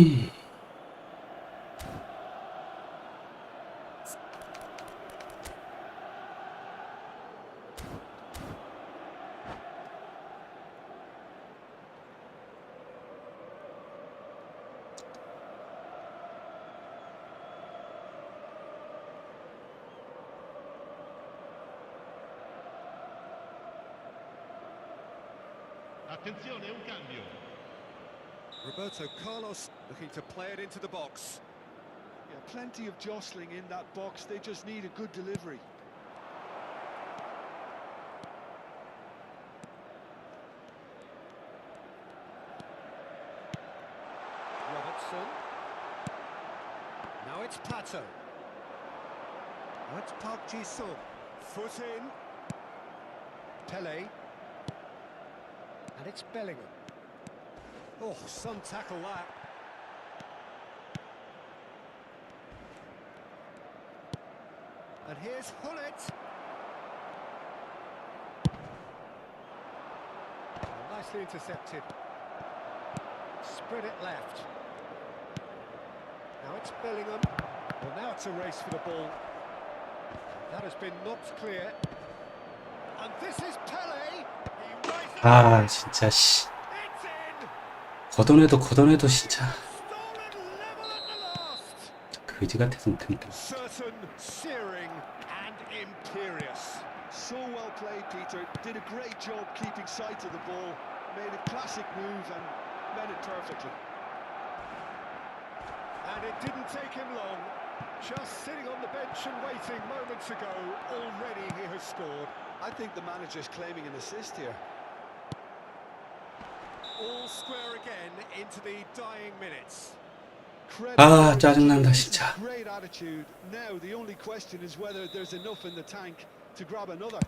Attenzione, un cambio. Roberto Carlos looking to play it into the box. Yeah, plenty of jostling in that box. They just need a good delivery. Robertson. Now it's Pato. Now it's Park Ji-sung. Foot in. Pele. And it's Bellingham. Oh, some tackle that. And here's Hullet. Oh, nicely intercepted. Spread it left. Now it's Bellingham. Well, now it's a race for the ball. That has been knocked clear. And this is Pele. He rises. 아 진짜 씨 걷어내도 진짜 Stolen level at the last. 그지 같아서 그러니까. Certain, searing, and imperious. So well played, Peter. Did a great job keeping sight of the ball. Made a classic move and met it perfectly. And it didn't take him long. Just sitting on the bench and waiting moments ago, already he has scored. I think the manager's claiming an assist here. All square again into the dying minutes. 아 짜증난다 진짜. Great attitude. Now the only question is whether there's enough in the tank to grab another.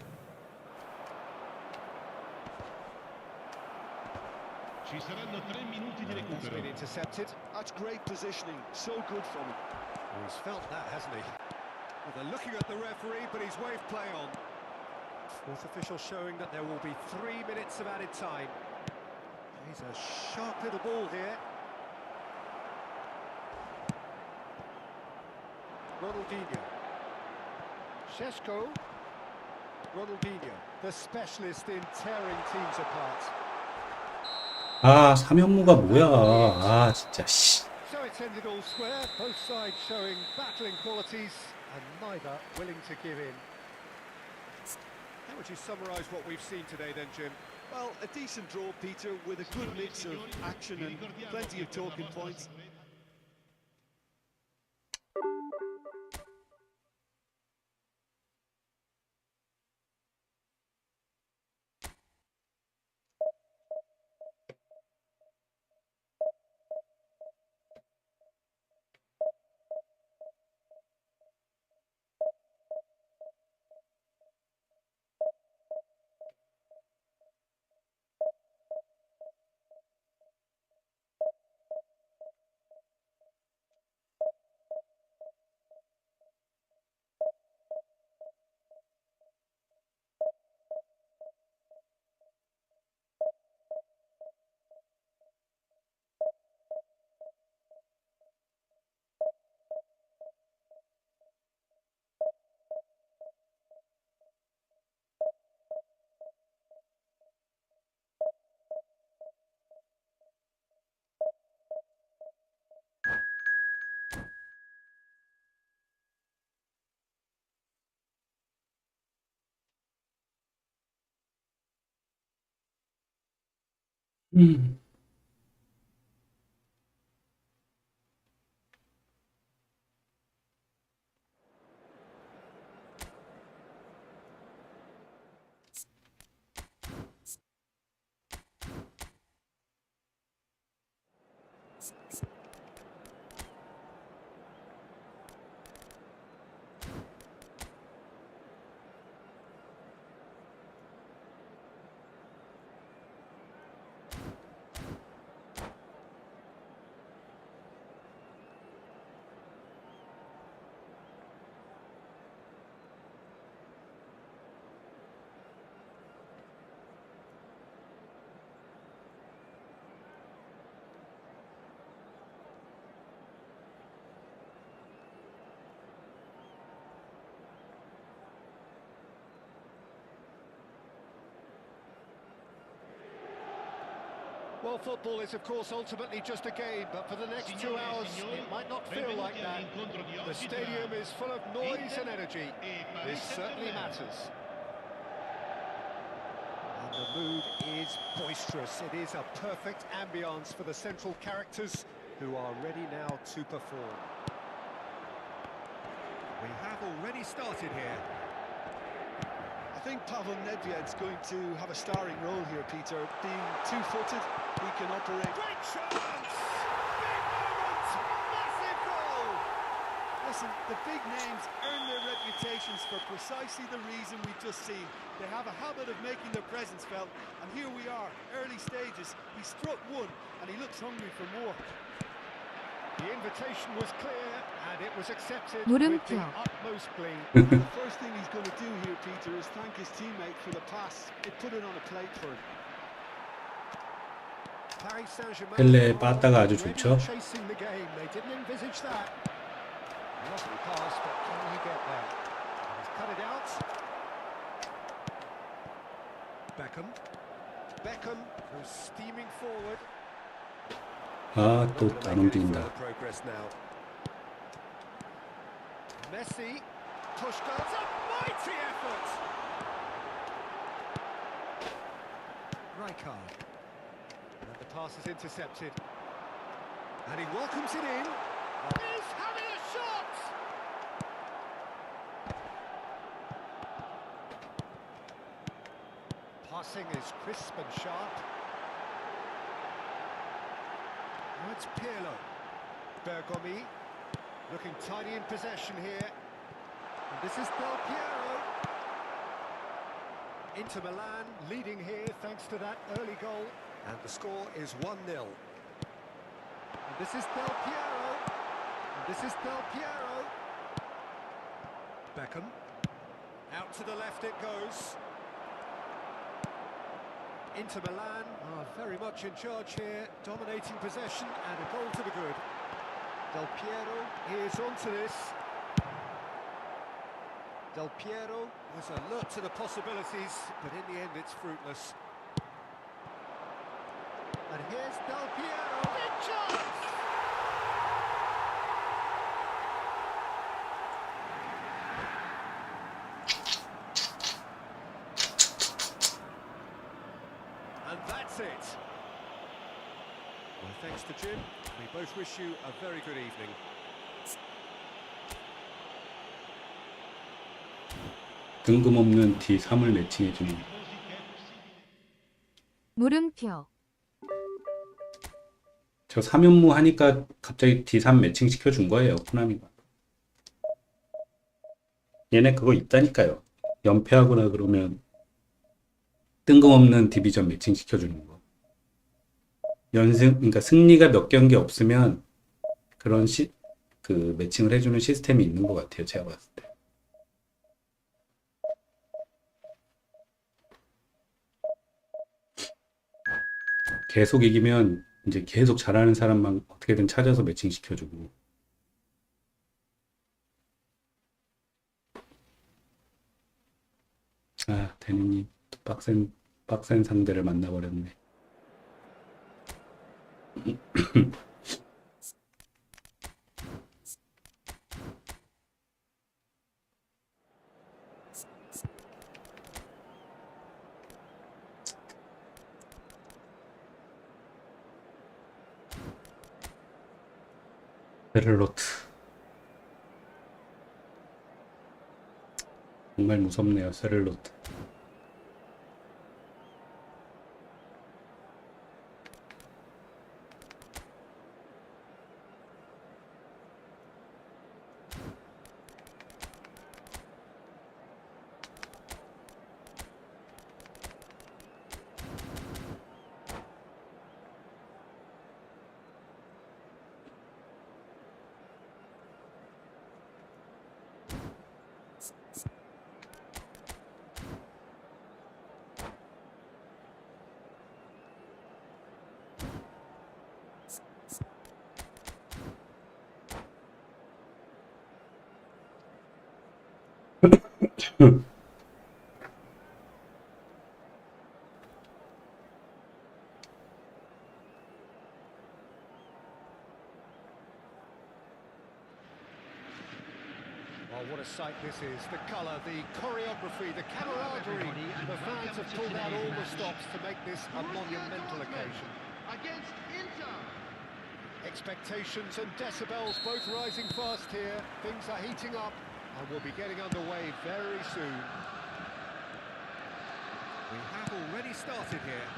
Ci saranno 3 minuti di It's recupero. been intercepted. That's great positioning. So good from him. Well, he's felt that, hasn't he? Well, they're looking at the referee, but he's waved play on. Fourth official showing that there will be 3 minutes of added time. He's a sharp little ball here. Ronaldinho. Šeško. Ronaldinho, the specialist in tearing teams apart. 아 3연무가 뭐야. 아 진짜 씨. So it's ended all square, both sides showing battling qualities and neither willing to give in. How would you summarise what we've seen today then, Jim? Well, a decent draw, Peter, with a good mix of action and plenty of talking points. 음. Well, football is, of course, ultimately just a game, but for the next 2 hours, it might not feel like that. The stadium is full of noise and energy. This certainly matters. And the mood is boisterous. It is a perfect ambience for the central characters who are ready now to perform. We have already started here. I think Pavel Nedved's going to have a starring role here, Peter. Being two-footed, he can operate. Great chance! Big moment! Massive goal! Listen, the big names earn their reputations for precisely the reason we've just seen. They have a habit of making their presence felt, and here we are, early stages. He struck one, and he looks hungry for more. The invitation was clear, and it was accepted 물음표. with the utmost glee. And the first thing he's going to do here, Peter, is thank his teammate for the pass. It put it on a plate for him. Paris Saint-Germain 펠레 are 빠따가 아주 already 좋죠. chasing the game. They didn't envisage that. Lovely pass, but can he get there? He's cut it out. Beckham, who's steaming forward. 아, 또 Looking to 안 make any 움직인다. further progress now. Messi, Pushkas, a mighty effort. Rijkaard. And the pass is intercepted. And he welcomes it in. He's having a shot! Passing is crisp and sharp. Now it's Pirlo. Bergomi looking tidy in possession here. And this is Del Piero. Inter Milan leading here thanks to that early goal. And the score is 1-0. And this is Del Piero. And this is Del Piero. Beckham. Out to the left it goes. Inter Milan are very much in charge here, dominating possession and a goal to the good. Del Piero is onto this. Del Piero was alert to the possibilities, but in the end it's fruitless. And here's Del Piero. Big chance! And that's it. Well, thanks to Jim. We both wish you a very good evening. 뜬금없는 D3을 매칭해주는. 물음표. 저 3연무 하니까 갑자기 D3 매칭 시켜준 거예요, 코나미가. 얘네 그거 있다니까요. 연패하거나 그러면 뜬금없는 디비전 매칭 시켜주는 거. 그러니까 승리가 몇 경기 없으면 그런 그 매칭을 해주는 시스템이 있는 것 같아요, 제가 봤을 때. 계속 이기면 이제 계속 잘하는 사람만 어떻게든 찾아서 매칭 시켜주고. 아, 대니님 또 빡센 상대를 만나버렸네. 베를로트. 정말 무섭네요, 세를로트. Oh, what a sight this is. The colour, the choreography, the camaraderie. The fans have pulled out all the stops to make this a monumental occasion. Against Inter. Expectations and decibels both rising fast here. Things are heating up and we'll be getting underway very soon. We have already started here.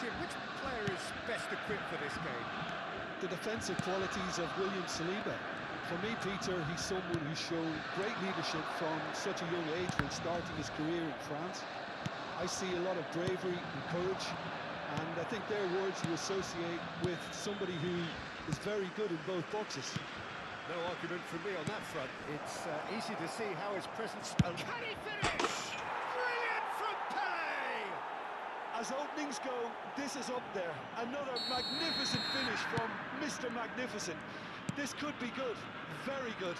Jim, which player is best equipped for this game? The defensive qualities of William Saliba. For me, Peter, he's someone who's shown great leadership from such a young age when starting his career in France. I see a lot of bravery and courage, and I think they're words you associate with somebody who is very good in both boxes. No argument from me on that front. It's easy to see how his presence... Can he finish? Brilliant from Pelé! As openings go, this is up there. Another magnificent finish from Mr. Magnificent. This could be good, very good.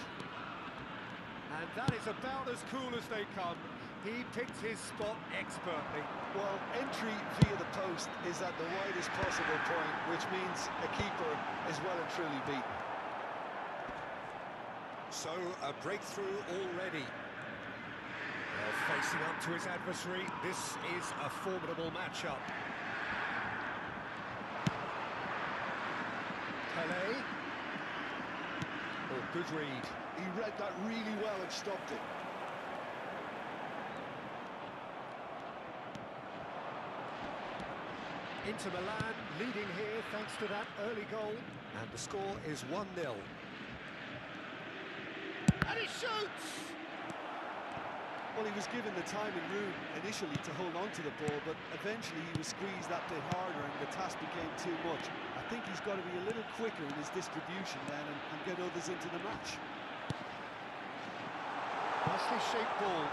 And that is about as cool as they come. He picked his spot expertly. Well, entry via the post is at the widest possible point, which means a keeper is well and truly beaten. So, a breakthrough already. Well, facing up to his adversary, this is a formidable matchup. Pelé. Oh, good read. He read that really well and stopped it. Inter Milan leading here thanks to that early goal. And the score is 1-0. And he shoots! Well, he was given the time and room initially to hold on to the ball, but eventually he was squeezed that bit harder and the task became too much. I think he's got to be a little quicker in his distribution then and get others into the match. Nicely shaped ball.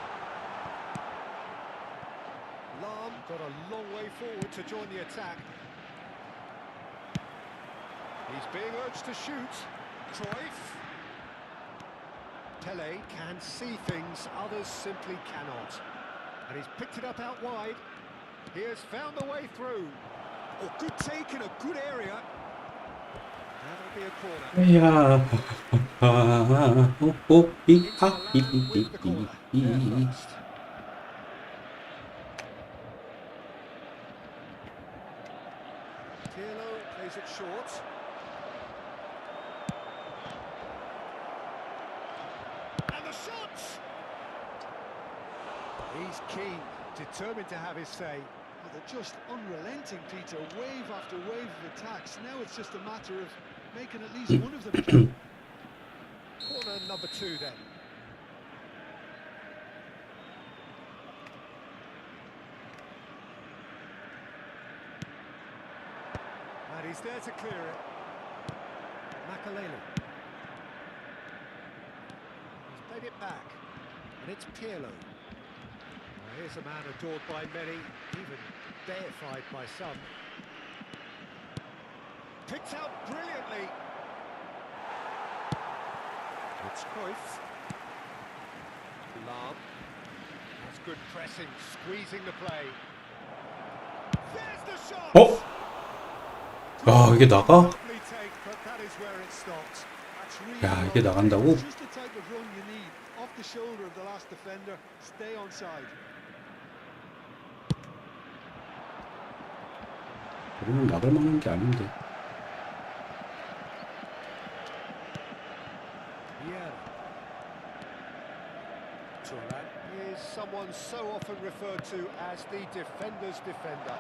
Lahm got a long way forward to join the attack. He's being urged to shoot. Cruyff. Pelé can see things others simply cannot. And he's picked it up out wide. He has found the way through. Oh, good take in a good area. That'll be a corner. 야, With the corner. There first. Pirlo plays it short. And the shot! He's keen, determined to have his say. Well, they're just unrelenting, Peter. Wave after wave of attacks. Now it's just a matter of making at least one of them count. Corner number 2 then. And he's there to clear it. Makalele. He's played it back. And it's Pirlo. Well, here's a man adored by many, even deified by some. Picked out brilliantly. It's Cruyff. Lahm. That's good pressing, squeezing the play. There's the shot! 어? 야, 이게 나가? Lovely take, but that is where it stopped. That's really 야, well 이게 played. 나간다고? It's just the type of run you need. Off the shoulder of the last defender. Stay onside. 우리는 나갈 만한 게 아닌데. He is someone so often referred to as the defender's defender.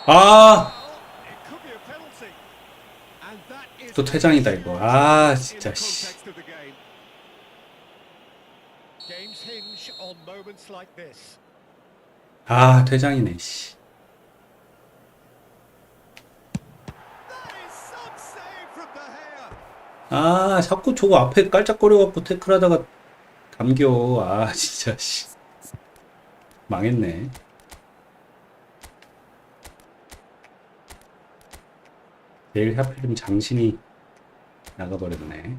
아, It could be a penalty. And that is 또 퇴장이다 이거. 아, 진짜 씨. context of the game. Games hinge on moments like this. 아, 퇴장이네 씨. That is some save from De Gea. 아, 자꾸 저거 앞에 깔짝거려갖고 태클하다가 감겨. 아, 진짜 씨. 망했네. 내일 하필이면 장신이 나가버렸네.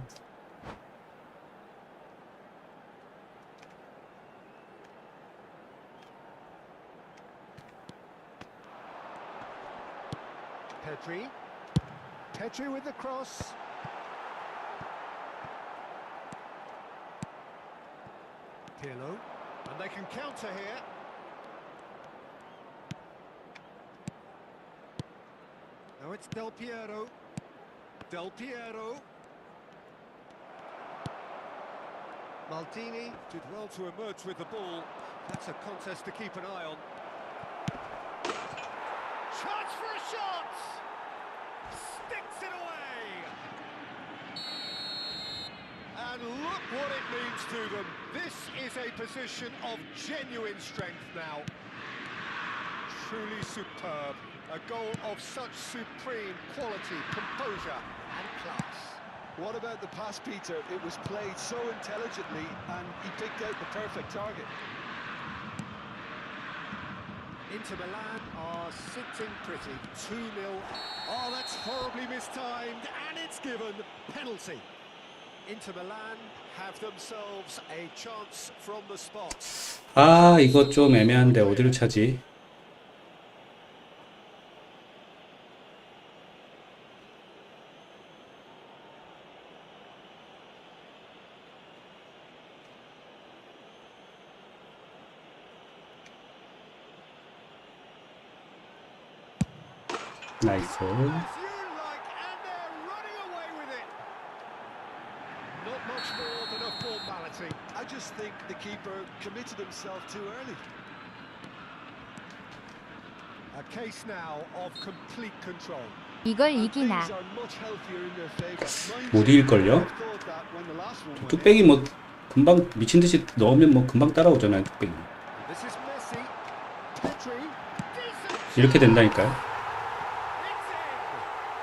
Pedri with the cross. Pirlo, and they can counter here. Now it's Del Piero. Del Piero. Maldini did well to emerge with the ball. That's a contest to keep an eye on. Chance for a shot! Sticks it away! And look what it means to them. This is a position of genuine strength now. Truly superb. A goal of such supreme quality, composure and class. What about the pass, Peter? It was played so intelligently and he picked out the perfect target. Inter Milan are sitting pretty, 2-0. Oh, that's horribly mistimed, and it's given penalty. Inter Milan have themselves a chance from the spot. 아, 이거 좀 애매한데 어디를 차지? 나이스. As you like, and they're running away with it. Not much more than a formality. I just think the keeper committed himself too early. A case now of complete control. 이걸 And 이기나. things are much healthier in their favour. Mind 못 you, 이길걸요? I thought that when the last one went 뚝배기 뭐 금방 미친듯이 넣으면 뭐 금방 따라오잖아요, 뚝배기. This is Messi. Pedri. Decent. 이렇게 된다니까요. It's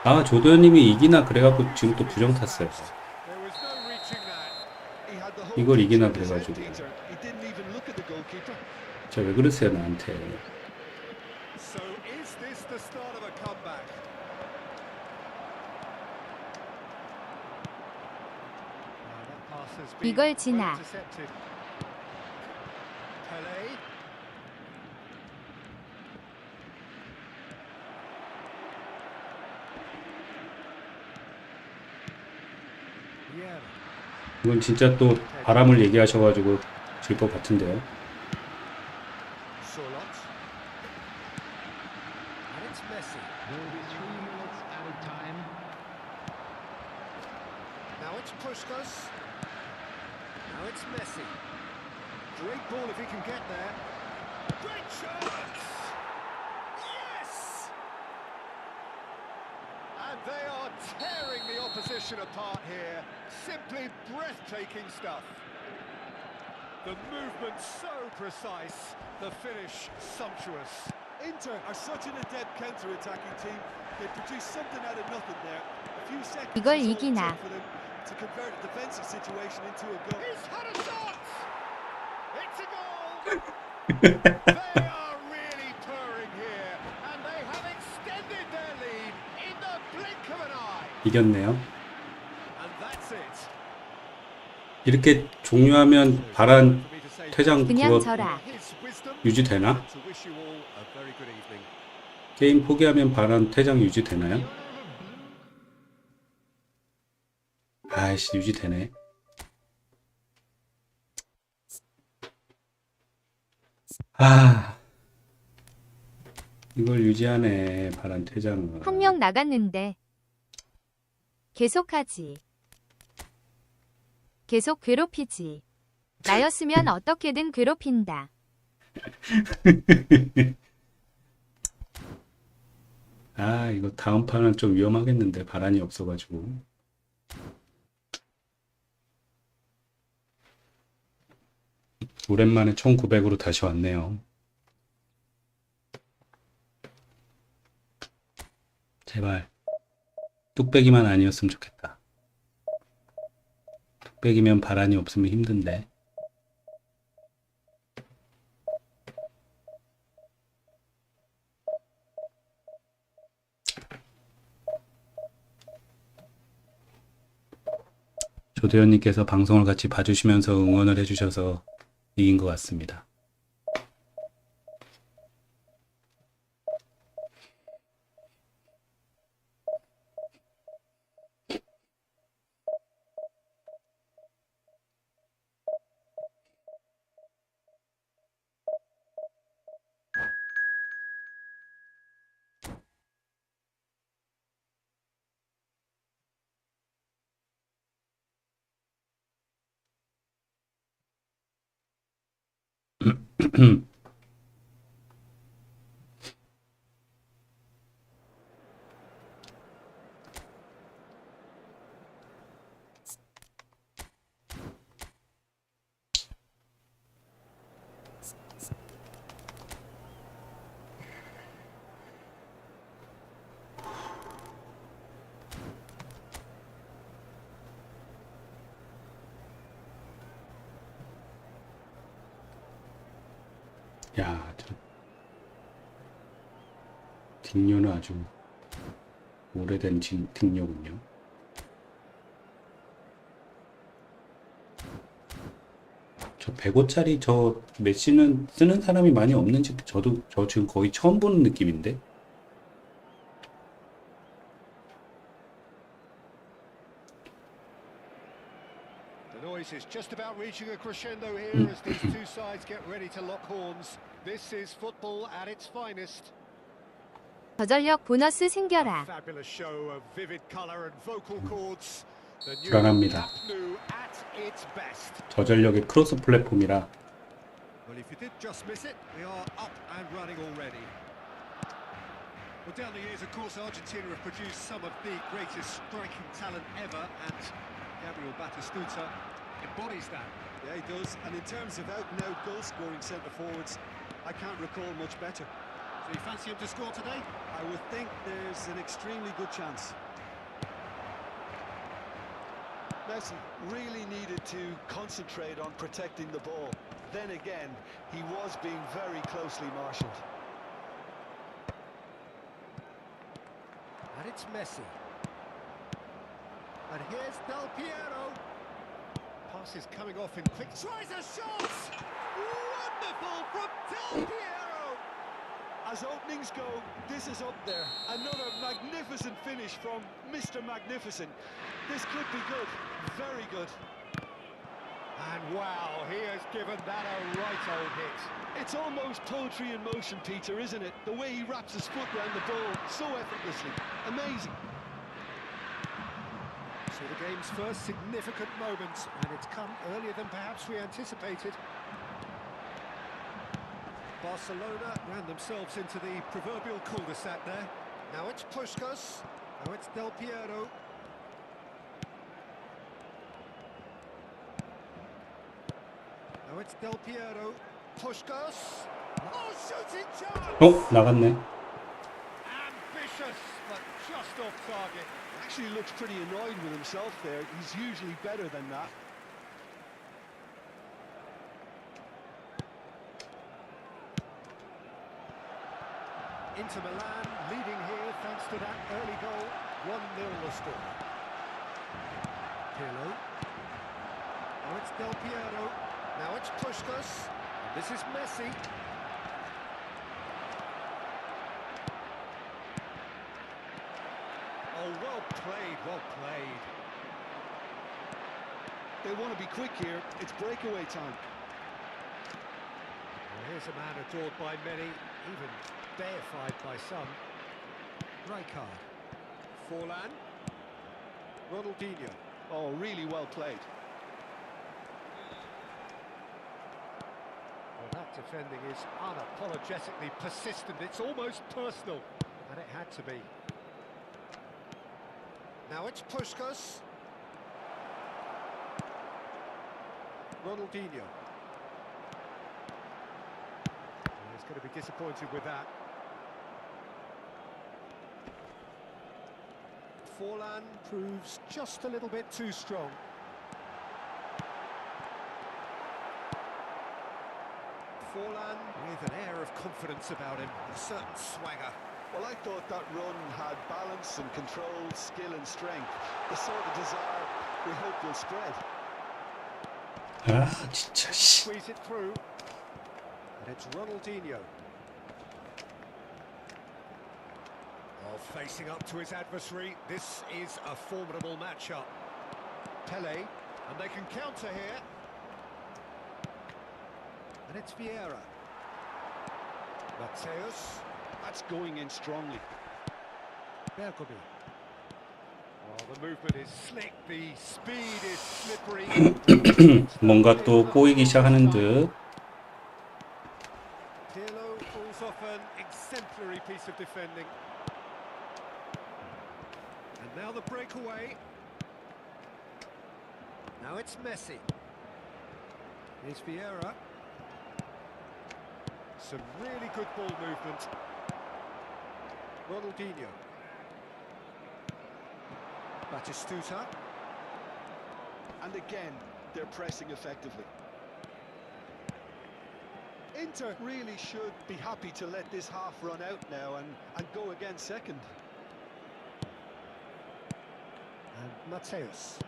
in. 아, 조도현님이 이기나 그래갖고 지금 또 부정 탔어요. There was no reaching that. he had the whole 이걸 이기나 picture in his head, 그래가지고. Peter. He didn't even look at the goalkeeper. 저 왜 그러세요 나한테. So is this the start of a comeback? That pass has been 이걸 지나. intercepted. Pelé. Yeah. 이건 진짜 또 바람을 얘기하셔가지고 질 것 같은데요. Sorloth. And it's Messi. There will be 3 minutes added time. Now it's Puskas. Now it's Messi. Great ball if he can get there. Great chance! Yes! And they are tearing the opposition apart here. Simply breathtaking stuff. The movement so precise, the finish sumptuous. Inter are such an adept counter-attacking team. They produced something out of nothing there. A few seconds 이걸 is all it 이기나. took for them to convert a defensive situation into a goal. He's had a shot! It's a goal! They are really purring here, and they have extended their lead in the blink of an eye. 이겼네요. And that's it. 이렇게 종료하면 바란 For me to say 퇴장 그냥 그거 져라. his wisdom 유지되나? to wish you all a very good evening. 게임 포기하면 바란 퇴장 유지되나요? 아이씨, 유지되네. 아, 이걸 유지하네, 바란 퇴장을. 한 명 나갔는데. 계속하지. 계속 괴롭히지. 나였으면 어떻게든 괴롭힌다. 아, 이거 다음 판은 좀 위험하겠는데, 바란이 없어가지고. 오랜만에 1900으로 다시 왔네요. 제발 뚝배기만 아니었으면 좋겠다. 뚝배기면 바란이 없으면 힘든데. 조대현님께서 방송을 같이 봐주시면서 응원을 해주셔서 이긴 것 같습니다. 야, 저 딩요는 아주 오래된 딩요군요. 저 105짜리 저 메시는 쓰는 사람이 많이 없는지 저 지금 거의 처음 보는 느낌인데. The noise is just about reaching a crescendo here as these two sides get ready to lock horns. This is football at its finest. 저전력 보너스 생겨라. Fabulous show of vivid color and vocal chords. The new 불안합니다. new at its best. 저전력의 크로스 플랫폼이라. Well, if you did just miss it, we are up and running already. Well, down the years, of course, Argentina have produced some of the greatest striking talent ever, and Gabriel Batistuta embodies that. Yeah, he does. And in terms of out-and-out goal-scoring centre-forwards, I can't recall much better. So you fancy him to score today? I would think there's an extremely good chance. Messi really needed to concentrate on protecting the ball. Then again, he was being very closely marshalled. And it's Messi. And here's Del Piero. Pass is coming off in quick. Tries a shot! Wonderful from Del Piero! As openings go, this is up there. Another magnificent finish from Mr. Magnificent. This could be good, very good. And wow, he has given that a right old hit. It's almost poetry in motion, Peter, isn't it? The way he wraps his foot around the ball so effortlessly. Amazing. So the game's first significant moment, and it's come earlier than perhaps we anticipated. Barcelona ran themselves into the proverbial cul-de-sac there. Now it's Puskas, now it's Del Piero. Now it's Del Piero, Puskas. Oh, shooting chance! 나갔네. Ambitious, but just off target. Actually looks pretty annoyed with himself there. He's usually better than that. Inter Milan leading here thanks to that early goal. 1-0 the score. Pirlo. Now it's Del Piero. Now it's Puskas. And this is Messi. Oh, well played, well played. They want to be quick here. It's breakaway time. Well, here's a man adored by many, even deified by some. Rijkaard. Forlan. Ronaldinho. Oh, really well played. defending is unapologetically persistent. It's almost personal, and it had to be. Now it's Puskas. Ronaldinho. He's going to be disappointed with that. Forlan proves just a little bit too strong. Forlan with an air of confidence about him, a certain swagger. Well, I thought that run had balance and control, skill and strength. The sort of desire we hope will spread. 아 진짜 씨. Squeeze it through. And it's Ronaldinho. Oh, facing up to his adversary. This is a formidable matchup. Pele, and they can counter here. And it's Vieira. Mateus. That's going in strongly. Bergomi. Oh, the movement is slick, the speed is slippery. 뭔가 또 꼬이기 시작하는 듯. Pirlo pulls off an exemplary piece of defending. And now the breakaway. Now it's Messi. Here's Vieira. Some really good ball movement. Ronaldinho. Batistuta. And again, they're pressing effectively. Inter really should be happy to let this half run out now and go again second. And Mateus.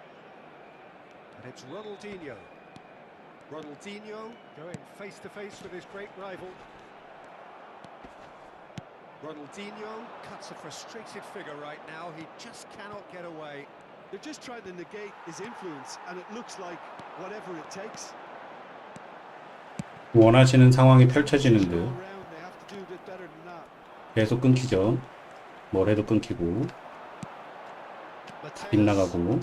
And it's Ronaldinho. Ronaldinho going face to face with his great rival. Ronaldinho cuts a frustrated figure right now. He just cannot get away. They're just trying to negate his influence, and it looks like whatever it takes. 원하시는 상황이 펼쳐지는 All 듯. around, they have to do a bit better than that. 계속 끊기죠. 뭘 해도 끊기고 Mateus. 빗나가고.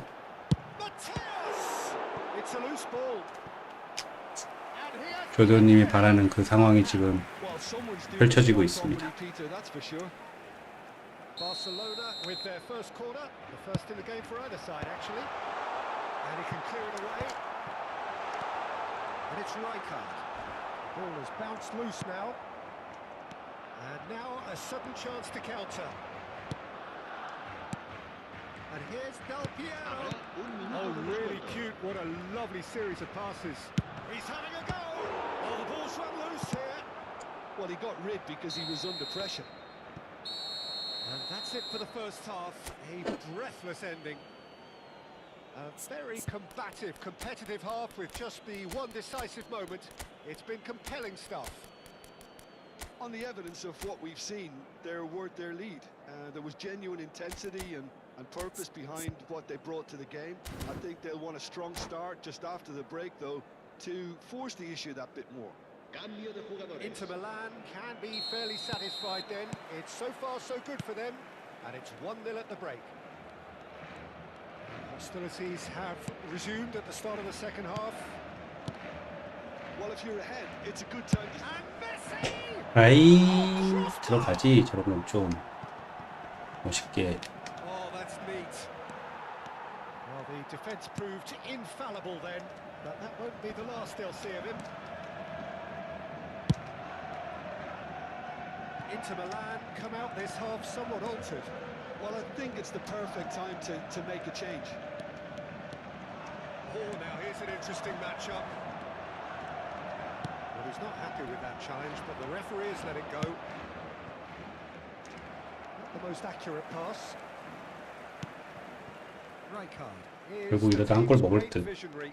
Mateus! It's a loose ball. And he has 교도님이 바라는 그 상황이 지금 Well, someone's doing 펼쳐지고 the job 있습니다. properly, Peter, that's for sure. Barcelona with their first corner, the first in the game for either side actually. And he can clear it away. And it's Rijkaard. The ball has bounced loose now. And now a sudden chance to counter. And here's Del Piero. Oh, really cute. What a lovely series of passes. He's having a go. Oh, the ball's run loose here. Well, he got rid because he was under pressure. And that's it for the first half. A breathless ending. A very combative, competitive half with just the one decisive moment. It's been compelling stuff. On the evidence of what we've seen, they're worth their lead. There was genuine intensity and purpose behind what they brought to the game. I think they'll want a strong start just after the break, though, to force the issue that bit more. Cambio de jugadores. Inter Milan can be fairly satisfied then. It's so far so good for them. And it's 1-0 at the break. Hostilities have resumed at the start of the second half. Well, if you're ahead, it's a good time to... And Messi! 아이 들어가지. 저런 건 좀 멋있게. Oh, that's neat. Well, the defence proved infallible then, but that won't be the last they'll see of him. Inter Milan come out this half somewhat altered. Well, I think it's the perfect time to make a change. Oh, now here's an interesting matchup. Well, he's not happy with that challenge, but the referee has let it go. Not the most accurate pass. Rijkaard is 결국 이러다 한 골 먹을 듯. visionary.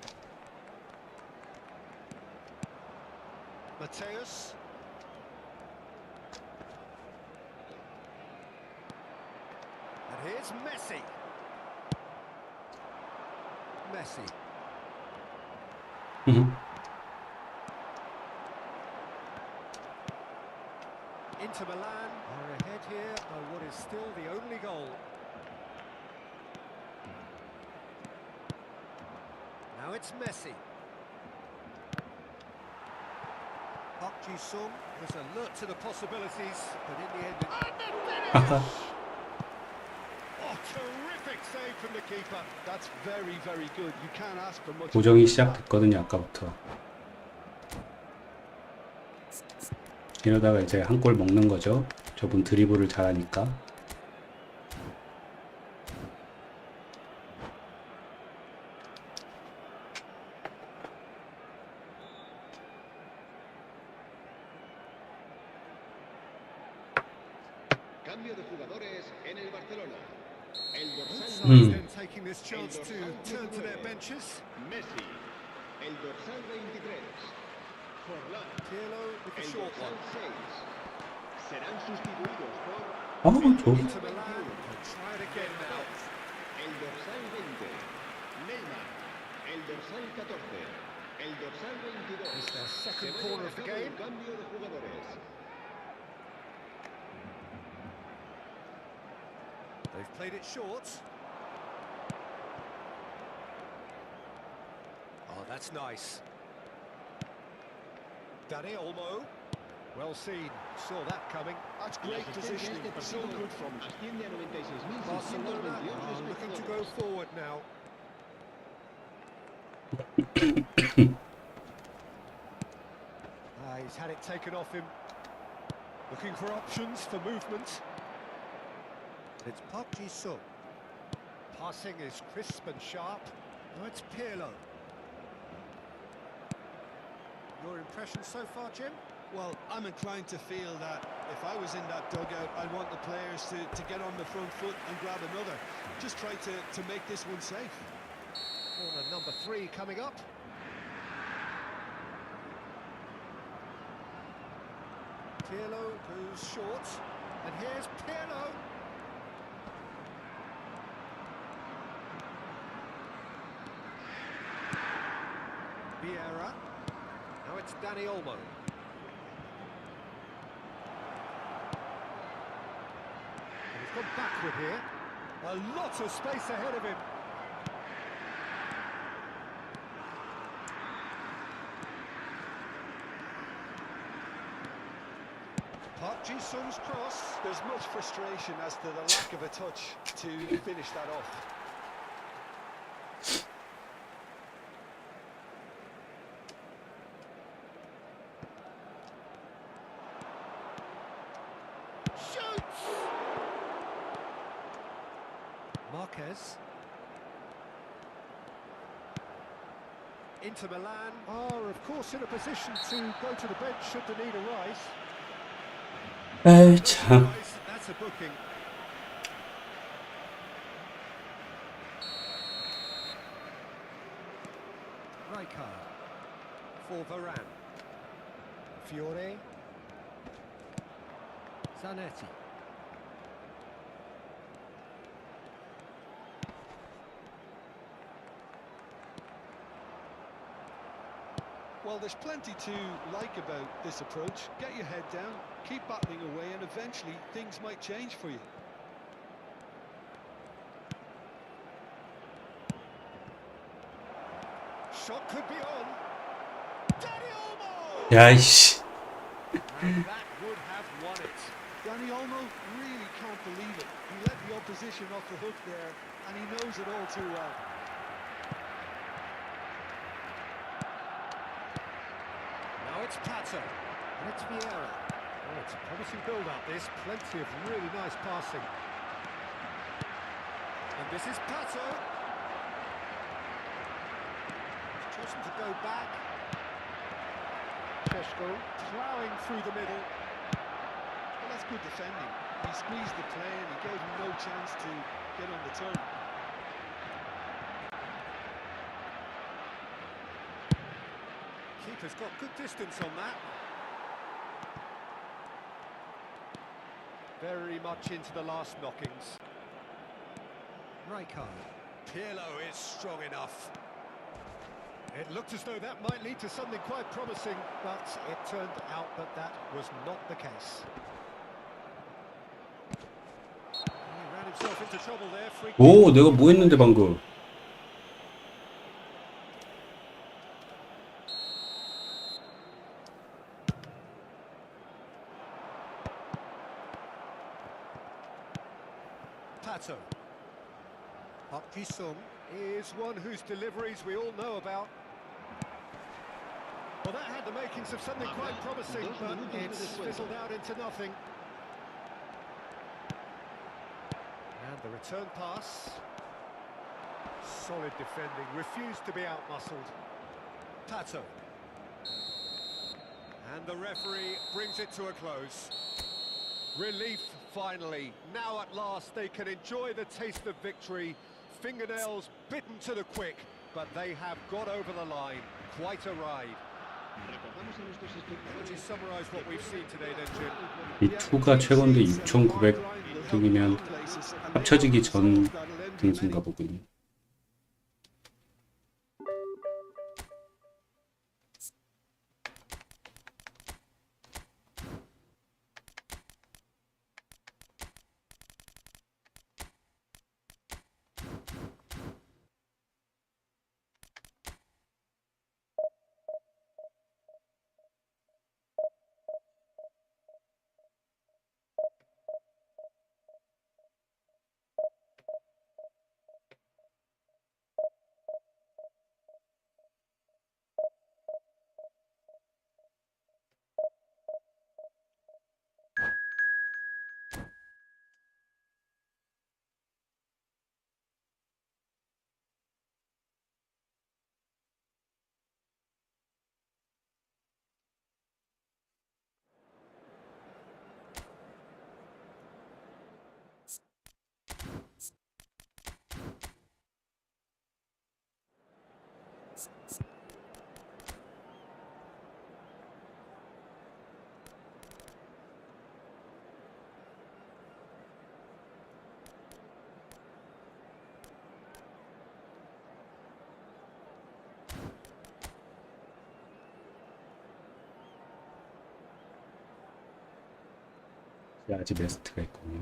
Mateus. And here's Messi. Messi. Inter Milan are ahead here by what is still the only goal. Now it's Messi. Park Ji-sung was alert to the possibilities, but in the end... And the 하하. finish! Oh, terrific save from the keeper. That's very, very good. You can't ask for much. 고정이 시작됐거든요, 아까부터. 이러다가 이제 한 골 먹는 거죠. 저분 드리블을 잘하니까. Cambio de jugadores en el Barcelona. El dorsal Then taking this chance to turn to their benches. Messi. El dorsal 23. Forlán. Pirlo with the El short dorsal one. 6. Serán sustituidos por 저 Into Milan. And try it again now. el dorsal 20. Neymar. El dorsal 14. El dorsal 22. It's their second Se corner va of the a cabo game. un cambio de jugadores. They've played it short. Oh, that's nice. Dani Olmo. Well seen. Saw that coming. That's great positioning. So good from him. Asciende a 96.622 Barcelona are looking to go forward now. He's had it taken off him. Looking for options for movement. It's Park Ji-sung. Passing is crisp and sharp. Now it's Pirlo. Your impression so far, Jim? Well, I'm inclined to feel that if I was in that dugout, I'd want the players to get on the front foot and grab another. Just try to make this one safe. Corner number 3 coming up. Pirlo goes short, and here's Pirlo. Vieira. Now it's Dani Olmo. And he's gone backward here. A lot of space ahead of him. Park Ji-sung's cross. There's much frustration as to the lack of a touch to finish that off. Shoots! Marquez. Inter Milan are, of course, in a position to go to the bench should the need arise. 에이 참. That's a booking. Rijkaard for Varane. Fiore. Zanetti. Well, there's plenty to like about this approach. Get your head down, keep battling away, and eventually things might change for you. Shot could be on. Dani Olmo! 야이씨. And that would have won it. Dani Olmo really can't believe it. He let the opposition off the hook there, and he knows it all too well. Now it's Pato. And it's Vieira. Oh, it's a promising build-up, this. Plenty of really nice passing. And this is Pato. He's chosen to go back. Chesko ploughing through the middle. Well, that's good defending. He squeezed the play and he gave him no chance to get on the turn. Keeper's got good distance on that. Very much into the last knockings. Rijkaard. Pirlo is strong enough. It looked as though that might lead to something quite promising, but it turned out that that was not the case. He ran himself into trouble there. Free kick. 오, 내가 뭐 했는데 방금. Tato. Park Ji-sung is one whose deliveries we all know about. Well, that had the makings of something quite promising, but it's fizzled out into nothing. And the return pass. Solid defending, refused to be outmuscled. Tato. And the referee brings it to a close. Relief, finally. Now at last they can enjoy the taste of victory. Fingernails bitten to the quick, but they have got over the line. Quite a ride. Would you summarise what we've seen today then, Jim? 이 2가 최고인데 6,900등이면 합쳐지기 전 등수인가 보군요. 아직 베스트가 있군요.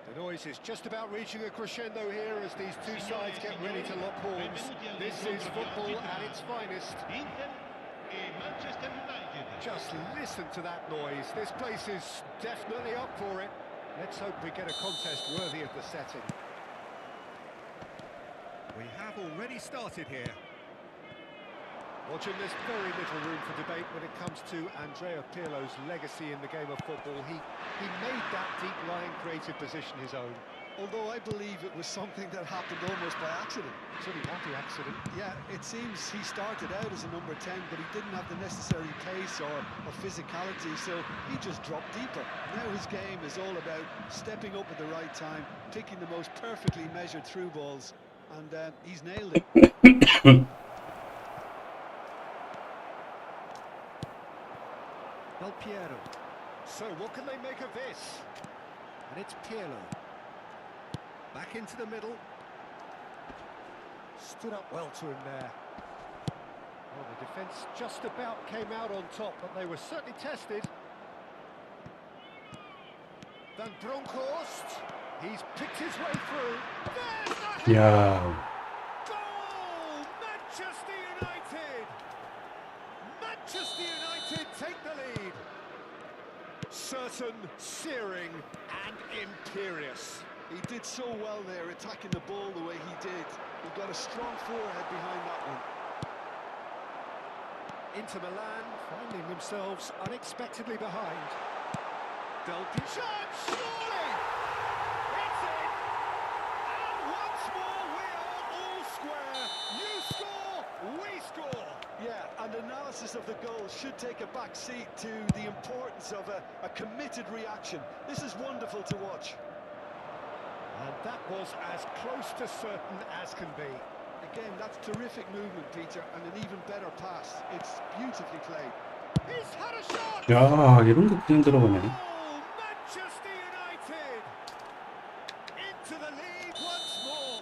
The noise is just about reaching a crescendo here as these two sides get ready to lock horns. This is football at its finest. Inter e Manchester United. Just listen to that noise. This place is definitely up for it. Let's hope we get a contest worthy of the setting. We have already started here. Well, Jim, there's very little room for debate when it comes to Andrea Pirlo's legacy in the game of football. He made that deep-lying creative position his own. Although I believe it was something that happened almost by accident. It's only happy accident. Yeah, it seems he started out as a number 10, but he didn't have the necessary pace or physicality, so he just dropped deeper. Now his game is all about stepping up at the right time, picking the most perfectly measured through balls, and he's nailed it. Del Piero. So what can they make of this? And it's Pirlo. Back into the middle. Stood up well to him there. Well, the defence just about came out on top, but they were certainly tested. Van Bronckhorst. He's picked his way through. There's the 야, goal! Manchester United! Manchester United take the lead. Certain, searing, and imperious. He did so well there, attacking the ball the way he did. He got a strong forehead behind that one. Inter Milan finding themselves unexpectedly behind. Del Piero, surely! It's in! And once more we are all square. You score, we score. Yeah, and analysis of the goal should take a back seat to the importance of a committed reaction. This is wonderful to watch. And that was as close to certain as can be. Again, that's terrific movement, Peter, and an even better pass. It's beautifully played. He's had a shot! 야, 이런 거 그냥 들어가네. Oh, Manchester United! Into the lead once more.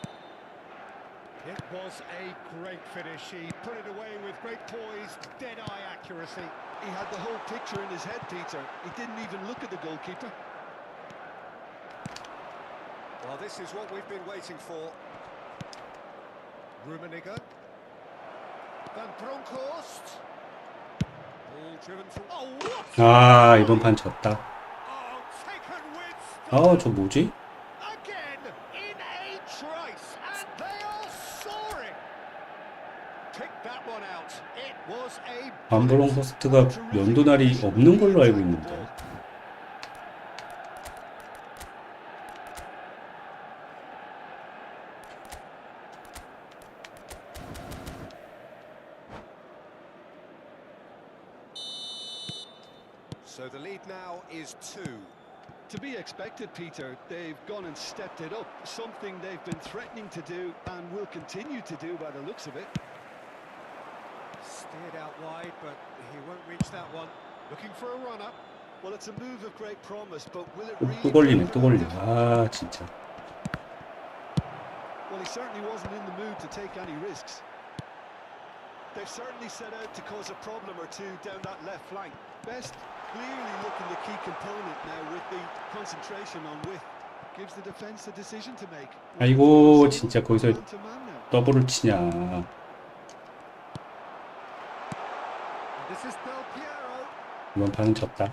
It was a great finish. He put it away with great poise, dead-eye accuracy. He had the whole picture in his head, Peter. He didn't even look at the goalkeeper. Well, this is what we've been waiting for. Rummenigge. Van Bronckhorst. Ball driven through. Oh, what? 아, 이번 판 졌다. Oh, taken with 저 뭐지? again in a trice, and they are soaring. Pick that one out. It was a 반브롱코스트가 연도날이 없는 걸로 알고 있는데. So the lead now is 2. To be expected, Peter. They've gone and stepped it up. Something they've been threatening to do and will continue to do by the looks of it. Steered out wide, but he won't reach that one. Looking for a run-up. Well, it's a move of great promise, but will it really... 또 걸리네, 또 걸려. 아, 진짜. Well, he certainly wasn't in the mood to take any risks. They've certainly set out to cause a problem or two down that left flank. Best clearly looking the key component now with the concentration on width. Gives the defense a decision to make. 아이고, 진짜 거기서 더블을 치냐. This is Del Piero. 이번 판은 졌다.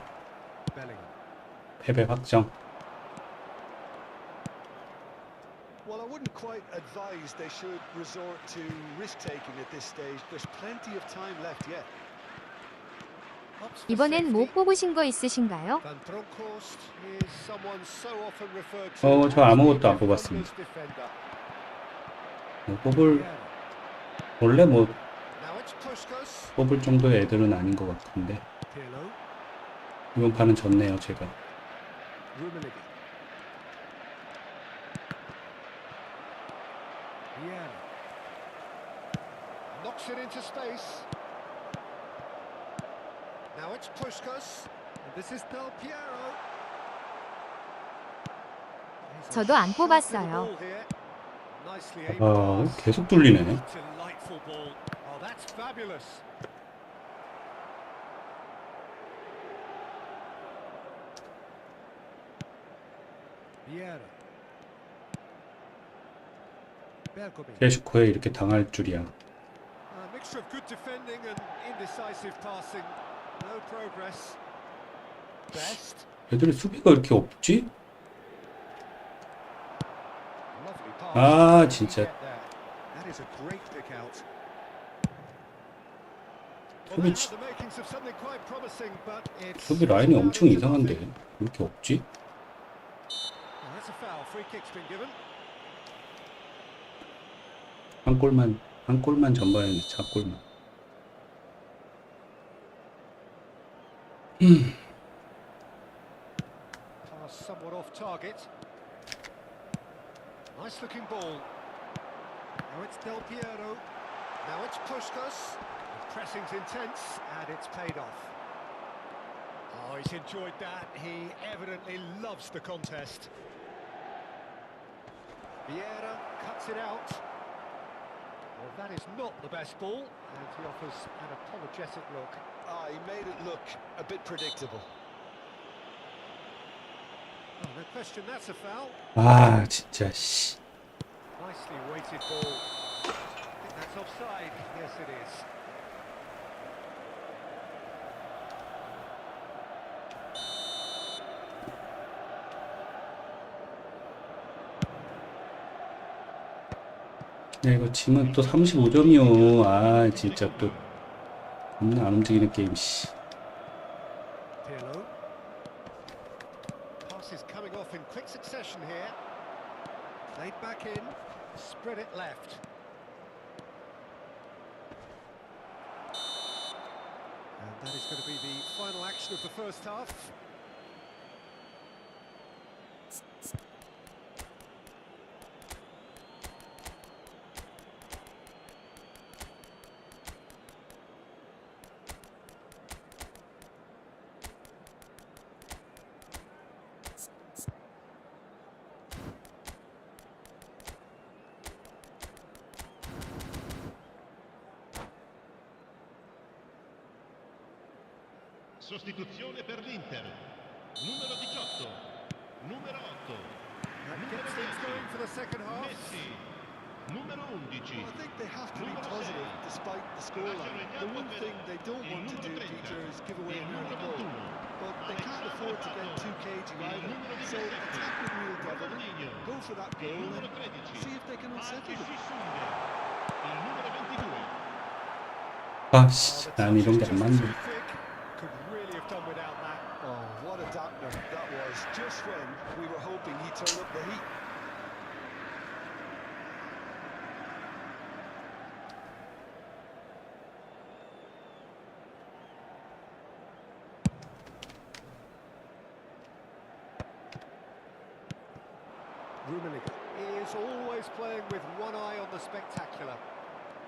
Bellingham. 패배 확정. Well, I wouldn't quite advise they should resort to risk-taking at this stage. There's plenty of time left yet. 이번엔 뭐 뽑으신 거 있으신가요? Van Bronckhorst is someone so often referred to. 저 아무것도 안 뽑았습니다. 원래 Now it's Puskas. 뽑을 정도의 애들은 아닌 것 같은데. Pirlo. 이번 판은 졌네요, 제가. Rummenigge. Yeah. Knocks it into space. Now it's Puskas. And this is Del Piero. 저도 안 뽑았어요. Nicely aimed 아, pass. 계속 뚫리네. Delightful ball. Oh, that's fabulous. Vieira. Bergkamp. 제슈코에 이렇게 당할 줄이야. A mixture of good defending and indecisive passing. No progress. Best. 애들이 수비가 이렇게 없지? Lovely pass. 아, 진짜. That is a great pick out. 수비, Well, that had the makings of something quite promising, but it's 수비 라인이 엄청 이상한데. 왜 이렇게 없지? Well, that's a foul. Free kick's been given. 한 골만 전반에 넣자, 한 골만. Pass somewhat off target. Nice looking ball. Now it's Del Piero. Now it's Puskas. The pressing's intense and it's paid off. Oh, he's enjoyed that. He evidently loves the contest. Vieira cuts it out. Well, that is not the best ball, and he offers an apologetic look. He made it look a bit predictable. Oh, no question, that's a foul. 아, 진짜, 씨. Nicely weighted ball. I think that's offside. Yes, it is. 야, 이거 지면 또 35점이요. 아, 진짜 또 겁나 안 움직이는 게임, 씨. Pirlo. Passes coming off in quick succession here. Played back in, spread it left. And that is going to be the final action of the first half. Sostituzione per l'Inter. Numero 18. Numero 8. Numero Gets things going for the second 20. half. Messi. Numero 11. Well, I think they have to be Numero positive 6. despite the scoreline. The one thing they don't Il want to numero do, 30. Peter, is give away Il an early numero goal. 21. But they can't afford to get too cagey either. So attack with real devilment, go for that Il goal numero and 13. see if they can unsettle them. Il numero 22. 아씨, 난 이런 게 안 맞네. Could really have done without that. Oh, what a dampener that was, just when we were hoping he'd turn up the heat. Rummenigge is always playing with one eye on the spectacular.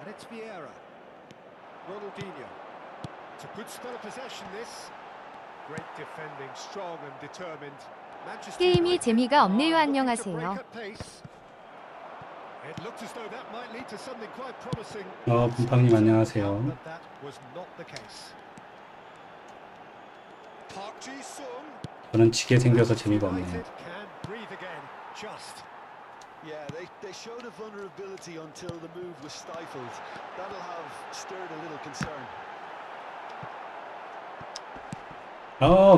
And it's Vieira. Ronaldinho. It's a good spell of possession, this. Great defending, strong and determined. Manchester 게임이 United 재미가 없네요. are looking to 안녕하세요. break at pace. It looked as though that might lead to something quite promising. 분팡님 안녕하세요. But that was not the case. Park Ji-sung. 저는 지게 생겨서 재미가 없네요. United can breathe again. Just. Yeah, they showed a vulnerability until the move was stifled. That'll have stirred a little concern.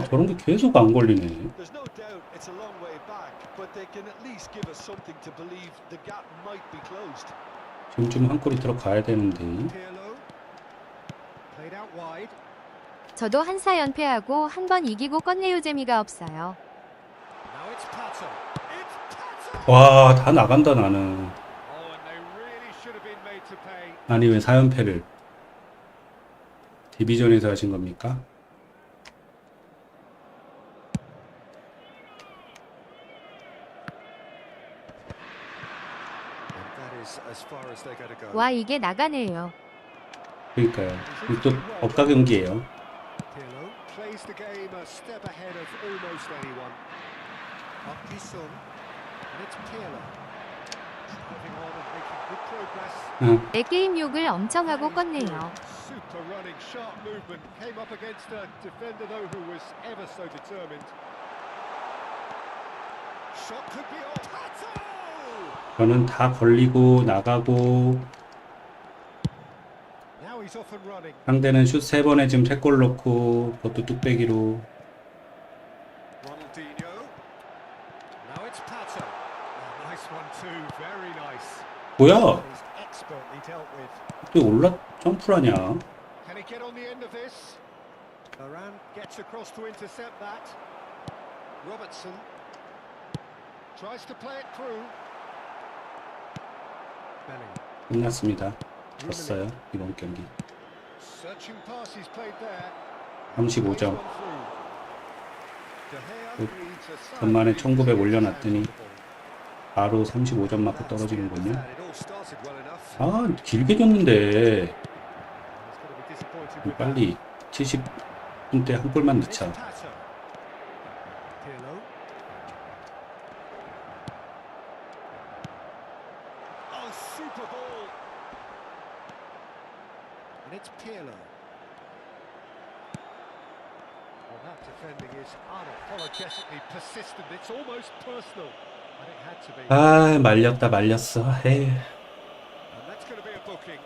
저런 게 계속 안 걸리네. There's no doubt it's a long way back, but they can at least give us something to believe the gap might be closed. 지금쯤 한 골이 들어가야 되는데. Pirlo. Played out wide. 저도 한 4연패하고 한 번 이기고 껐네요. 재미가 없어요. Now it's Pato. It's Pato. 와, 다 나간다 나는. Oh, and they really should have been made to pay. 아니 왜 4연패를 데뷔전에서 하신 겁니까? And that is as far as they're going to go. 와 이게 나가네요. 그러니까요. 이거 또 억가 경기예요. Pirlo plays the game a step ahead of almost anyone. Park Ji-sung. And it's Pirlo. Driving on and making good progress. 내 게임 욕을 엄청 하고 껐네요. Super running, sharp movement. Came up against a defender though who was ever so determined. Shot could be on. Pato! 저는 다 걸리고 나가고 Now he's off and running. 상대는 슛 3번에 지금 3골 넣고 그것도 뚝배기로. Ronaldinho. Now it's Pato. Oh, nice one too. Very nice. 뭐야? He's expertly dealt with. 또 올라 점프를 하냐? Can he get on the end of this? Varane gets across to intercept that. Robertson tries to play it through. Bellingham. 끝났습니다. 졌어요 이번 경기. Searching pass he's played there. 35점. De Gea 그 leads a side 간만에 lead. 1900 올려놨더니 바로 35점 맞고 떨어지는군요. It all started well enough. 아 길게 졌는데 He's gonna be disappointed with that. 빨리 70분 때 한 골만 It's 넣자. Pato. Pirlo. Oh, super ball. And it's Pirlo. Well, that defending is unapologetically persistent. It's almost personal. And it had to be. 아 말렸다 말렸어. 에이. And that's going to be a booking.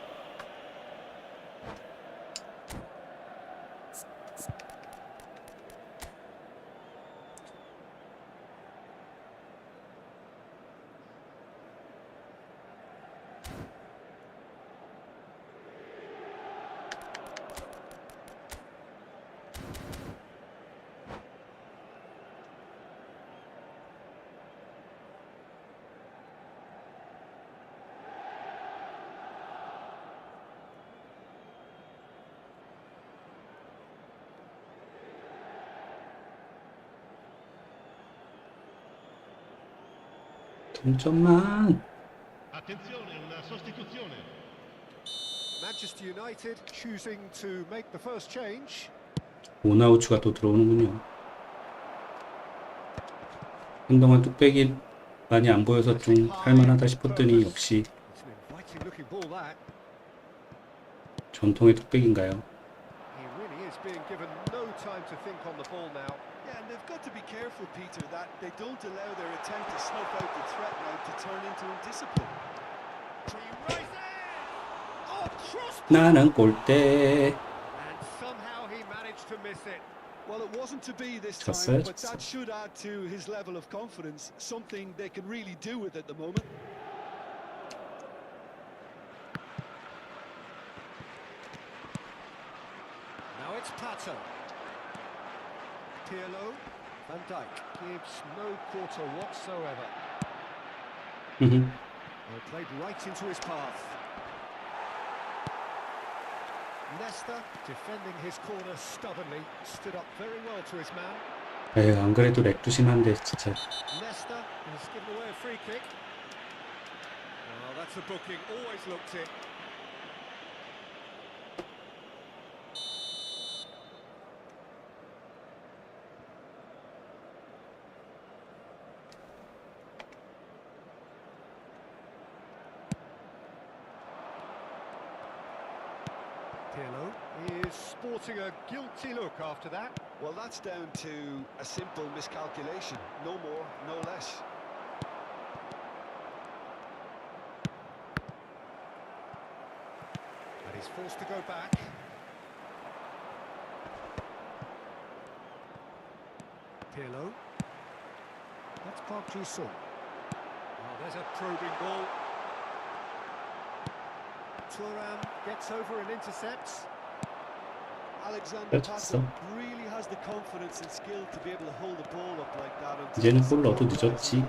동점만. Attenzione, una sostituzione. Manchester United choosing to make the first change. 오나우츠가 또 들어오는군요. 한동안 뚝배기 많이 안 보여서 좀 할만하다 싶었더니 역시 It's an inviting looking ball that. 전통의 뚝배기인가요? He really is being given no time to think on the ball now. Yeah, and they've got to be careful, Peter, that they don't allow their attempt to snuff out the threat now to turn into indiscipline. Oh, cross! 나는 골대. And somehow he managed to miss it. Well, it wasn't to be this 졌어요, time, but 졌어. that should add to his level of confidence, something they can really do with at the moment. Now it's Pato. Pirlo, Van Dijk gives no quarter whatsoever. Well, played right into his path. Nesta, defending his corner stubbornly, stood up very well to his man. 에이, 안 그래도 렉도 심한데 진짜. Nesta has given away a free kick. Well, that's a booking, always looked it. Pirlo is sporting a guilty look after that. Well, that's down to a simple miscalculation, no more, no less. And he's forced to go back. Pirlo. That's Park Ji-sung. Oh, there's a probing ball. Thuram gets over and intercepts. Alexander 됐어. Pato really has the confidence and skill to be able to hold the ball up like that. 이제는 골 넣어도 늦었지.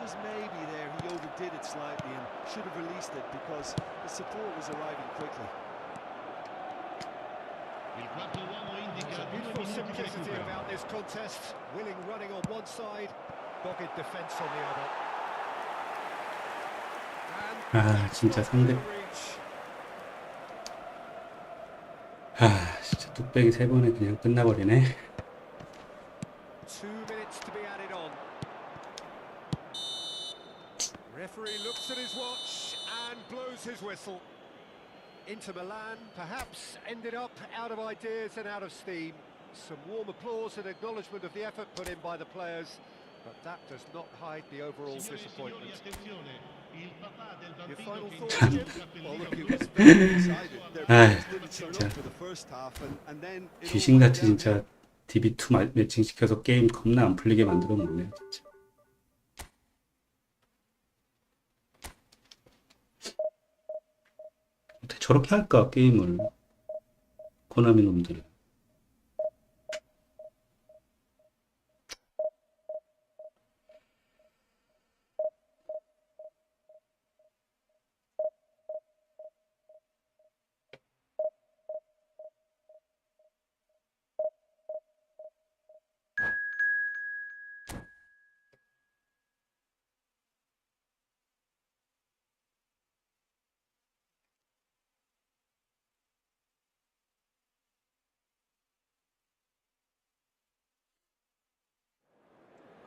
Just maybe there he overdid it slightly and should have released it because the support was arriving quickly. Il quarto uomo indica 2 Beautiful minuti di simplicity recupero. about this contest. Willing running on one side, dogged defence on the other. 아, 진짜 상대. 아, 진짜 뚝배기 3번에 그냥 끝나버리네. 2 minutes to be added on. Referee looks at his watch and blows his whistle. Inter Milan perhaps ended up out of ideas and out of steam. Some warm applause and acknowledgement of the effort put in by the players, but that does not hide the overall disappointment. Il papà del Your bambino final che thoughts, Jim? Well, look, it was very decided. Their 아휴, players didn't turn 진짜. up for the first half, and then it all 귀신같이 went 진짜 downhill. DB2 매칭 시켜서 게임 겁나 안 풀리게 만들어 놓네, 진짜. 어떻게 저렇게 할까, 게임을. 코나미 놈들은.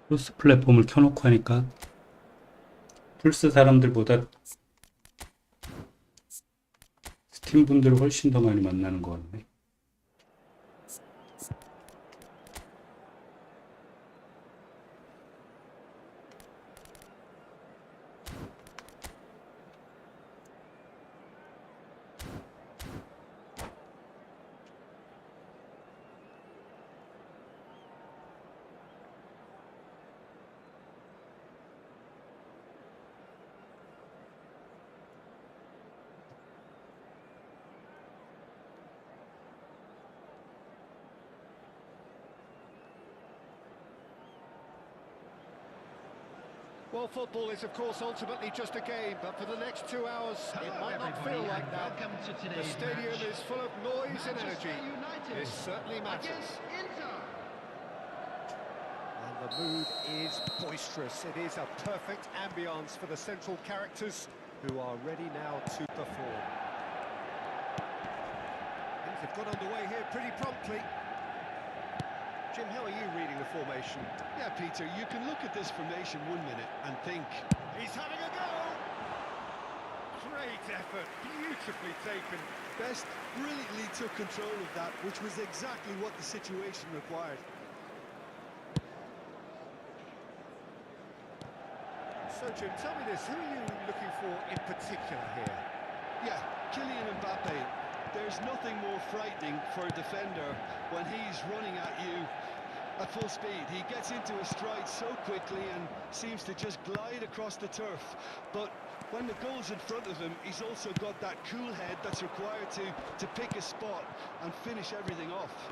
크로스 플랫폼을 켜놓고 하니까 플스 사람들보다 스팀 분들을 훨씬 더 많이 만나는 것 같네. Well, football is, of course, ultimately just a game, but for the next 2 hours, it might not feel like that. Welcome to The today's stadium match. is full of noise and energy. United This certainly matters. against Inter. And the mood is boisterous. It is a perfect ambience for the central characters who are ready now to perform. Things have got underway here pretty promptly. Jim, how are you reading the formation? Yeah, Peter, you can look at this formation 1 minute and think, He's having a go! Great effort, beautifully taken. Best brilliantly took control of that, which was exactly what the situation required. So Jim, tell me this, who are you looking for in particular here? Yeah, Kylian Mbappe. There's nothing more frightening for a defender when he's running at you at full speed. He gets into a stride so quickly and seems to just glide across the turf. But when the goal's in front of him, he's also got that cool head that's required to pick a spot and finish everything off.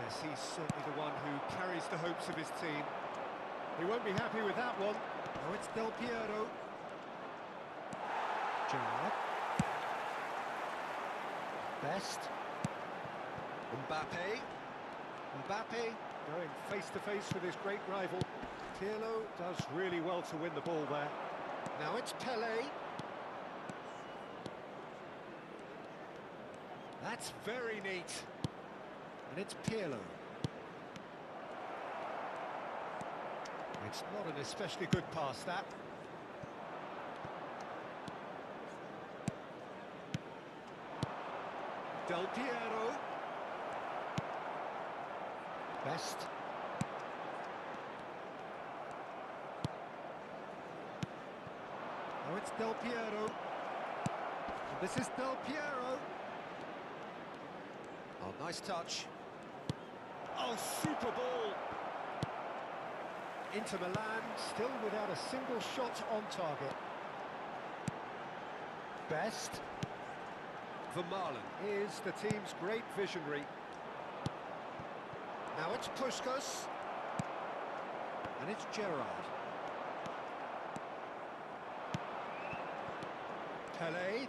Yes, he's certainly the one who carries the hopes of his team. He won't be happy with that one. Oh, it's Del Piero. Gerrard. Best. Mbappe. Mbappe going face-to-face with his great rival. Pirlo does really well to win the ball there. Now it's Pelé. That's very neat. And it's Pirlo. It's not an especially good pass, that. Del Piero. Best. Oh, it's Del Piero. And this is Del Piero. Oh, nice touch. Oh, super ball. Inter Milan still without a single shot on target. Best. Vermaelen is the team's great visionary. Now it's Puskas. And it's Gerrard. Pelé.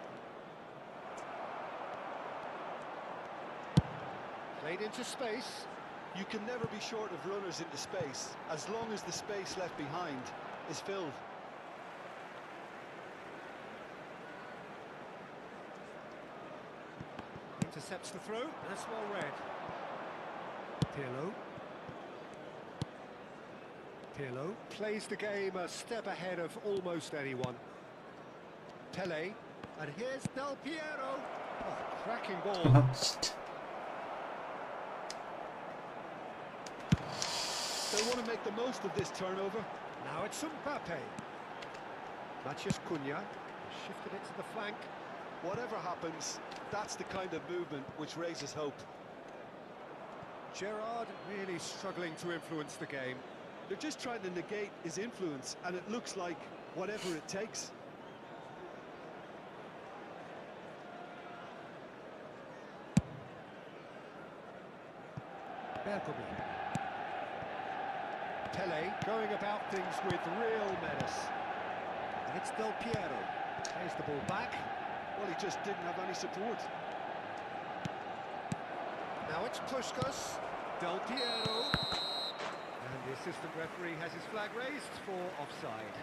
Played into space. You can never be short of runners into space, as long as the space left behind is filled. Intercepts the throw, that's well read. Pirlo. Pirlo plays the game a step ahead of almost anyone. Pelé, and here's Del Piero. Oh, cracking ball. They want to make the most of this turnover. Now it's Mbappe. Matheus Cunha shifted it to the flank. Whatever happens, that's the kind of movement which raises hope. Gerrard really struggling to influence the game. They're just trying to negate his influence, and it looks like whatever it takes. Bergkamp. Pelé going about things with real menace. And it's Del Piero. Plays the ball back. Well, he just didn't have any support. Now it's Puskas. Del Piero. And the assistant referee has his flag raised for offside.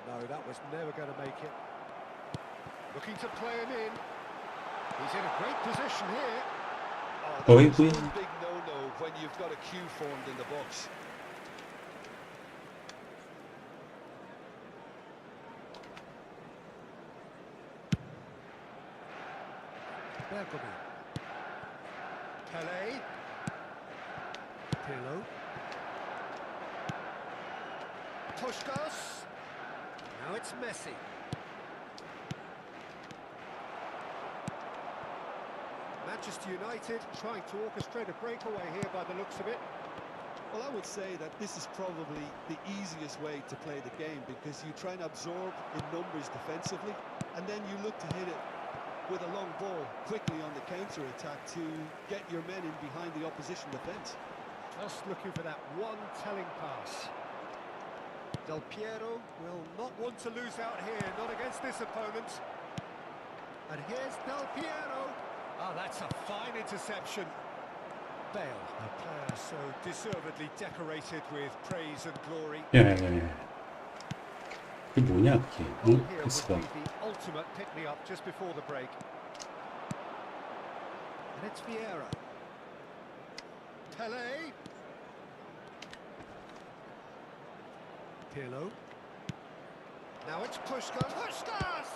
No, that was never going to make it. Looking to play him in. He's in a great position here. Oh, that's one big no-no when you've got a queue formed in the box. Bergkamp. Pelé. Pirlo. Puskas. Now it's Messi. Manchester United trying to orchestrate a breakaway here by the looks of it. Well, I would say that this is probably the easiest way to play the game, because you try and absorb in numbers defensively, and then you look to hit it with a long ball quickly on the counter-attack to get your men in behind the opposition defence. Just looking for that one telling pass. Del Piero will not want to lose out here, not against this opponent. And here's Del Piero. Oh, that's a fine interception. Bale, a player so deservedly decorated with praise and glory. 야야야야. 그게 뭐냐 그게? Here 응? would 패스가. be the ultimate pick-me-up just before the break. it's Vieira. Pele. Pirlo. Now it's Puskás. Puskás!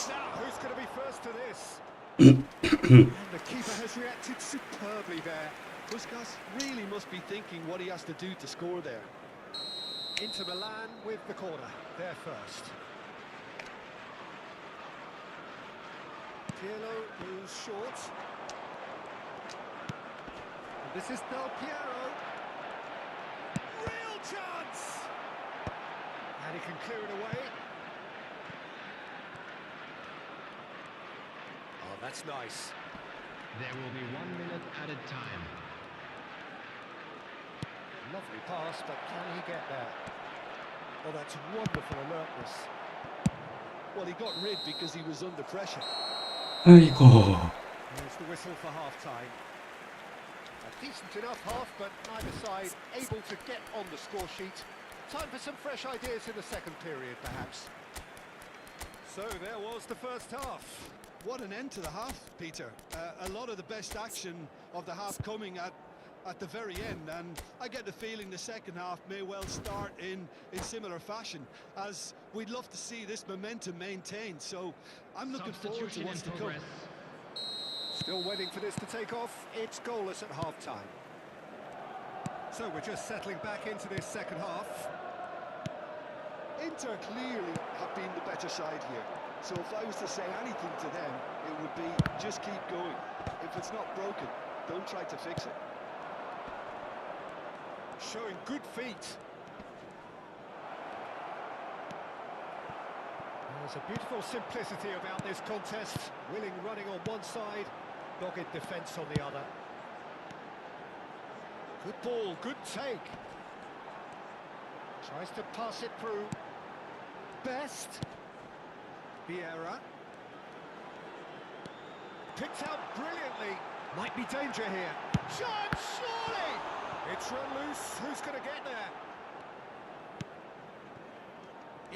Now, who's going to be first to this? And the keeper has reacted superbly there. Puskás really must be thinking what he has to do to score there. Inter Milan with the corner. They're first. Pirlo moves short. And this is Del Piero. Real chance! And he can clear it away. Oh, that's nice. There will be 1 minute added time. Lovely pass, but can he get there? Oh, that's wonderful alertness. Well, he got rid because he was under pressure. 아이고. Here's the whistle for half-time. A decent enough half, but neither side able to get on the score sheet. Time for some fresh ideas in the second period, perhaps. So there was the first half. What an end to the half, Peter. A lot of the best action of the half coming at the very end, and I get the feeling the second half may well start in similar fashion, as we'd love to see this momentum maintained. So I'm looking forward to what's to come. Still waiting for this to take off. It's goalless at half-time. So we're just settling back into this second half. Inter clearly have been the better side here. So if I was to say anything to them, it would be just keep going. If it's not broken, don't try to fix it. Showing good feet. There's a beautiful simplicity about this contest. Willing running on one side, dogged defence on the other. Good ball, good take. Tries to pass it through. Best. Vieira. Picked out brilliantly. Might be danger here. Chance, surely! It's run loose. Who's going to get there?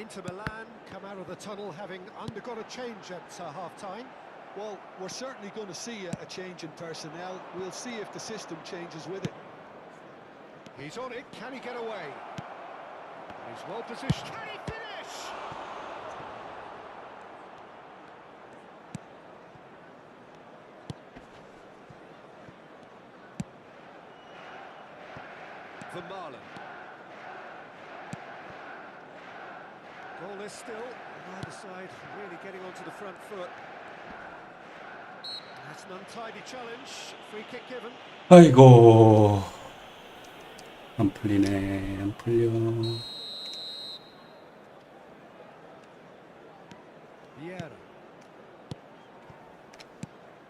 Inter Milan come out of the tunnel having undergone a change at half-time. Well, we're certainly going to see a change in personnel. We'll see if the system changes with it. He's on it. Can he get away? He's well positioned. Can he finish? Vermaelen. Goalless still. Neither side really getting onto the front foot. That's an untidy challenge. Free kick given. 아이고. 안 풀리네. 안 풀려. Vieira.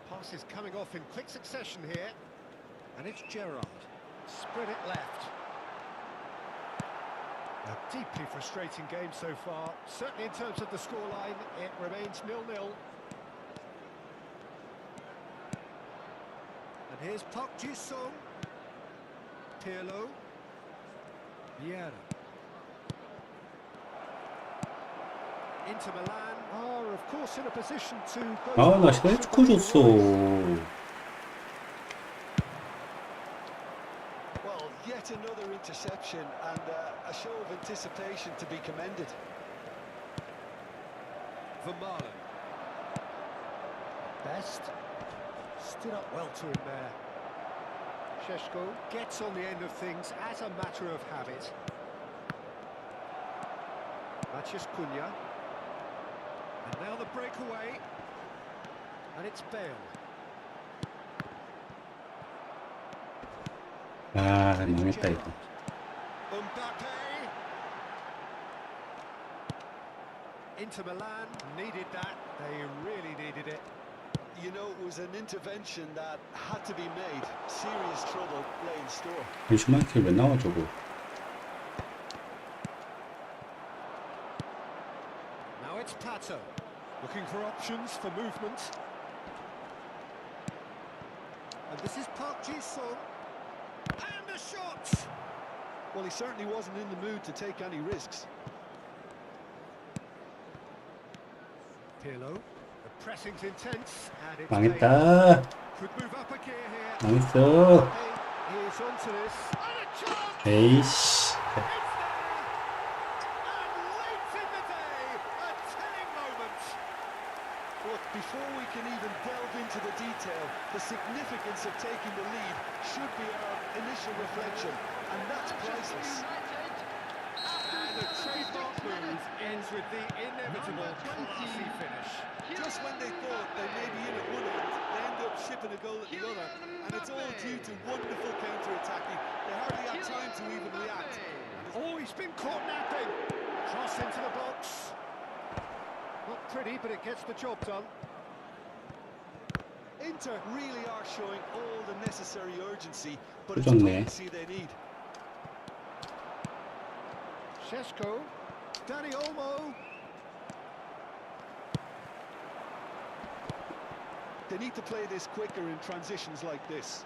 Passes coming off in quick succession here. And it's Gerrard. Spread it left. A deeply frustrating game so far. Certainly in terms of the scoreline, it remains 0-0. And here's Park Ji-sung. Pirlo. Vieira. Inter Milan are, of course, in a position to... 아, 나 시간이 축구 줬어. Well, yet another interception and a show of anticipation to be commended. Vermaelen. Best. Stood up well to him there. Šeško gets on the end of things as a matter of habit. Maciej Cunha. And now the breakaway. And it's Bale. 아, 망했다 이거. Mbappe. Inter Milan needed that. They really needed it. You know, it was an intervention that had to be made. Serious trouble lay in store. 이 슈마이클 왜 나와 저거? Now it's Pato. Looking for options for movement. And this is Park Ji-sung. And a shot! Well, he certainly wasn't in the mood to take any risks. Pirlo. The pressing's intense. And it's 망했다. could move up 나이스. He's onto this. And a chance! 에이씨. It's there! And late in the day, a telling moment. Look, before we can even delve into the detail, the significance of taking the lead should be our initial reflection, and that's priceless. And the trademark move ends with the inevitable classy finish. Just when they thought they may be in at one end, they end up shipping a goal at the other, and it's all due to wonderful counter-attacking. They hardly had time to even react. Oh, he's been caught napping. Cross into the box. Not pretty, but it gets the job done. Inter really are showing all the necessary urgency, but it's 좋네. potency they need. Šeško, Dani Olmo. They need to play this quicker in transitions like this.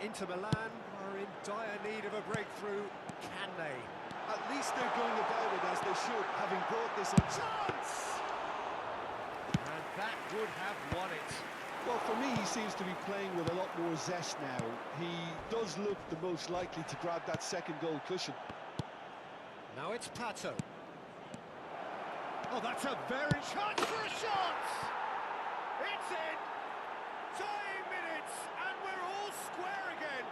Inter Milan are in dire need of a breakthrough. Can they? At least they're going about it as they should, having brought this on. Chance! And that would have won it. Well, for me, he seems to be playing with a lot more zest now. He does look the most likely to grab that second goal cushion. Now it's Pato. Oh, that's a very chance for a shot! It's in! Dying minutes, and we're all square again.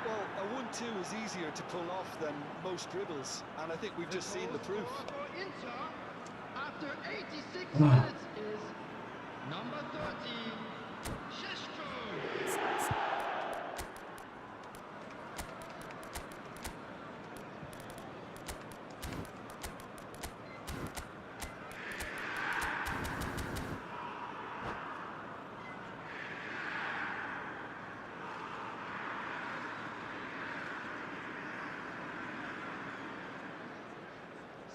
Well, a 1-2 is easier to pull off than most dribbles, and I think we've just seen the proof. For Inter, after 86 minutes, is number 30, Šeško.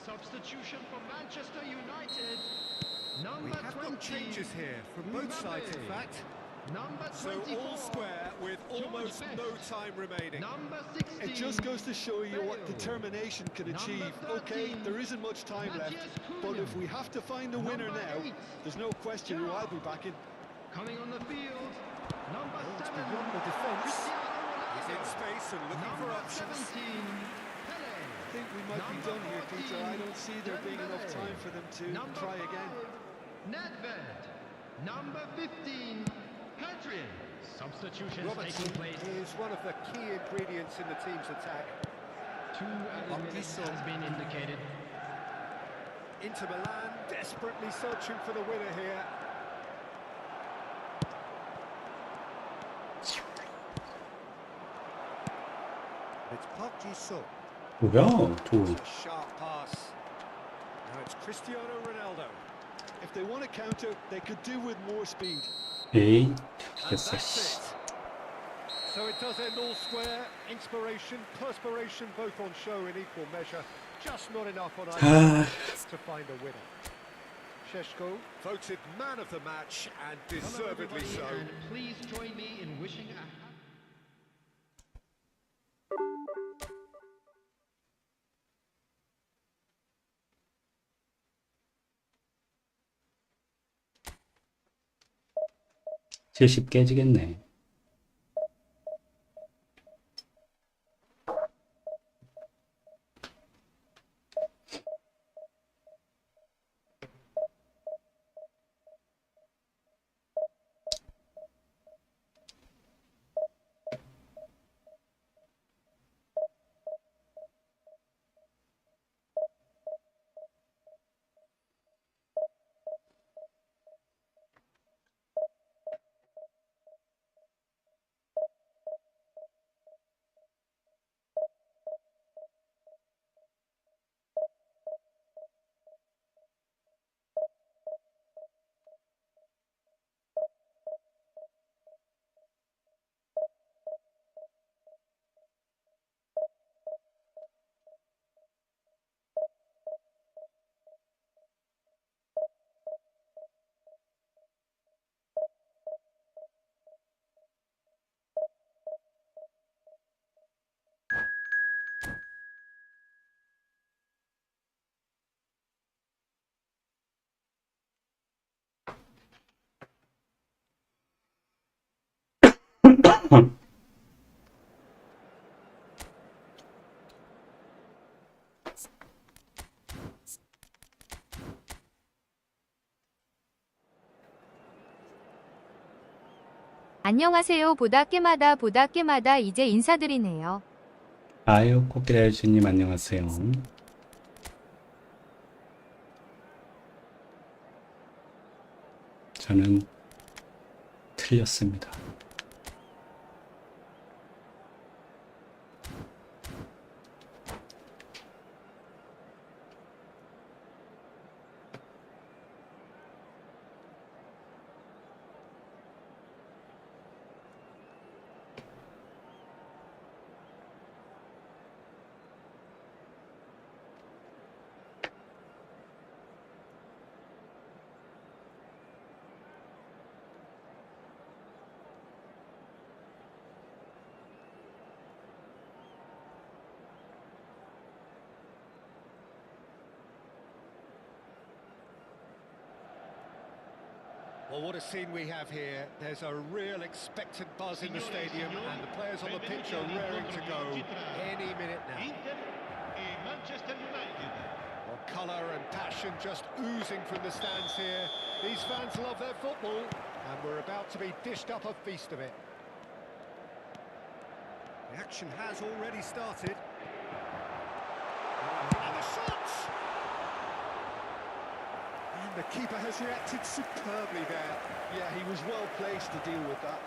Substitution for Manchester United. We Number have 20. got changes here from both sides, in fact. Number So 24. all square with almost no time remaining. Number 16. It just goes to show you what determination can achieve. Okay, there isn't much time left, but if we have to find a winner now, there's no question who I'll be backing. Coming on the field. Number 7. Beyond the defence. Cristiano He's in Ronaldo. space and looking for Number options. 17. Pele. I think we might be done here, Peter. I don't see there being enough time for them to Number try 5, again. Nedved. Number 15. Hadrian. Substitutions Robertson taking place. is one of the key ingredients in the team's attack. 2 added minutes has been indicated. Inter Milan desperately searching for the winner here. It's Park Ji-sung. 뭐야? 저 A sharp pass. Now it's Cristiano Ronaldo. If they want to counter, they could do with more speed. 에이 And 됐어. that's it. So it does end all square. Inspiration, perspiration, both on show in equal measure. Just not enough on either 아, side to find a winner. Šeško voted man of the match, and deservedly Hello, so. everybody, and please join me in wishing a 제10 깨지겠네. 안녕하세요. 보다 깨마다 이제 인사드리네요. 아유, 코끼리 아저씨님 안녕하세요. 저는 틀렸습니다. Well, what a scene we have here. There's a real expectant buzz in the stadium, and the players on the pitch are raring to go any minute now. Inter e Manchester United. Well, colour and passion just oozing from the stands here. These fans love their football, and we're about to be dished up a feast of it. The action has already started. And the shots! And the keeper has reacted superbly there. Yeah, he was well placed to deal with that.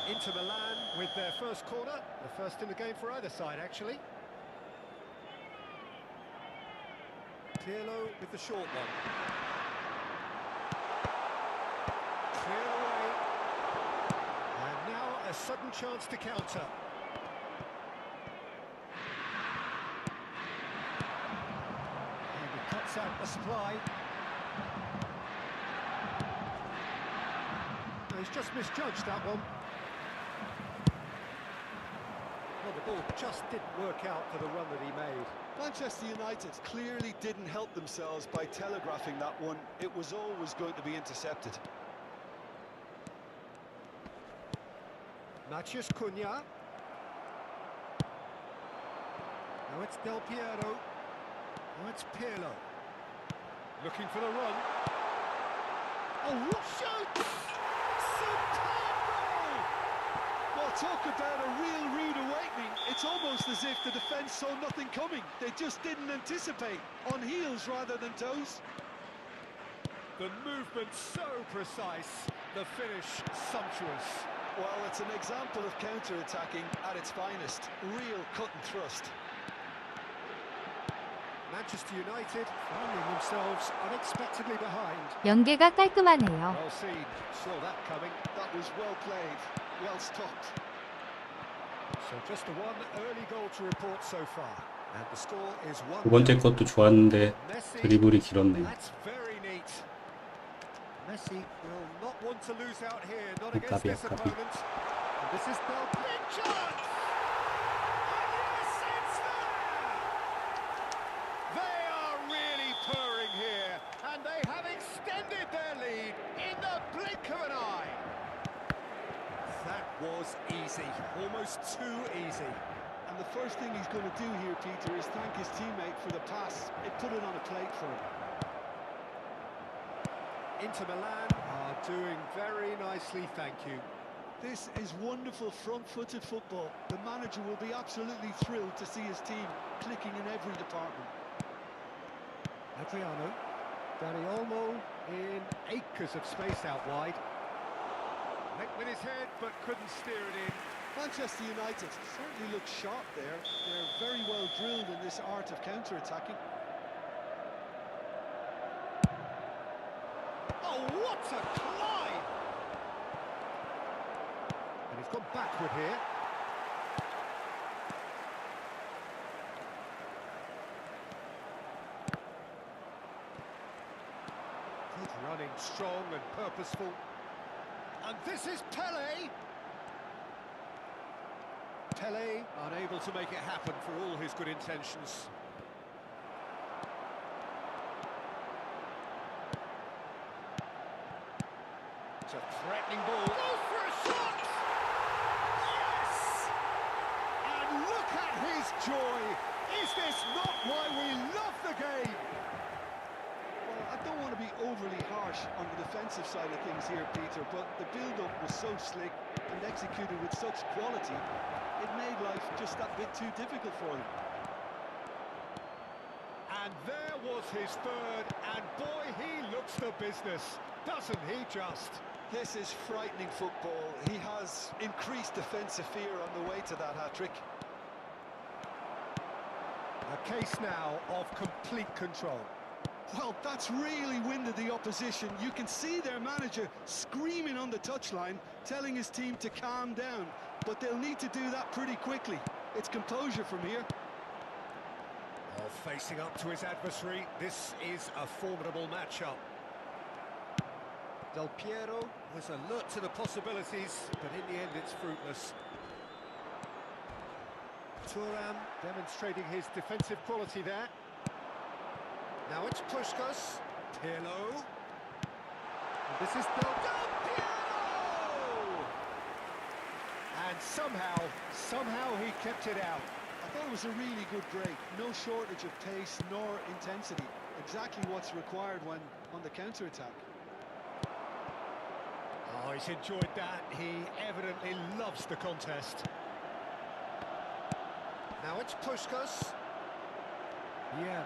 Inter Milan with their first corner, the first in the game for either side, actually. Pirlo with the short one. Clear away. And now a sudden chance to counter. And he cuts out the supply. No, he's just misjudged that one. Well, the ball just didn't work out for the run that he made. Manchester United clearly didn't help themselves by telegraphing that one. It was always going to be intercepted. Matheus Cunha. Now it's Del Piero. Now it's Pirlo. Looking for the run. Oh, shoots! Superb goal! Well, talk about a real rude awakening. It's almost as if the defence saw nothing coming. They just didn't anticipate. On heels rather than toes. The movement so precise, the finish sumptuous. Well, it's an example of counter-attacking at its finest. Real cut and thrust. Manchester United finding themselves unexpectedly behind. 연계가 깔끔하네요. Well seen, saw that coming. That was well played, well stopped. So just the one early goal to report so far. And the score is 1-0. 두 번째 것도 좋았는데 Messi, 드리블이 길었네요. that's very neat. Messi will not want to lose out here, not against Akabi, this Akabi. opponent. And this is Del Piero. And yes, it's there! They are really purring here, and they have extended their lead in the blink of an eye. That was easy, almost too easy. And the first thing he's going to do here, Peter, is thank his teammate for the pass. It put it on a plate for him. Inter Milan are doing very nicely, thank you. This is wonderful front-footed football. The manager will be absolutely thrilled to see his team clicking in every department. Adriano, Dani Olmo in acres of space out wide. Went with his head, but couldn't steer it in. Manchester United certainly look sharp there. They're very well drilled in this art of counter-attacking. Oh, what a climb! And he's gone backward here. Good running, strong and purposeful. And this is Pele. Pele unable to make it happen for all his good intentions. It's a threatening ball. Goes for a his joy. Is this not why we love the game? Well, I don't want to be overly harsh on the defensive side of things here, Peter, but the build-up was so slick and executed with such quality, it made life just that bit too difficult for them. And there was his third, and boy, he looks the business, doesn't he just? This is frightening football. He has increased defensive fear on the way to that hat-trick. A case now of complete control. Well, that's really winded the opposition. You can see their manager screaming on the touchline, telling his team to calm down, but they'll need to do that pretty quickly. It's composure from here. Oh, facing up to his adversary, this is a formidable matchup. Del Piero was alert to the possibilities, but in the end it's fruitless. Thuram demonstrating his defensive quality there. Now it's Puskás, Pirlo. And this is Del Piero! And somehow he kept it out. I thought it was a really good break. No shortage of pace nor intensity. Exactly what's required when on the counter-attack. Oh, he's enjoyed that. He evidently loves the contest. Now it's Puskás. Yeah.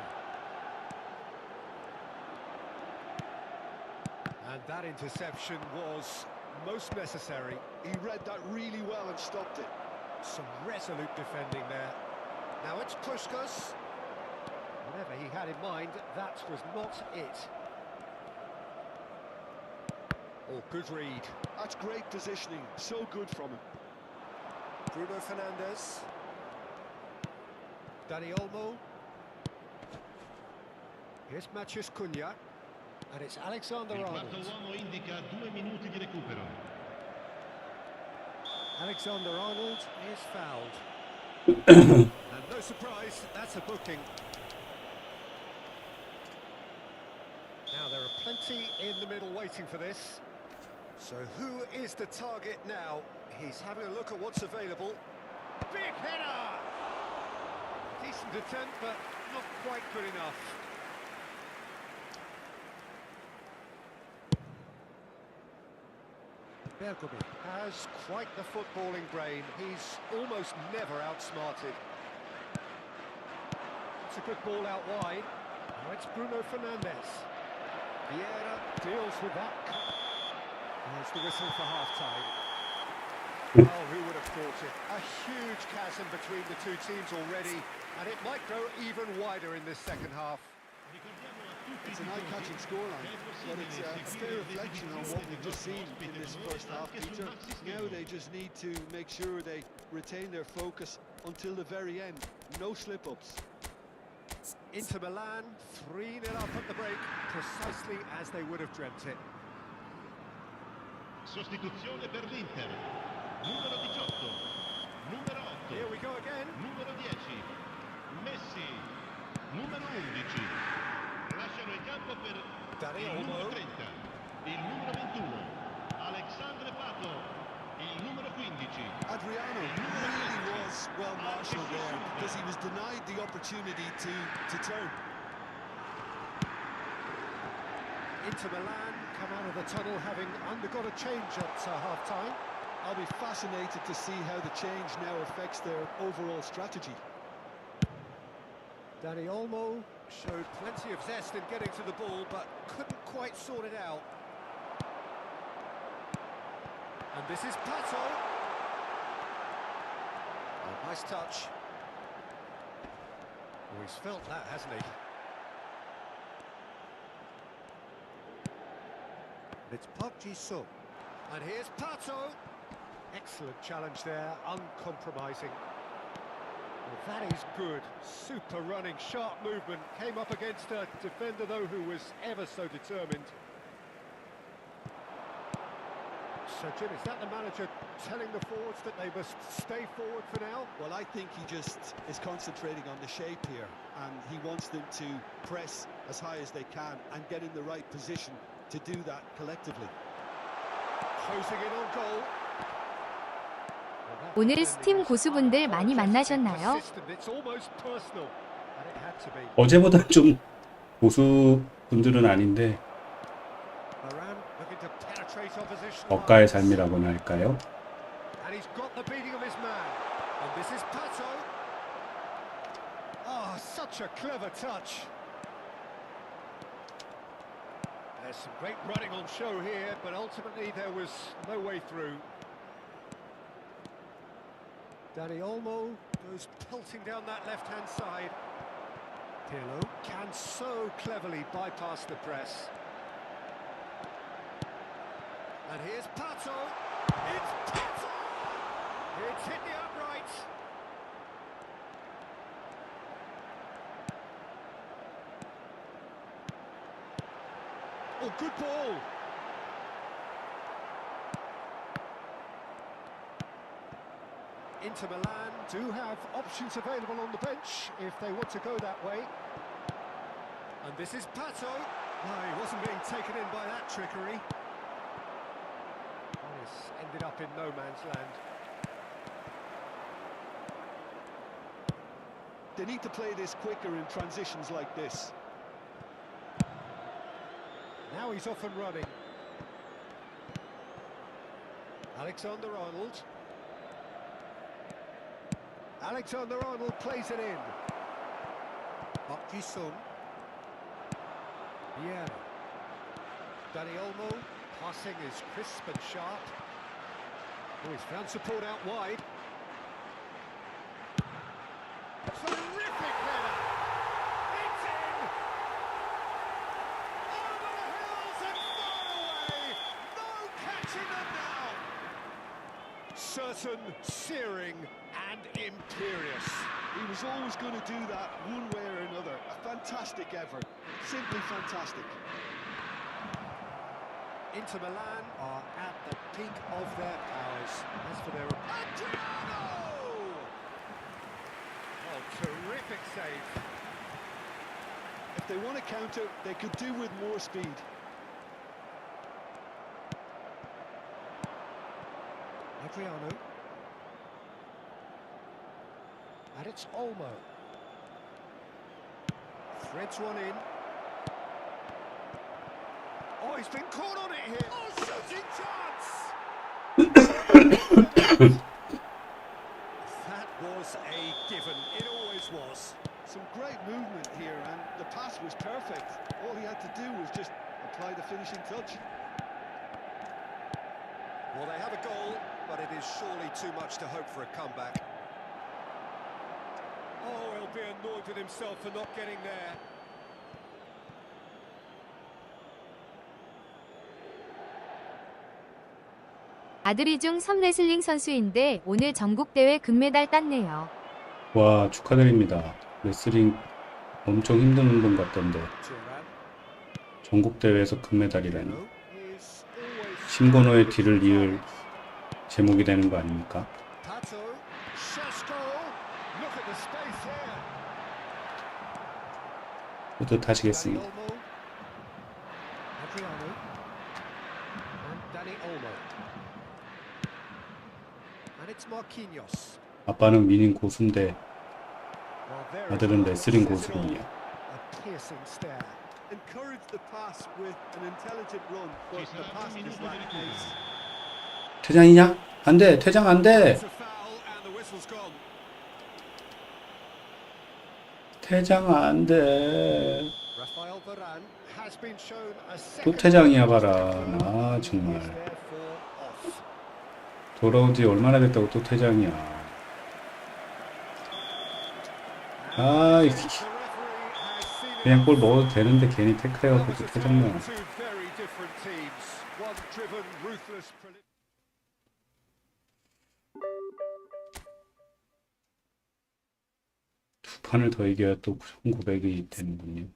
And that interception was most necessary. He read that really well and stopped it. Some resolute defending there. Now it's Puskás. Whatever he had in mind, that was not it. Oh, good read. That's great positioning. So good from him. Bruno Fernandes. Dani Olmo. Here's Matheus Cunha. And it's Alexander Il Arnold. quarto uomo indica 2 minuti di recupero. Alexander Arnold is fouled. And no surprise, that's a booking. Now there are plenty in the middle waiting for this. So who is the target now? He's having a look at what's available. Big header! Decent attempt, but not quite good enough. Bergkamp has quite the footballing brain. He's almost never outsmarted. It's a good ball out wide. Now it's Bruno Fernandes. Vieira deals with that. There's the whistle for half-time. Oh, who would have thought it? A huge chasm between the two teams already, and it might grow even wider in this second half. It's an eye-catching scoreline, but it's a fair reflection on what we've just seen in this first half, Peter. Now they just need to make sure they retain their focus until the very end. No slip-ups. Inter Milan, 3-0 up at the break, precisely as they would have dreamt it. Sostituzione per l'Inter. Numero 18. Numero 8. Here we go again. Numero 10. Messi. Numero 11. Lasciano il campo per Dani il numero Olmo. 30. Il numero 21. Alexandre Pato. Il numero 15. Adriano really was well marshalled there because he was denied the opportunity to turn. Inter Milan come out of the tunnel having undergone a change at half-time. I'll be fascinated to see how the change now affects their overall strategy. Dani Olmo showed plenty of zest in getting to the ball, but couldn't quite sort it out. And this is Pato. Oh, nice touch. Oh, he's felt that, hasn't he? It's Park Ji-sung. And here's Pato. Excellent challenge there, uncompromising. Well, that is good. Super running, sharp movement. Came up against a defender, though, who was ever so determined. So, Jim, is that the manager telling the forwards that they must stay forward for now? Well, I think he just is concentrating on the shape here, and he wants them to press as high as they can and get in the right position to do that collectively. Closing in on goal. Well, 오늘 스팀 고수분들 많이 만나셨나요? 어제보다 좀 고수 분들은 아닌데 억가의 삶이라고나 할까요? And he's got the beating of his man. And this is Pato. Oh, such a clever touch. There's some great running on show here, but ultimately there was no way through. Dani Olmo goes pelting down that left-hand side. Pirlo can so cleverly bypass the press. And here's Pato. It's Pato! It's hit the upright. Oh, good ball. Inter Milan do have options available on the bench if they want to go that way. And this is Pato. No, he wasn't being taken in by that trickery. Oh, it's ended up in no man's land. They need to play this quicker in transitions like this. Now he's off and running. Alexander-Arnold. Alexander-Arnold plays it in. Park Ji-sung. Yeah. Dani Olmo passing is crisp and sharp. Oh, he's found support out wide. Terrific header! It's in! Over the hills and far away! No catching them now! Certain, searing and imperious. He was always going to do that one way or another. A fantastic effort. Simply fantastic. Inter Milan are at the peak of their powers. As for their Adriano! Oh, terrific save. If they want to counter, they could do with more speed. Adriano. And it's Olmo. Threads one in. Oh, he's been caught on it here. Oh, shooting chance! That was a given. It always was. Some great movement here, and the pass was perfect. All he had to do was just apply the finishing touch. Well, they have a goal, but it is surely too much to hope for a comeback. Oh, he'll be annoyed with himself for not getting there. 아들이 중 섬레슬링 선수인데 오늘 전국대회 금메달 땄네요. 와, 축하드립니다. 레슬링 엄청 힘든 운동 같던데 전국대회에서 금메달이라니. 신건호의 뒤를 이을 제목이 되는 거 아닙니까? 뿌듯하시겠습니다. 아빠는 미닌 고수인데 아들은 레슬링 고수군요. 퇴장이냐? 안 돼! 퇴장 안 돼! 퇴장 안 돼. 또 퇴장이야 봐라. 아 정말. 돌아온 지 얼마나 됐다고 또 퇴장이야. 아 그냥 골 넣어도 되는데 괜히 태클해갖고 또 퇴장나. 두 판을 더 이겨야 또 1900이 되는군요.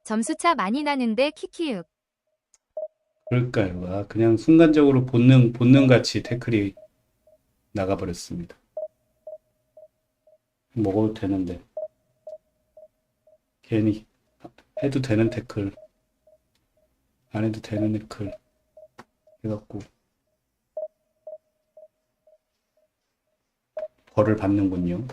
점수차 많이 나는데 키키윽. 그럴까요? 아, 그냥 순간적으로 본능같이 태클이 나가버렸습니다. 먹어도 되는데. 괜히 해도 되는 태클, 안 해도 되는 태클 해갖고 벌을 받는군요.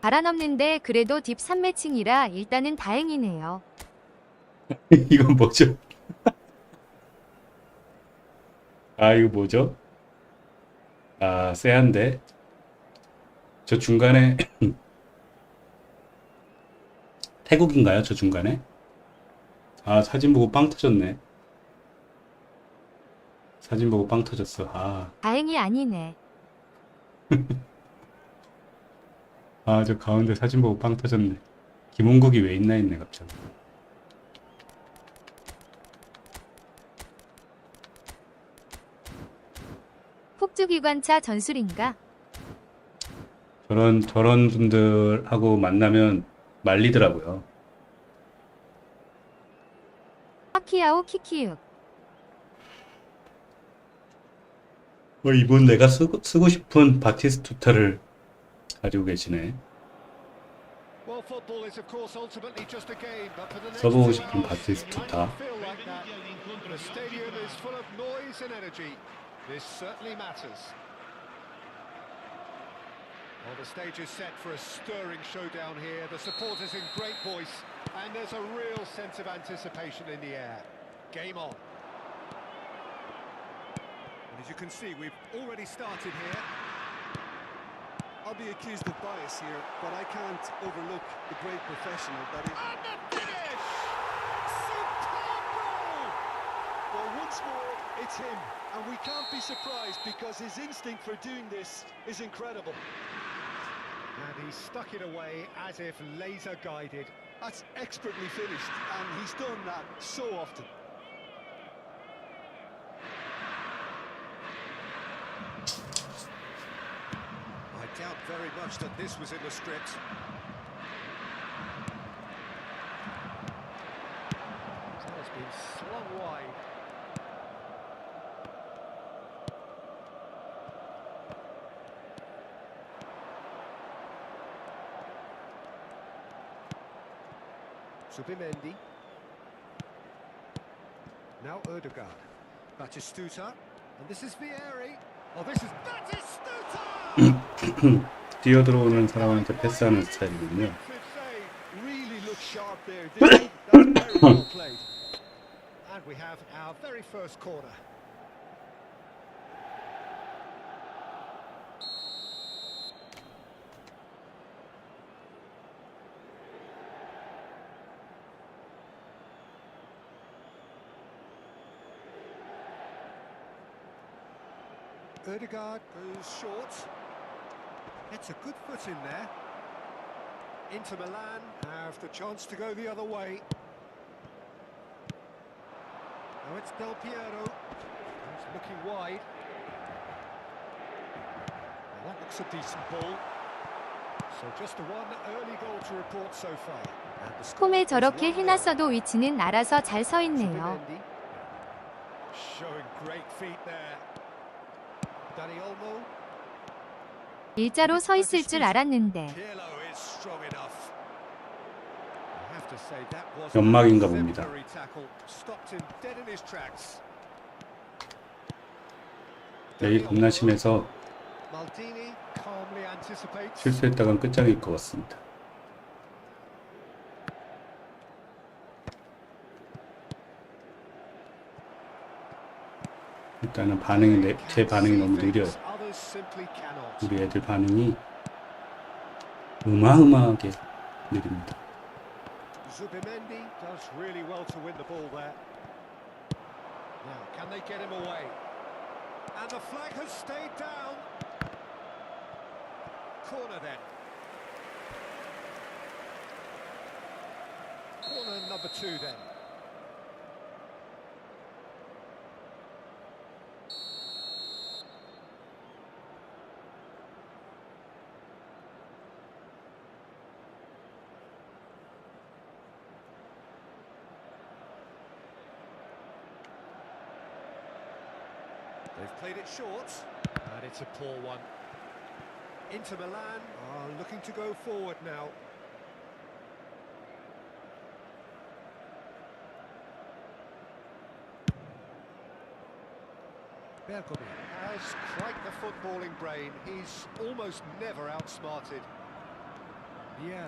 바라넘는데 그래도 딥 3매칭이라 일단은 다행이네요. 이건 뭐죠? 아, 이거 뭐죠? 아, 쎄한데. 저 중간에 태국인가요? 저 중간에? 아, 사진 보고 빵 터졌네. 사진 보고 빵 터졌어. 다행이 아니네. 저 가운데 사진 보고 빵 터졌네. 김홍국이 왜 있나 했네, 갑자기. 폭주기관차 전술인가? 저런 분들하고 만나면 말리더라고요. 파키아오 키키육. 이분 내가 쓰고 싶은 바티스투타를 가지고 계시네. Well, football is of course ultimately just a game, but for the next 써보고 2 싶은 hours, it might 바티스투타. not feel like that. The stadium is full of noise and energy. This certainly matters. Well, the stage is set for a stirring showdown here. The supporters in great voice, and there's a real sense of anticipation in the air. Game on. And as you can see, we've already started here. I'll be accused of bias here, but I can't overlook the great professional that is. And the finish! Superb goal! Well, once more, it's him, and we can't be surprised because his instinct for doing this is incredible. And he stuck it away as if laser guided. That's expertly finished, and he's done that so often. I doubt very much that this was in the script. That has been slung wide. Subimendi. Now Erdegaard. Batistuta. And this is Vieri. Oh, this is Batistuta! 뛰어들어오는 사람한테 패스하는 스타일이군요. Really look sharp there, didn't he? That's very well played. And we have our very first corner. Ødegaard goes short. Gets a good foot in there. Inter Milan have the chance to go the other way. Now it's Del Piero. He's looking wide. Well, that looks a decent ball. So just the one early goal to report so far. And the score 폼에 is 저렇게 1-0. 해놨어도 위치는 알아서 잘 서 있네요. Showing great feet there. Dani Olmo. 일자로 서 있을 줄 알았는데. Pirlo is strong enough. I have to say that was 연막인가 an 봅니다. exemplary tackle. Stopped him dead in his tracks. 내일 겁나 심해서 Maldini calmly anticipates. 실수했다간 끝장일 것 같습니다. 일단은 제 반응이 너무 느려요. Others simply cannot. 우리 애들 반응이 어마어마하게 느립니다. Zubimendi does really well to win the ball there. Now, can they get him away? And the flag has stayed down. Corner then. Corner number 2 then. They've played it short, and it's a poor one. Inter Milan are looking to go forward now. Bergomi has quite the footballing brain. He's almost never outsmarted. Vieira.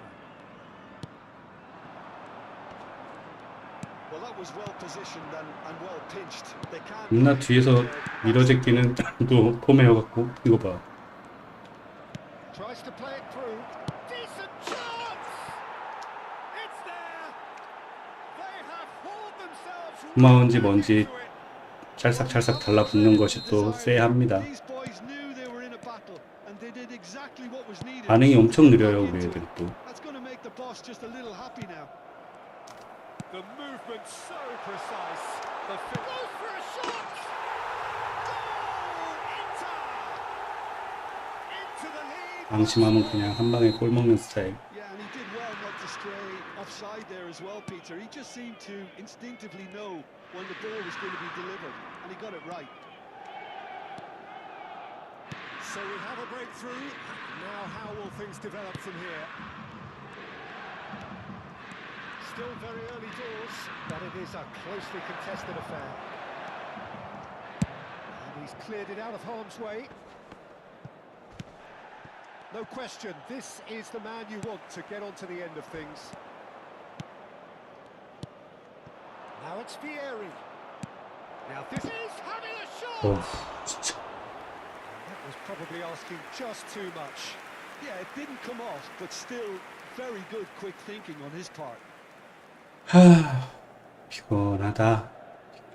Well, that was well positioned and well pinched. They can't. 겁나 뒤에서 밀어제끼는 또 폼이어갖고 이거 봐. Tries to play it through. Decent chance! It's there! They have hauled themselves 고마운지 right 뭔지 into it. 찰싹찰싹 달라붙는 것이 또 쎄합니다. These boys knew they were in a battle and they did exactly what was needed. 반응이 엄청 느려요, 우리 애들이 또. That's going to make the boss just a little happy now. The movement so precise. The goes for a shot. Goal! Inter! Into the lead. 방심하면 그냥 한 방에 골 먹는 스타일. Yeah, and he did well not to stray offside there as well, Peter. He just seemed to instinctively know when the ball was going to be delivered, and he got it right. So we have a breakthrough. Now how will things develop from here? Still very early doors, but it is a closely contested affair. And he's cleared it out of harm's way. No question, this is the man you want to get onto the end of things. Now it's Vieri. Now this is having a shot! 진짜. That was probably asking just too much. Yeah, it didn't come off, but still very good quick thinking on his part. 피곤하다.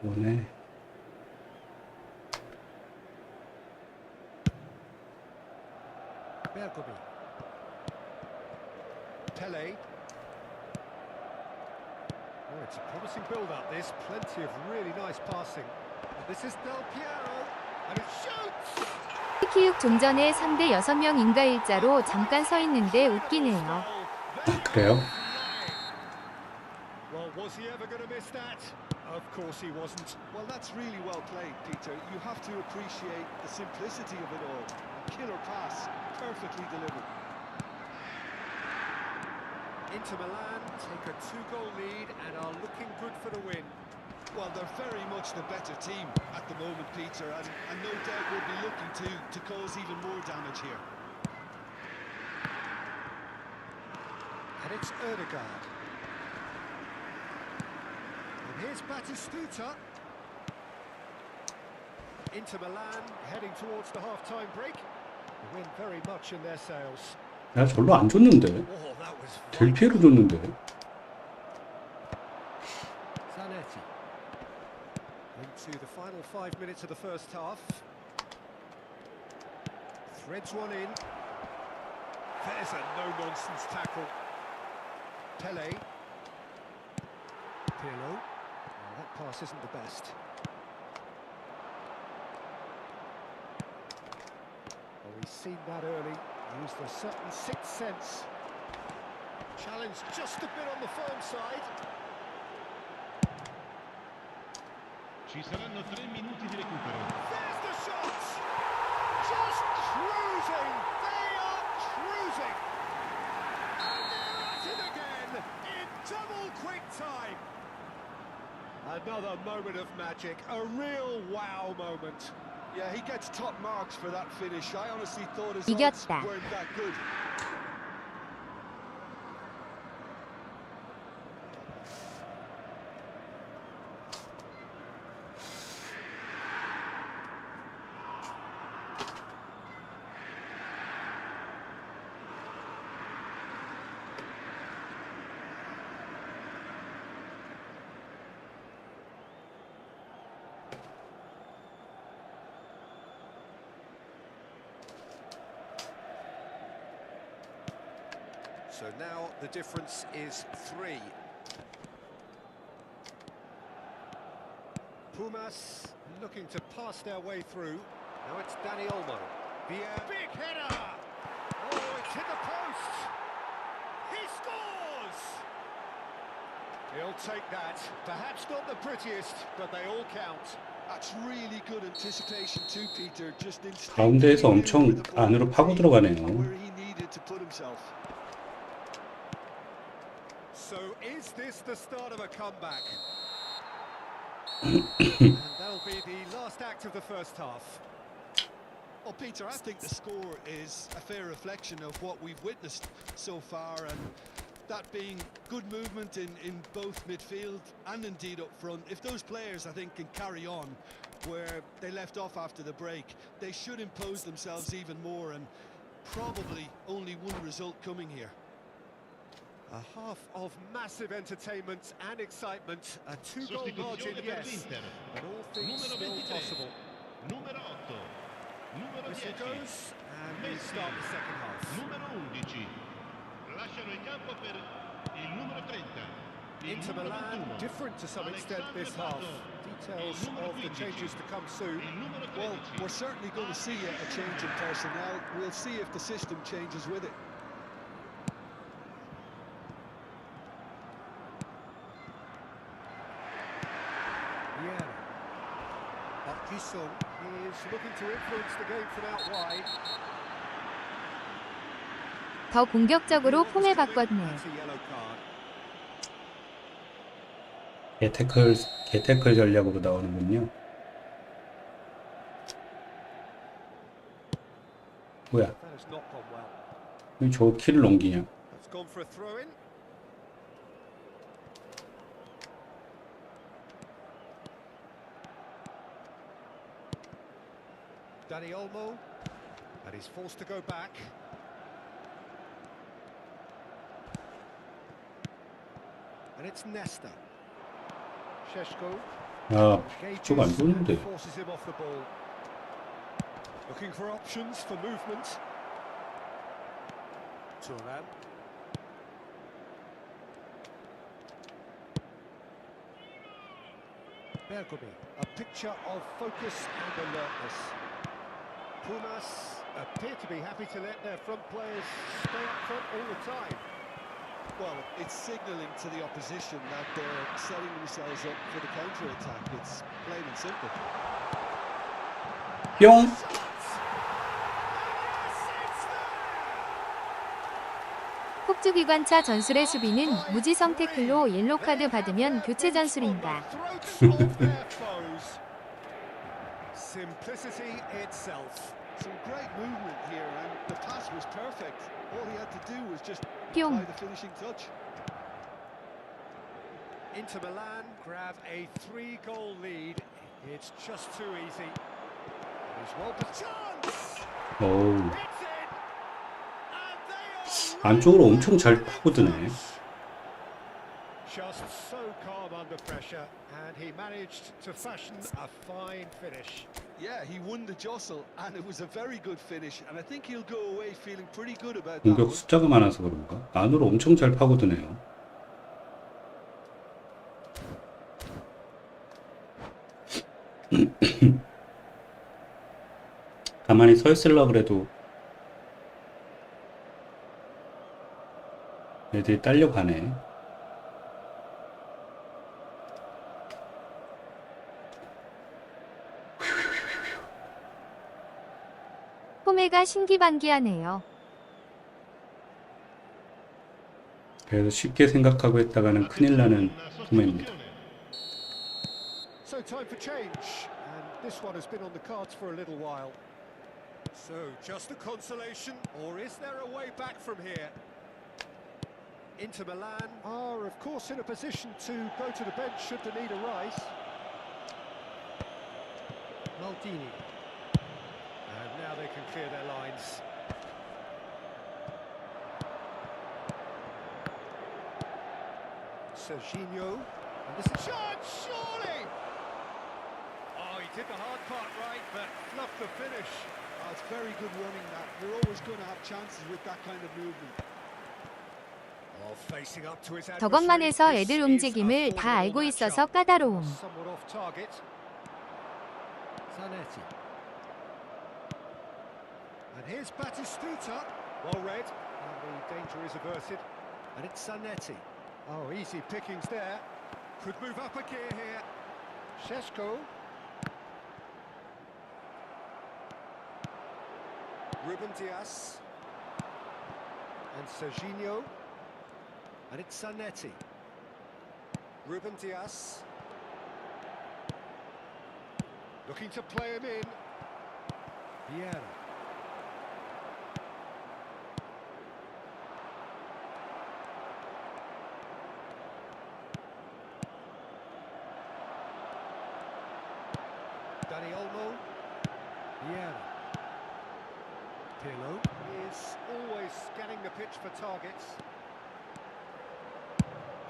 피곤해. Bergomi. Pele. Oh, it's a promising build-up, this. Plenty of really nice passing. And this is Del Piero, and it shoots! 키키육 좀 전에 3대 6명 인가일자로 잠깐 서 있는데 웃기네요. 아, 그래요? Well, was he ever going to miss that? Of course he wasn't. Well, that's really well played, Peter. You have to appreciate the simplicity of it all. A killer pass, perfectly delivered. Inter Milan take a 2-goal lead and are looking good for the win. Well, they're very much the better team at the moment, Peter, and no doubt will be looking to cause even more damage here. And it's Ødegaard. And here's Batistuta. Inter Milan heading towards the half-time break. The win very much in their sails. 나 별로 안 줬는데. Oh, that was 델 피에로 줬는데. Zanetti. Into the final 5 minutes of the first half. Threads one in. There's a no-nonsense tackle. Pele. Pirlo. Oh, that pass isn't the best. Oh, he's seen that early. Used a certain sixth sense. Challenge just a bit on the firm side. Ci saranno 3 minuti di recupero. There's the shot! Just cruising! They are cruising! And they're at it again in double quick time! Another moment of magic, a real wow moment. Yeah, he gets top marks for that finish. I honestly thought his odds 이겼다. weren't that good. So now the difference is 3. Pumas looking to pass their way through. Now it's Dani Olmo. Big header! Oh, it's hit the post! He scores! He'll take that. Perhaps not the prettiest, but they all count. That's really good anticipation too, Peter. Just 가운데에서 엄청 안으로 파고 들어가네요. where he needed to put himself. So is this the start of a comeback? And that'll be the last act of the first half. Well, Peter, I think the score is a fair reflection of what we've witnessed so far, and that being good movement in both midfield and indeed up front. If those players, I think, can carry on where they left off after the break, they should impose themselves even more, and probably only one result coming here. A half of massive entertainment and excitement, a 2-goal margin, Sostituzione per yes, l'Inter. but all things Numero still 23. possible. Numero 8. Numero Whistle 10. goes, and we Messi. start the second half. Numero 11. Lasciano il campo per il numero 30. Il Inter numero Milan, 21. different to some extent this half. Details of the changes to come soon. Il numero 13. Well, we're certainly going to see a change in personnel. We'll see if the system changes with it. Yeah. But Jisung is looking to influence the game from out wide. 더 공격적으로 폼을 바꿨네. That's a yellow card. 개태클 전략으로 나오는군요. 뭐야? That has not gone well. 왜 저 키를 넘기냐? That's gone for a throw-in. Dani Olmo, and he's forced to go back. And it's Nesta. Sheshko. 아, 저거 안 보는데. Forces him off the ball. Looking for options for movement. Turan. Bergomi, a picture of focus and alertness. Pumas appear to be happy to let their front players stay up front all the time. Well, it's signalling to the opposition that they're setting themselves up for the counter-attack. It's plain and simple. 뿅! 폭주기관차 전술의 수비는 무지성 태클로 옐로카드 받으면 교체 전술인가. Simplicity itself. Some great movement here, and the pass was perfect. All he had to do was just 뿅. apply the finishing touch. Inter Milan grab a 3-goal lead. It's just too easy. There's well the chance. 어우, It's in. And they are 안쪽으로 엄청 잘 파고드네. Just so calm under pressure, and he managed to fashion a fine finish. Yeah, he won the jostle, and it was a very good finish, and I think he'll go away feeling pretty good about that 공격 one. 숫자가 많아서 그런가? 안으로 엄청 잘 파고드네요. 가만히 서 있으려고 그래도 애들이 딸려가네. 포메가 신기반기하네요. 그래서 쉽게 생각하고 했다가는 큰일 나는 포메입니다. So time for change, and this one has been on the cards for a little while. So just a consolation, or is there a way back from here? Inter Milan are of course in a position to go to the bench should the need arise. Maldini. And now they can clear their lines. Serginho. And this is a chance, surely! Oh, he did the hard part right, but fluffed the finish. Oh, it's very good running that. You're always going to have chances with that kind of movement. Oh, facing up to his 저것만 adversary. 해서 This 애들 is 움직임을 a 다 알고 formidable 있어서 matchup. 까다로움. Somewhat off target. Zanetti. And here's Batistuta. Well read. And the danger is averted. And it's Zanetti. Oh, easy pickings there. Could move up a gear here. Šeško. Ruben Dias. And Serginho. And it's Zanetti. Ruben Dias. Looking to play him in. Vieira. Dani Olmo. Vieira. Pirlo is always scanning the pitch for targets.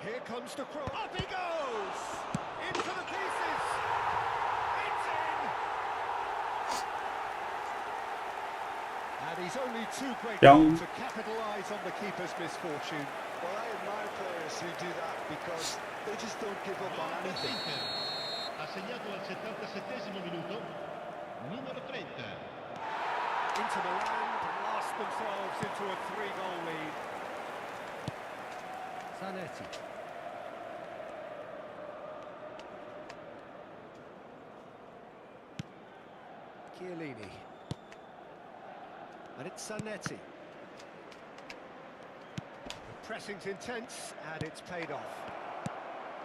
Here comes the cross. Up he goes! Into the pieces! It's in! And he's only too grateful to capitalise on the keeper's misfortune. Well, I admire players who do that because they just don't give up on anything. Ha segnato al 77esimo minuto, numero 30. Inter Milan blast themselves into a 3-goal lead. Zanetti. Chiellini. And it's Zanetti. The pressing's intense and it's paid off.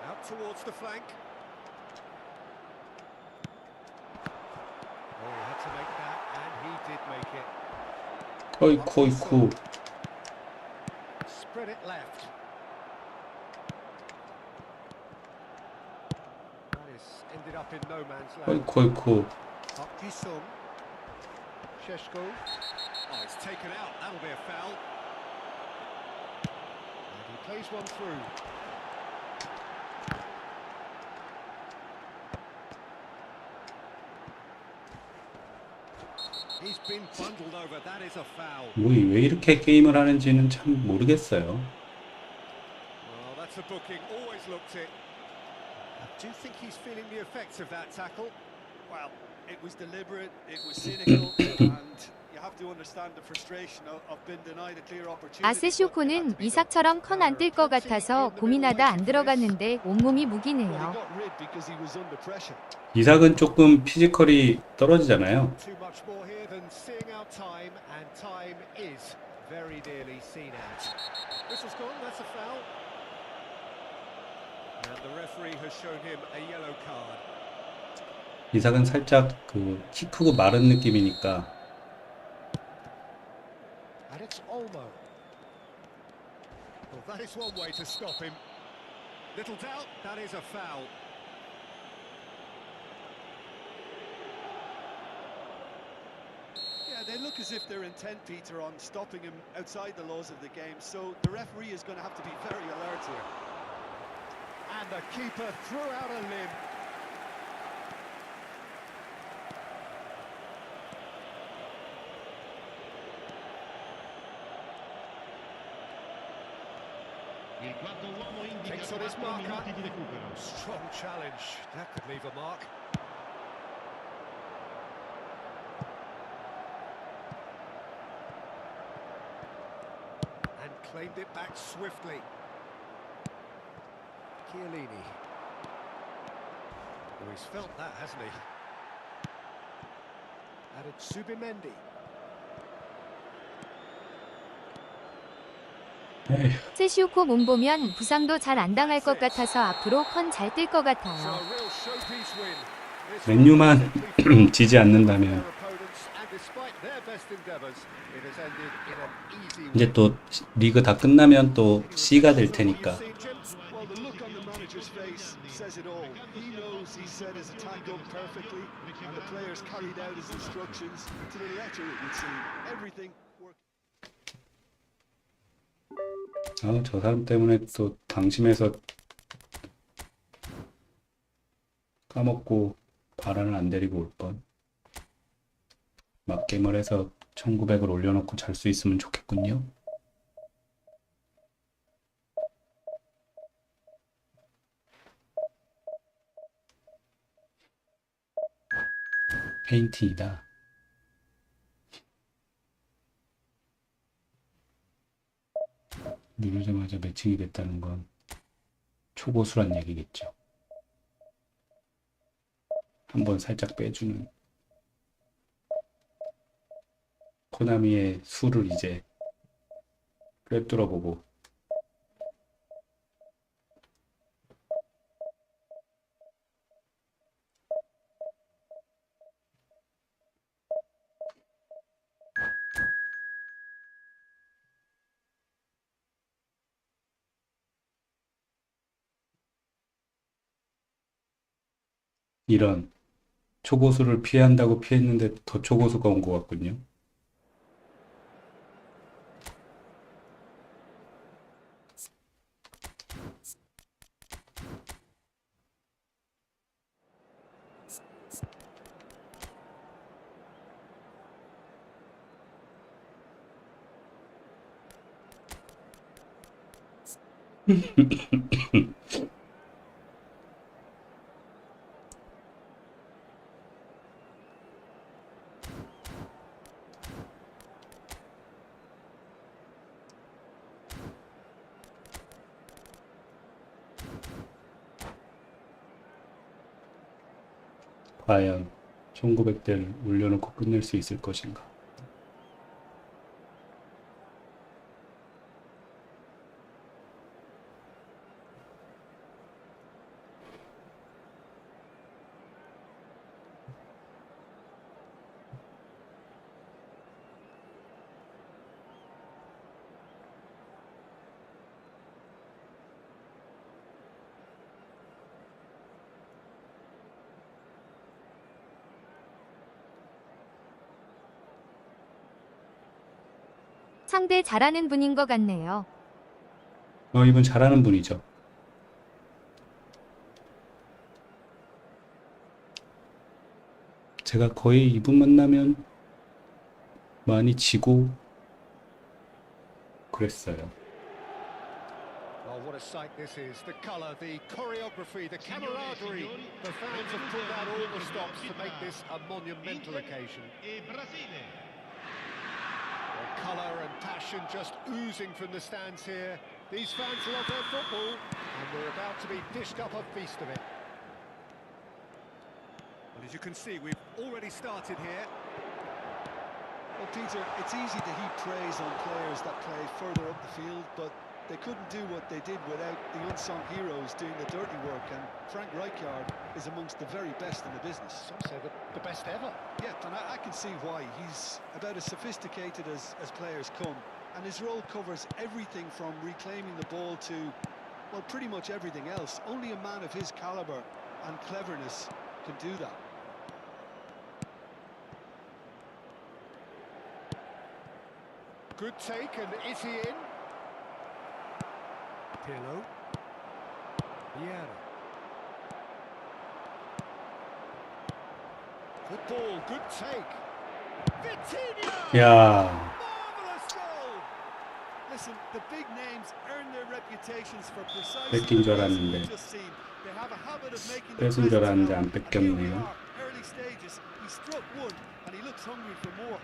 Out towards the flank. Oh, he had to make that, and he did make it. 어이쿠. Spread it left. That is ended up in no man's land. 어이쿠. Up Jisung. Šeško. Oh, it's taken out. That'll be a foul. And he plays one through. He's been bundled over. That is a foul. 왜 이렇게 게임을 하는지는 참 모르겠어요. Well, that's a booking. Always looked it. Do you think he's feeling the effects of that tackle? Well, it was deliberate, it was cynical, and you have to understand the frustration of being denied a clear opportunity. 아세쇼코는 이삭처럼 컨 안 뜰 것 같아서 고민하다 안 들어갔는데 온몸이 무기네요. Well, he got rid because he was under pressure. 이삭은 조금 피지컬이 떨어지잖아요. Too much more here than seeing out time, and time is very nearly seen out. Whistle's gone. That's a foul. And the referee has shown him a yellow card. 이삭은 살짝 그 키 크고 마른 느낌이니까 And it's Olmo. Well, that is one way to stop him. Little doubt, that is a foul. Yeah, they look as if they're intent, Peter, on stopping him outside the laws of the game, so the referee is going to have to be very alert here. the keeper threw out a limb. Il quarto uomo indica Takes on his 4 marker. minuti di recupero. Strong challenge. That could leave a mark. And claimed it back swiftly. Chiellini. Oh, he's felt that, hasn't he? Added Subimendi. 에휴, 세시우코 몸 보면 부상도 잘 안 당할 것 같아서 앞으로 컨 잘 뛸 것 So a 같아요. real showpiece win. This 맨유만 one simply 지지 않는다면 their opponents, and despite their best endeavours, it has ended in an easy win. 이제 또 리그 다 끝나면 또 C가 될 테니까. Well, the look on the manager's face says it all. He knows he set his attack up perfectly, and the players carried out his instructions to the letter, it would seem. Everything worked. 저 사람 때문에 또 방심해서 까먹고 바란을 안 데리고 올 뻔. 맞게임을 해서 1900을 올려놓고 잘 수 있으면 좋겠군요. 페인팅이다. 누르자마자 매칭이 됐다는 건 초고수란 얘기겠죠. 한번 살짝 빼주는 코나미의 수를 이제 꿰뚫어보고 이런 초고수를 피한다고 피했는데 더 초고수가 온 것 같군요. 과연 1900대를 올려놓고 끝낼 수 있을 것인가. 상대 잘하는 분인 것 같네요. 이분 잘하는 분이죠. 제가 거의 이분 만나면 많이 지고 그랬어요. Oh, what a sight this is. The colour, the choreography, the camaraderie. The fans have pulled out all the stops to make this a monumental occasion. E Brasile. Colour and passion just oozing from the stands here. These fans love their football, and we're about to be dished up a feast of it. Well, as you can see, we've already started here. Well, Peter, it's easy to heap praise on players that play further up the field, but they couldn't do what they did without the unsung heroes doing the dirty work, and Frank Rijkaard is amongst the very best in the business. Some say the best ever. Yeah, and I can see why. He's about as sophisticated as players come, and his role covers everything from reclaiming the ball to, well, pretty much everything else. Only a man of his calibre and cleverness can do that. Good take, and is he in? Pirlo. Vieira. Good ball, good take. Vitinha! 야, Marvelous goal! Listen, the big names earn their reputations for precisely 뺏긴 줄 the reason 알았는데 you've just seen. They have a habit of making their 뺏은 줄 presence 알았는데 known. 안 And here we 뺏겼네요. are, early stages. He struck one and he looks hungry for more.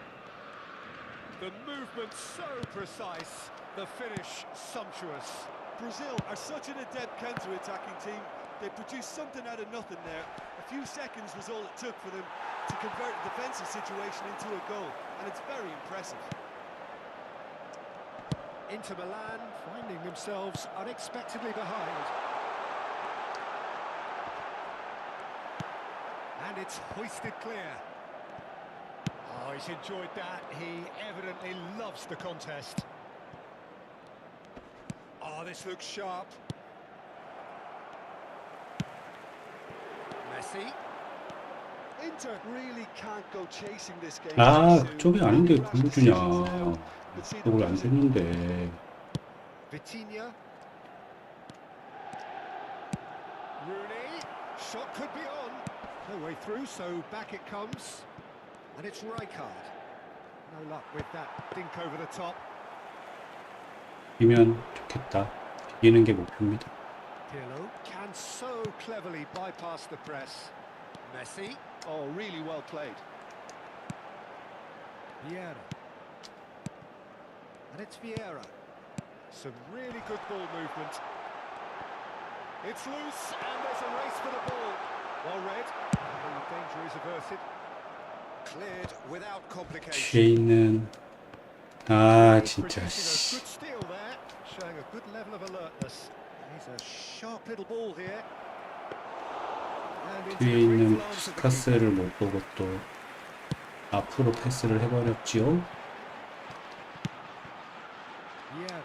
The movement so precise, the finish sumptuous. Brazil are such an adept counter-attacking team. They produced something out of nothing there. A few seconds was all it took for them to convert a defensive situation into a goal, and it's very impressive. Inter Milan finding themselves unexpectedly behind. And it's hoisted clear. Oh, he's enjoyed that. He evidently loves the contest. Oh, this looks sharp. Messi. Inter really can't go chasing this game. 아, 그쪽이 아닌데 그걸 주냐. 그걸 안 줬는데. Vitinha. Rooney. Shot could be on. No way through, so back it comes. And it's Rijkaard. No luck with that dink over the top. 이면 좋겠다. 이기는 게 목표입니다. Pirlo can so cleverly bypass the press. Messi. Oh, really well played. Vieira. And it's Vieira. Some really good ball movement. It's loose and there's a race for the ball. Well read. The danger is averted. Cleared without complication. 뒤에 있는 아 진짜 Producing a 씨. good steal there, showing a good level of alertness. He's a sharp little ball here. And into 뒤에 the 있는 green arms of the 스카스를 못 보고 또 앞으로 패스를 해버렸지요. Vieira.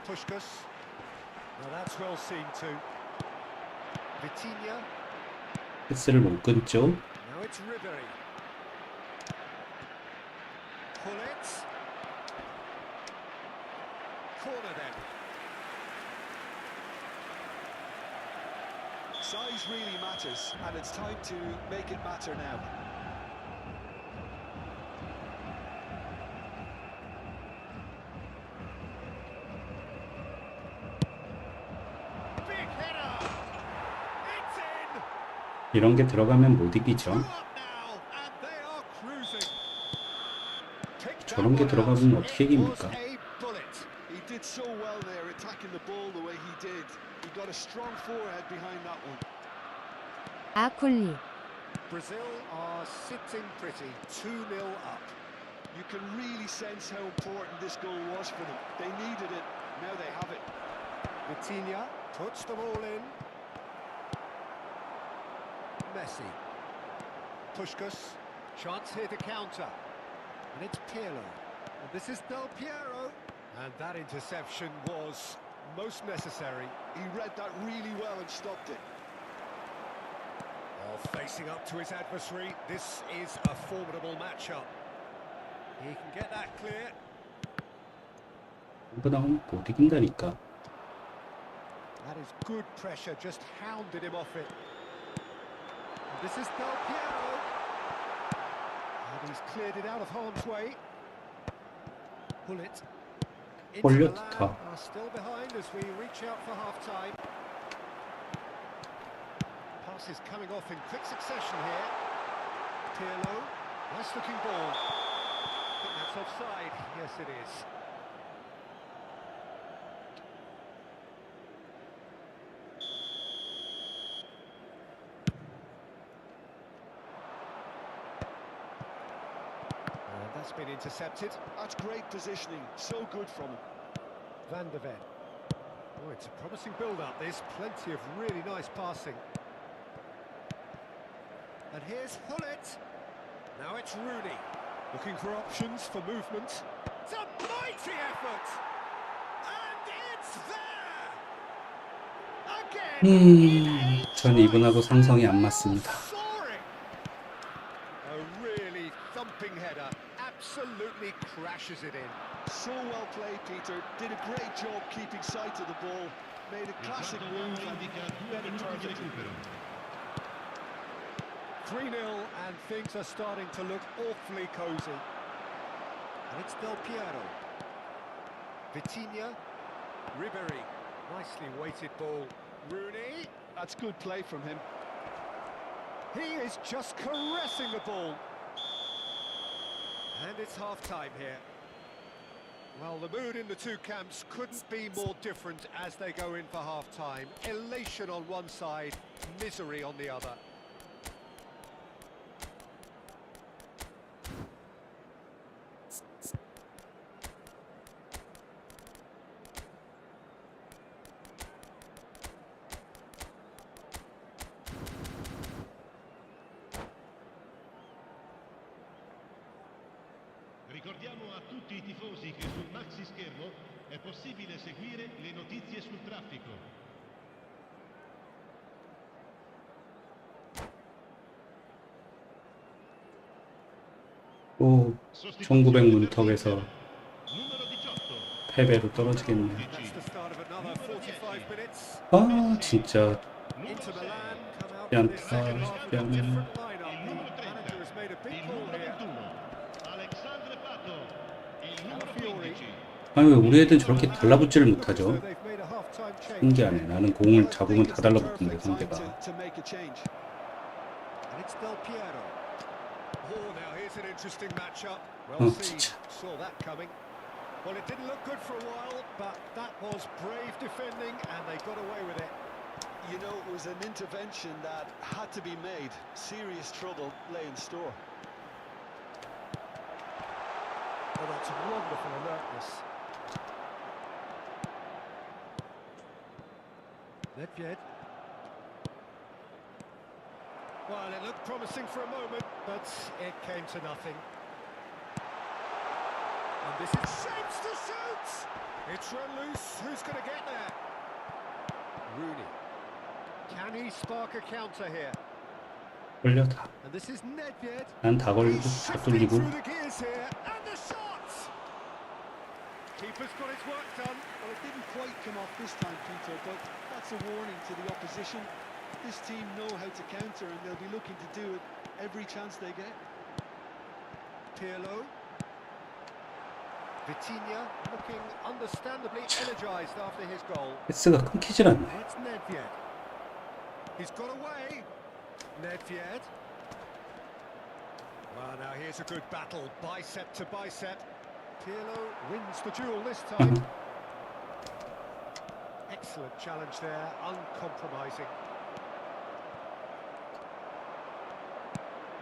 Puskás. Now that's well seen too. Vitinha. 패스를 못 끊죠. Now it's Ribery. Pull it. Corner then. Size really matters, and it's time to make it matter now. Big header. It's in. 이런 게 들어가면 못 이기죠. Two up now, and they are cruising. Picked that 저런 게 one 들어가면 out. 어떻게 It was 이깁니까? a bullet. He did so well there, attacking the ball the way he did. He got a strong forehead behind that one. 아쿨리. Brazil are sitting pretty, 2-0 up. You can really sense how important this goal was for them. They needed it, now they have it. Vitinha puts them all in. Messi. Puskás. Chance here to counter. And it's Pirlo. And this is Del Piero. And that interception was most necessary. He read that really well and stopped it. Oh, facing up to his adversary, this is a formidable matchup. He can get that clear. 이거 나오면 못 이긴다니까. That is good pressure, just hounded him off it. And this is Del Piero. And he's cleared it out of harm's way. Pull it. Inter Milan 올렸다. are still behind as we reach out for half-time. Passes coming off in quick succession here. Pirlo, nice looking ball. I think that's offside. Yes, it is. And that's been intercepted. That's great positioning, so good from him. Van der Ven. Oh, it's a promising build-up. There's plenty of really nice passing. And here's Hullet. Now it's Rooney. Looking for options for movement. It's a mighty effort! And it's there! Again! 전 이분하고 상성이 안 맞습니다. Soaring! A really thumping header. Absolutely crashes it in. So well played, Peter. Did a great job keeping sight of the ball. Made a Il classic quarto move uomo and indica 2 better minuti di targeting. recupero. 3-0 and things are starting to look awfully cosy. And it's Del Piero. Vitinha. Ribery. Nicely weighted ball. Rooney. That's good play from him. He is just caressing the ball. And it's half-time here. Well, the mood in the two camps couldn't be more different as they go in for half-time. Elation on one side, misery on the other. Ricordiamo a tutti i tifosi che sul maxi schermo è possibile seguire le notizie sul traffico. 또 1900 문턱에서 Numero 18. 패배로 떨어지겠네요. That's the start of another 45 minutes. 아 진짜 Into Milan, come out Pian- for this second half with a pian- different lineup. Il The numero 30. manager has made a big Il call numero here. 21. Alexandre Pato. Il numero Fiori. 15. 아니 왜 우리 애들은 저렇게 달라붙지를 못하죠? So they've made a half-time change. 신기하네. 나는 공을 잡으면 다 달라붙는데 상대가. To make a change. And it's Del Piero. Oh, now here's an interesting matchup. Well seen. 진짜. Saw that coming. Well, it didn't look good for a while, but that was brave defending, and they got away with it. You know, it was an intervention that had to be made. Serious trouble lay in store. Oh, that's wonderful alertness. Nedved. Well, it looked promising for a moment, but it came to nothing. And this is shapes to shoot! It's run loose. Who's going to get there? Rooney. Can he spark a counter here? 걸려 다. And this is Nedved. 난 다 걸리고 He's 다 shifting 뚫리고. through the gears here, and the shot! Keeper's got his work done. Well, it didn't quite come off this time, Peter, but that's a warning to the opposition. This team know how to counter, and they'll be looking to do it every chance they get. Pirlo. Vitinha looking understandably energised after his goal. 패스가 끊기질 않네. It's Nedved. He's got away. Nedved. Well, now here's a good battle, bicep to bicep. Pirlo wins the duel this time. Excellent challenge there, uncompromising.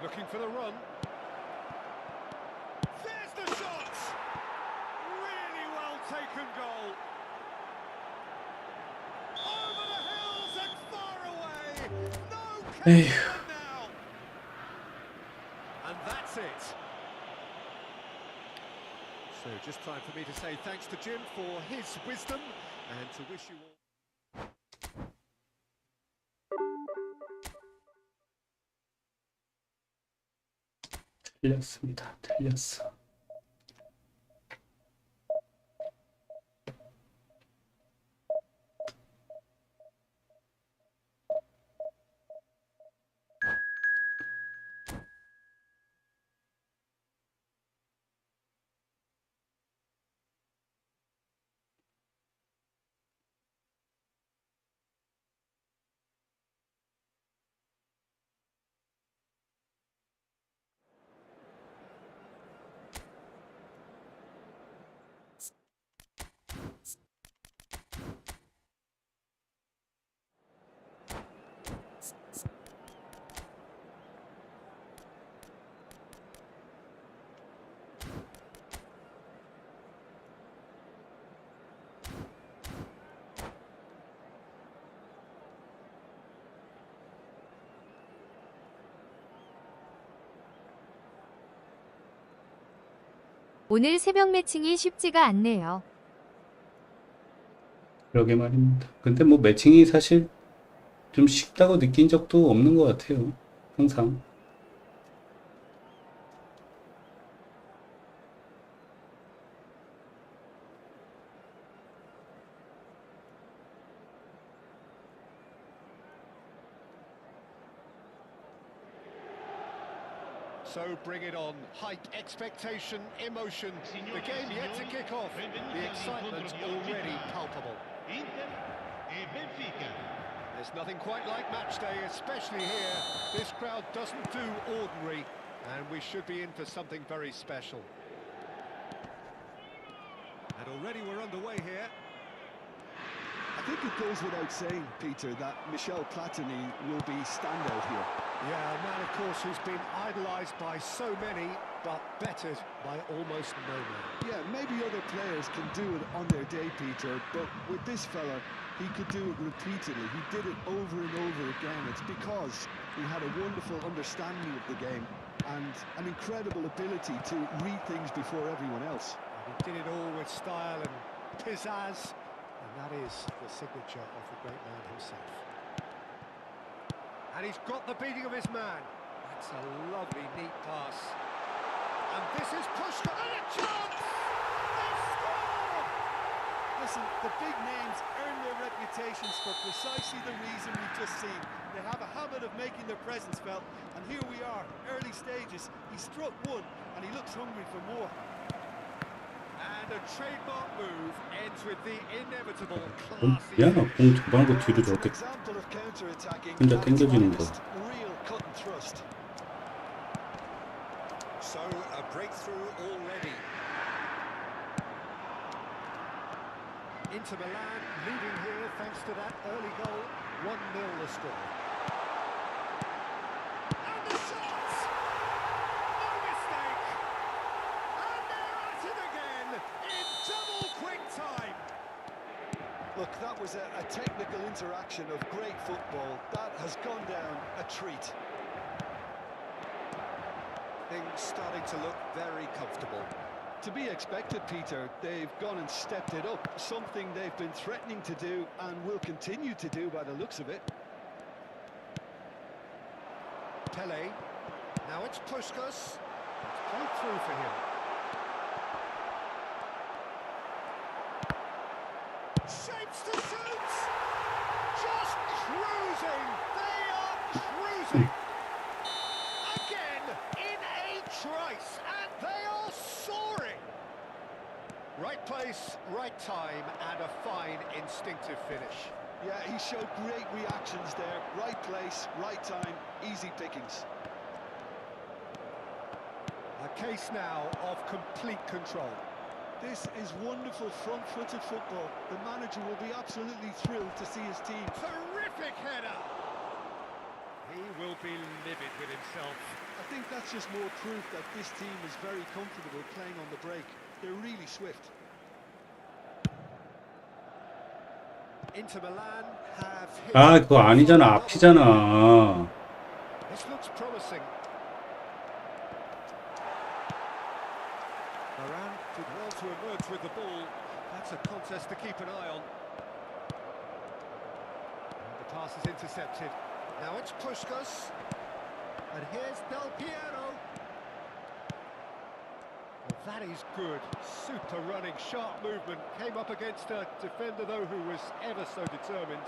Looking for the run. There's the shot! Really well taken goal. Over the hills and far away. No 에휴. counter now. And that's it. So just time for me to say thanks to Jim for his wisdom and to wish you all. 틀렸습니다. 틀렸어. 오늘 새벽 매칭이 쉽지가 않네요. 그러게 말입니다. 근데 뭐 매칭이 사실 좀 쉽다고 느낀 적도 없는 것 같아요. 항상. So bring it on. Hype, expectation, emotion. The game yet to kick off. The excitement already palpable. Inter e Benfica. There's nothing quite like match day, especially here. This crowd doesn't do ordinary, and we should be in for something very special. And already we're underway here. I think it goes without saying, Peter, that Michel Platini will be standout here. Yeah, a man, of course, who's been idolised by so many, but bettered by almost no man. Yeah, maybe other players can do it on their day, Peter, but with this fella, he could do it repeatedly. He did it over and over again. It's because he had a wonderful understanding of the game and an incredible ability to read things before everyone else. And he did it all with style and pizzazz, and that is the signature of the great man himself. And he's got the beating of his man. That's a lovely, neat pass. And this is Pushka, and a chance! They score! Listen, the big names earn their reputations for precisely the reason we've just seen. They have a habit of making their presence felt, and here we are, early stages. He struck one, and he looks hungry for more. And a trademark move ends with the inevitable 야, classy. 공 잡아놓고 뒤로 저렇게 Example of counter-attacking. 혼자 당겨지는 거. Real cut and thrust. So a breakthrough already. Inter Milan leading here thanks to that early goal. 1-0 the score. And the shot! No mistake! And they're at it again in double quick time. Look, that was a technical interaction of great football. That has gone down a treat. Things starting to look very comfortable. To be expected, Peter. They've gone and stepped it up, something they've been threatening to do and will continue to do by the looks of it. Pele. Now it's Puskas. It's played through for him. Shapes to shoot! Just cruising! They are cruising! Again, in a trice, and they are soaring! Right place, right time, and a fine instinctive finish. Yeah, he showed great reactions there. Right place, right time, easy pickings. A case now of complete control. This is wonderful front-footed football. The manager will be absolutely thrilled to see his team. Terrific header! He will be livid with himself. I think that's just more proof that this team is very comfortable playing on the break. They're really swift. Inter Milan have hit. 아, 그거 아니잖아. 앞이잖아. This looks promising. Varane did well to emerge with the ball. That's a contest to keep an eye on. And the pass is intercepted. Now it's Puskas. And here's Del Piero. Well, that is good. Super running, sharp movement. Came up against a defender, though, who was ever so determined.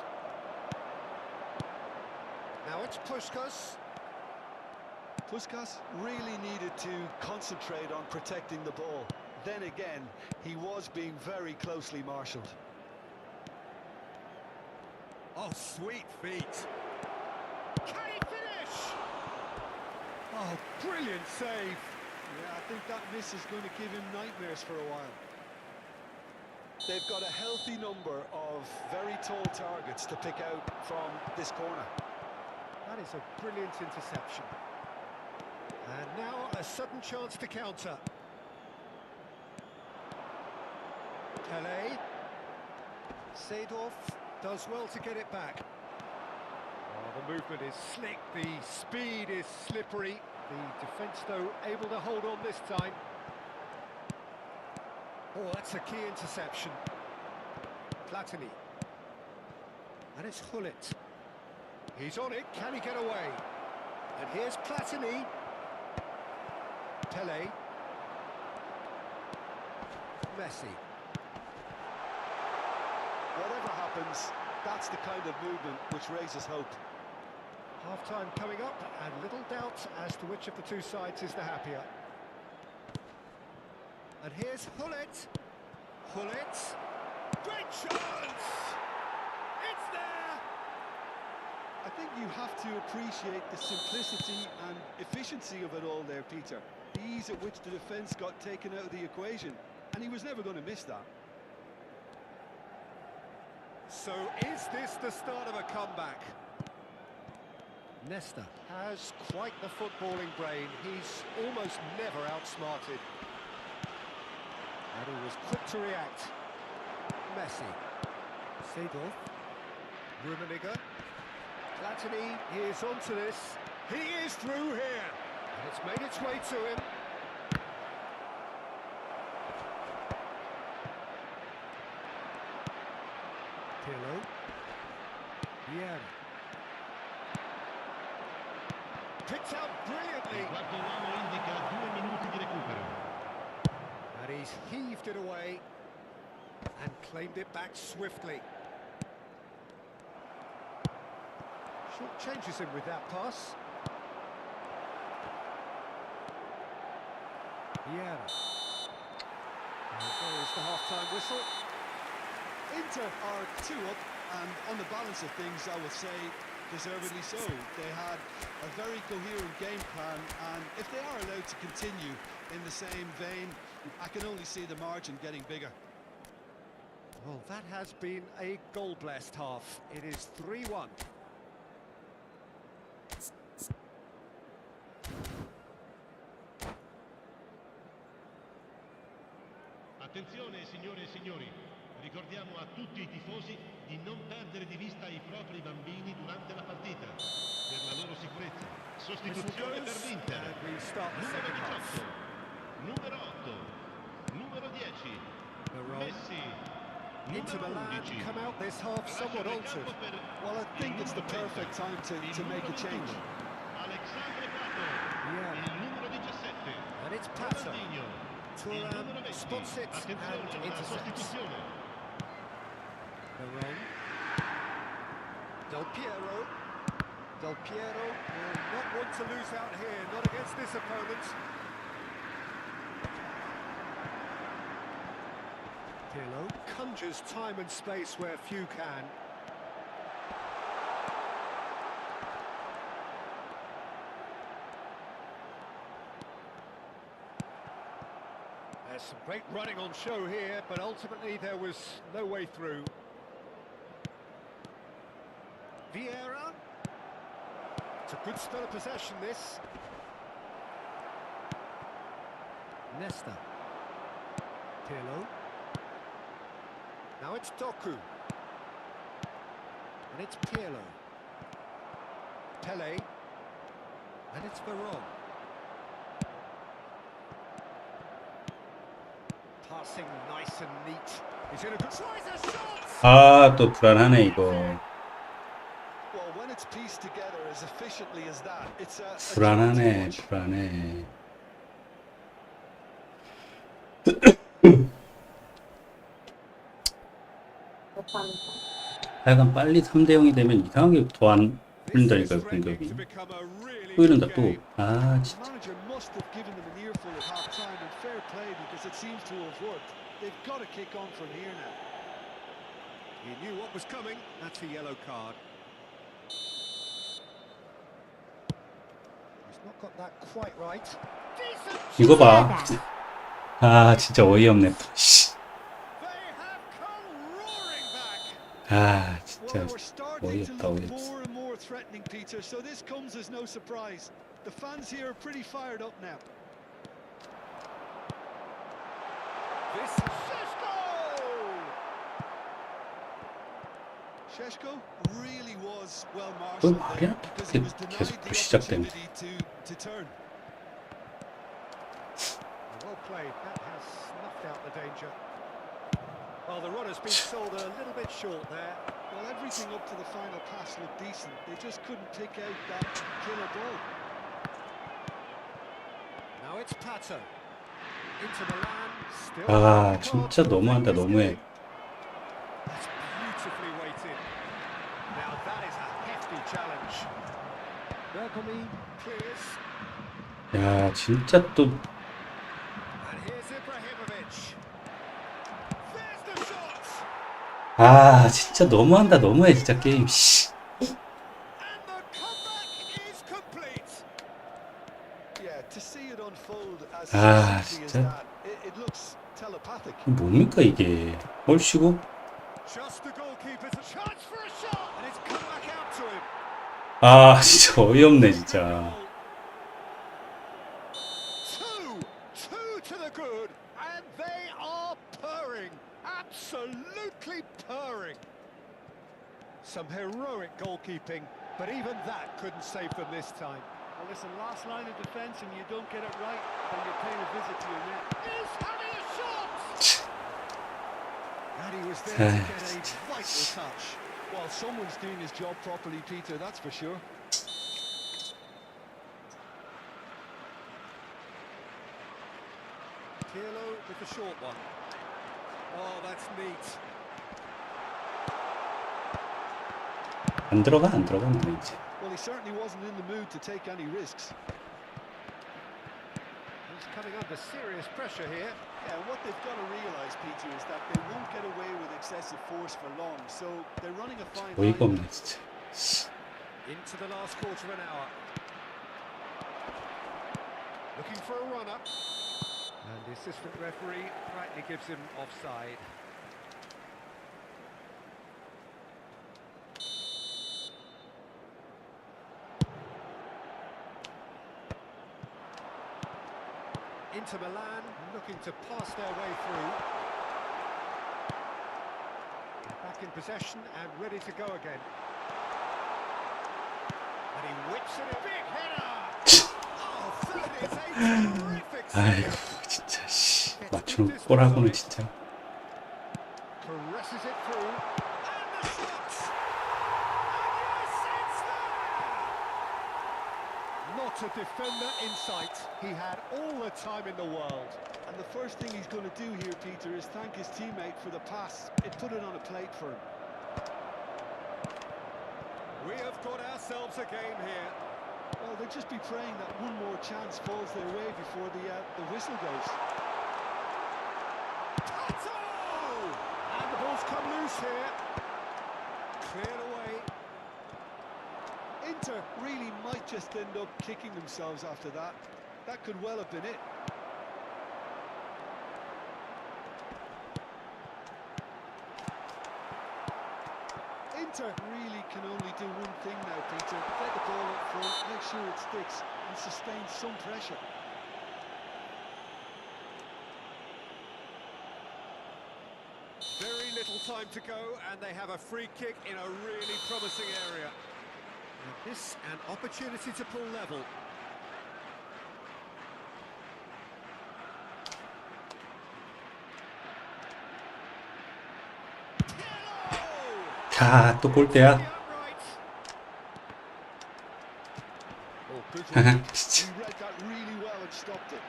Now it's Puskas. Puskas really needed to concentrate on protecting the ball. Then again, he was being very closely marshalled. Oh, sweet feet. Can he finish? Oh, brilliant save. Yeah, I think that miss is going to give him nightmares for a while. They've got a healthy number of very tall targets to pick out from this corner. That is a brilliant interception. And now a sudden chance to counter. Pele. Seedorf does well to get it back. Oh, the movement is slick, the speed is slippery. The defence, though, able to hold on this time. Oh, that's a key interception. Platini. And it's Hullet. He's on it, can he get away? And here's Platini. Pele. Messi. Whatever happens, that's the kind of movement which raises hope. Half-time coming up, and little doubt as to which of the two sides is the happier. And here's Hullet. Hullet. Great chance! It's there! I think you have to appreciate the simplicity and efficiency of it all there, Peter. The ease at which the defence got taken out of the equation, and he was never going to miss that. So is this the start of a comeback? Nesta has quite the footballing brain. He's almost never outsmarted. And he was quick to react. Messi. Seedorf. Rummenigge. Platini is onto this. He is through here. And it's made its way to him. Pirlo. Vieira. Picked out brilliantly. Il quarto uomo indica 2 minuti di recupero. And he's heaved it away and claimed it back swiftly. Short changes him with that pass. Vieira. And there is the half-time whistle. Inter are 2 up, and on the balance of things, I would say deservedly so. They had a very coherent game plan, and if they are allowed to continue in the same vein, I can only see the margin getting bigger. Well, that has been a goal-blessed half. It is 3-1. Attenzione signore e signori, ricordiamo a tutti i tifosi di non perdere di vista i propri bambini durante la partita, per la loro sicurezza. Sostituzione per l'Inter. Numero 18, numero 8, numero 10, Messi, Into numero Milan 11. come out this half somewhat altered. Well, I think it's the perfect time to make a change. Alexandre Pato, Yeah. il numero 17, And it's Pato. Ronaldinho, il Thuram numero 20. spots it Attenzione, and una intercepts. sostituzione. Veron. Del Piero. Del Piero will not want to lose out here, not against this opponent. Pirlo conjures time and space where few can. There's some great running on show here, but ultimately there was no way through. Vieira. It's a good spell of possession, this. Nesta. Pirlo. Now it's Doku. And it's Pirlo. Pele. And it's Veron. Passing nice and neat. He's in a good... Tries a shot! 아, 또 불안하네 이거. Well, when it's pieced together as efficiently as that, it's a 불안하네, 불안해. 하여간 빨리 3대 0이 되면 이상하게 더 안 풀린다니까요, 공격이. 또 이런다, 또. 아, 진짜. Manager must have given them an earful at half time, and fair play because it seems to have worked. They've got to kick on from here now. He knew what was coming. That's a yellow card. He's not got that quite right. Decent 이거 봐. 아, 진짜 어이없네. 씨. They have come roaring back. 아, Well, 진짜 we're starting to 어이없다, look 어이없어. more and more threatening, Peter, so this comes as no surprise. The fans here are pretty fired up now. This Šeško! Šeško really was well 그건 marshaled 말이야? there because he was denied 계속 the 시작되네. opportunity to turn. Well played. That has snuffed out the danger. Well, the run has been sold a little bit short there. Well, everything up to the final pass looked decent. They just couldn't pick out that killer ball. Now it's Pato. Into Milan. Still 아, the 진짜 card. 너무한다, 너무해. That's beautifully weighted. Now that is a hefty challenge. Berkami clears. 야, 진짜 또 And here's Ibrahimovic. There's the shot. 아, 진짜 너무한다. 너무해 진짜 게임. 씨. And the comeback is complete. Yeah, to see it unfold as 아, simply as 진짜. that, it looks telepathic. 뭡니까 이게? 얼씨구? Just the goalkeeper's chance for a shot, and it's come back out to him. 아, 진짜 어이없네 진짜. Two to the good, and they are purring, absolutely purring. Some heroic goalkeeping, but even that couldn't save them this time. Well, listen, last line of defence, and you don't get it right, then you're paying a visit to your net. Is having a shot, and he was there to get a vital touch. Well, someone's doing his job properly, Peter, that's for sure. Pirlo with the short one. Oh, that's neat. 안 들어가 나는 이제. Well, he certainly wasn't in the mood to take any risks. He's coming under serious pressure here. Yeah, what they've got to realise, Peter, is that they won't get away with excessive force for long, so they're running a fine 어이가 line. 없네 진짜. Into the last quarter of an hour. Looking for a run-up. And the assistant referee rightly gives him offside. Inter Milan looking to pass their way through. Back in possession and ready to go again. And he whips it a big header. Oh, that is a terrific 아이고 save. 진짜 씨. 맞추는 꼴하고는 진짜. Caresses it through. And the shot. And yes, it's there. Not a defender in sight. He had all the time in the world. And the first thing he's going to do here, Peter, is thank his teammate for the pass. It put it on a plate for him. We have got ourselves a game here. Well, they'll just be praying that one more chance falls their way before the whistle goes. Tato! And the ball's come loose here. Cleared away. Inter really might just end up kicking themselves after that. That could well have been it. Inter really can only do one thing now, Peter. Get the ball up front, make sure it sticks, and sustain some pressure. Very little time to go, and they have a free kick in a really promising area. And this an opportunity to pull level. 자, 또 골대야. Oh, good Haha, run. 진짜. He read that really well and stopped it.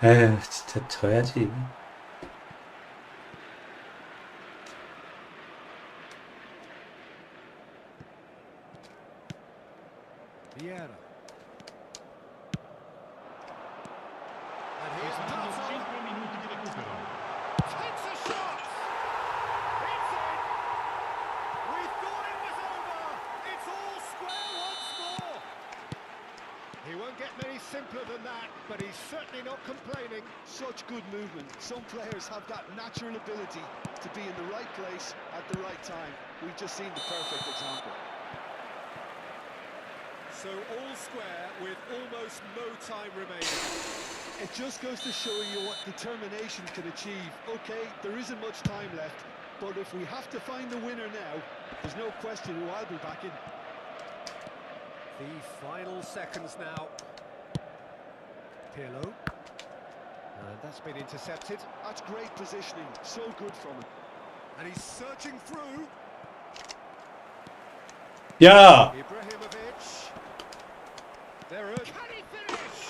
에휴, 진짜 져야지. Vieira. And here's Tato. 5 minuti di recupero. Takes a shot. It's in. We thought it was over. It's all square once more. He won't get many simpler than that, but he's certainly not complaining. Such good movement. Some players have that natural ability to be in the right place at the right time. We've just seen the perfect example. So all square with almost no time remaining. It just goes to show you what determination can achieve. Okay, there isn't much time left, but if we have to find the winner now, there's no question who I'll be backing. The final seconds now. Pirlo. And that's been intercepted. That's great positioning. So good from him. And he's searching through. 야! Ibrahimovic. There is. Can he finish?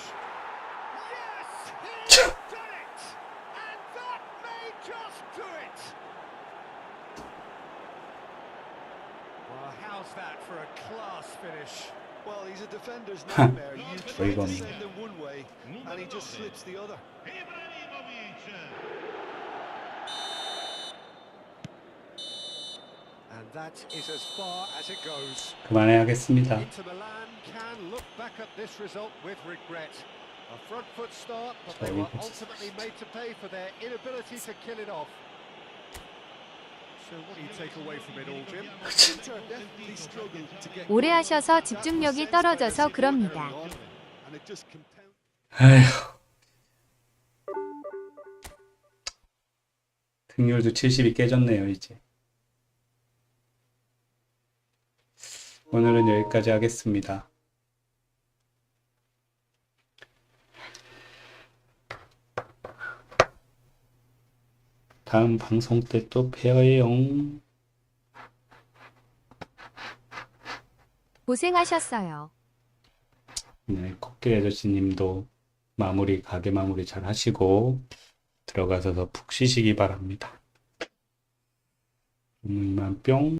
Yes, he's done it! And that may just do it! Well, how how's that for a class finish? Well, he's a defender's nightmare. You try 어이가 to 없네. send him one way, and he just slips the other. And that is as far as it goes. 그만해야겠습니다. Inter Milan can look back at this result with regret. A front foot start, but they were ultimately made to pay for their inability to kill it off. So what do you take away from it all, Jim? Inter definitely struggled to get 오래 하셔서 집중력이 떨어져서 그럽니다. and it just compounded. 아휴. 등률도 70이 깨졌네요, 이제. 오늘은 여기까지 하겠습니다. 다음 방송 때 또 봬요. 고생하셨어요. 네, 코끼리 아저씨님도 가게 마무리 잘 하시고 들어가서 푹 쉬시기 바랍니다. 이만 뿅.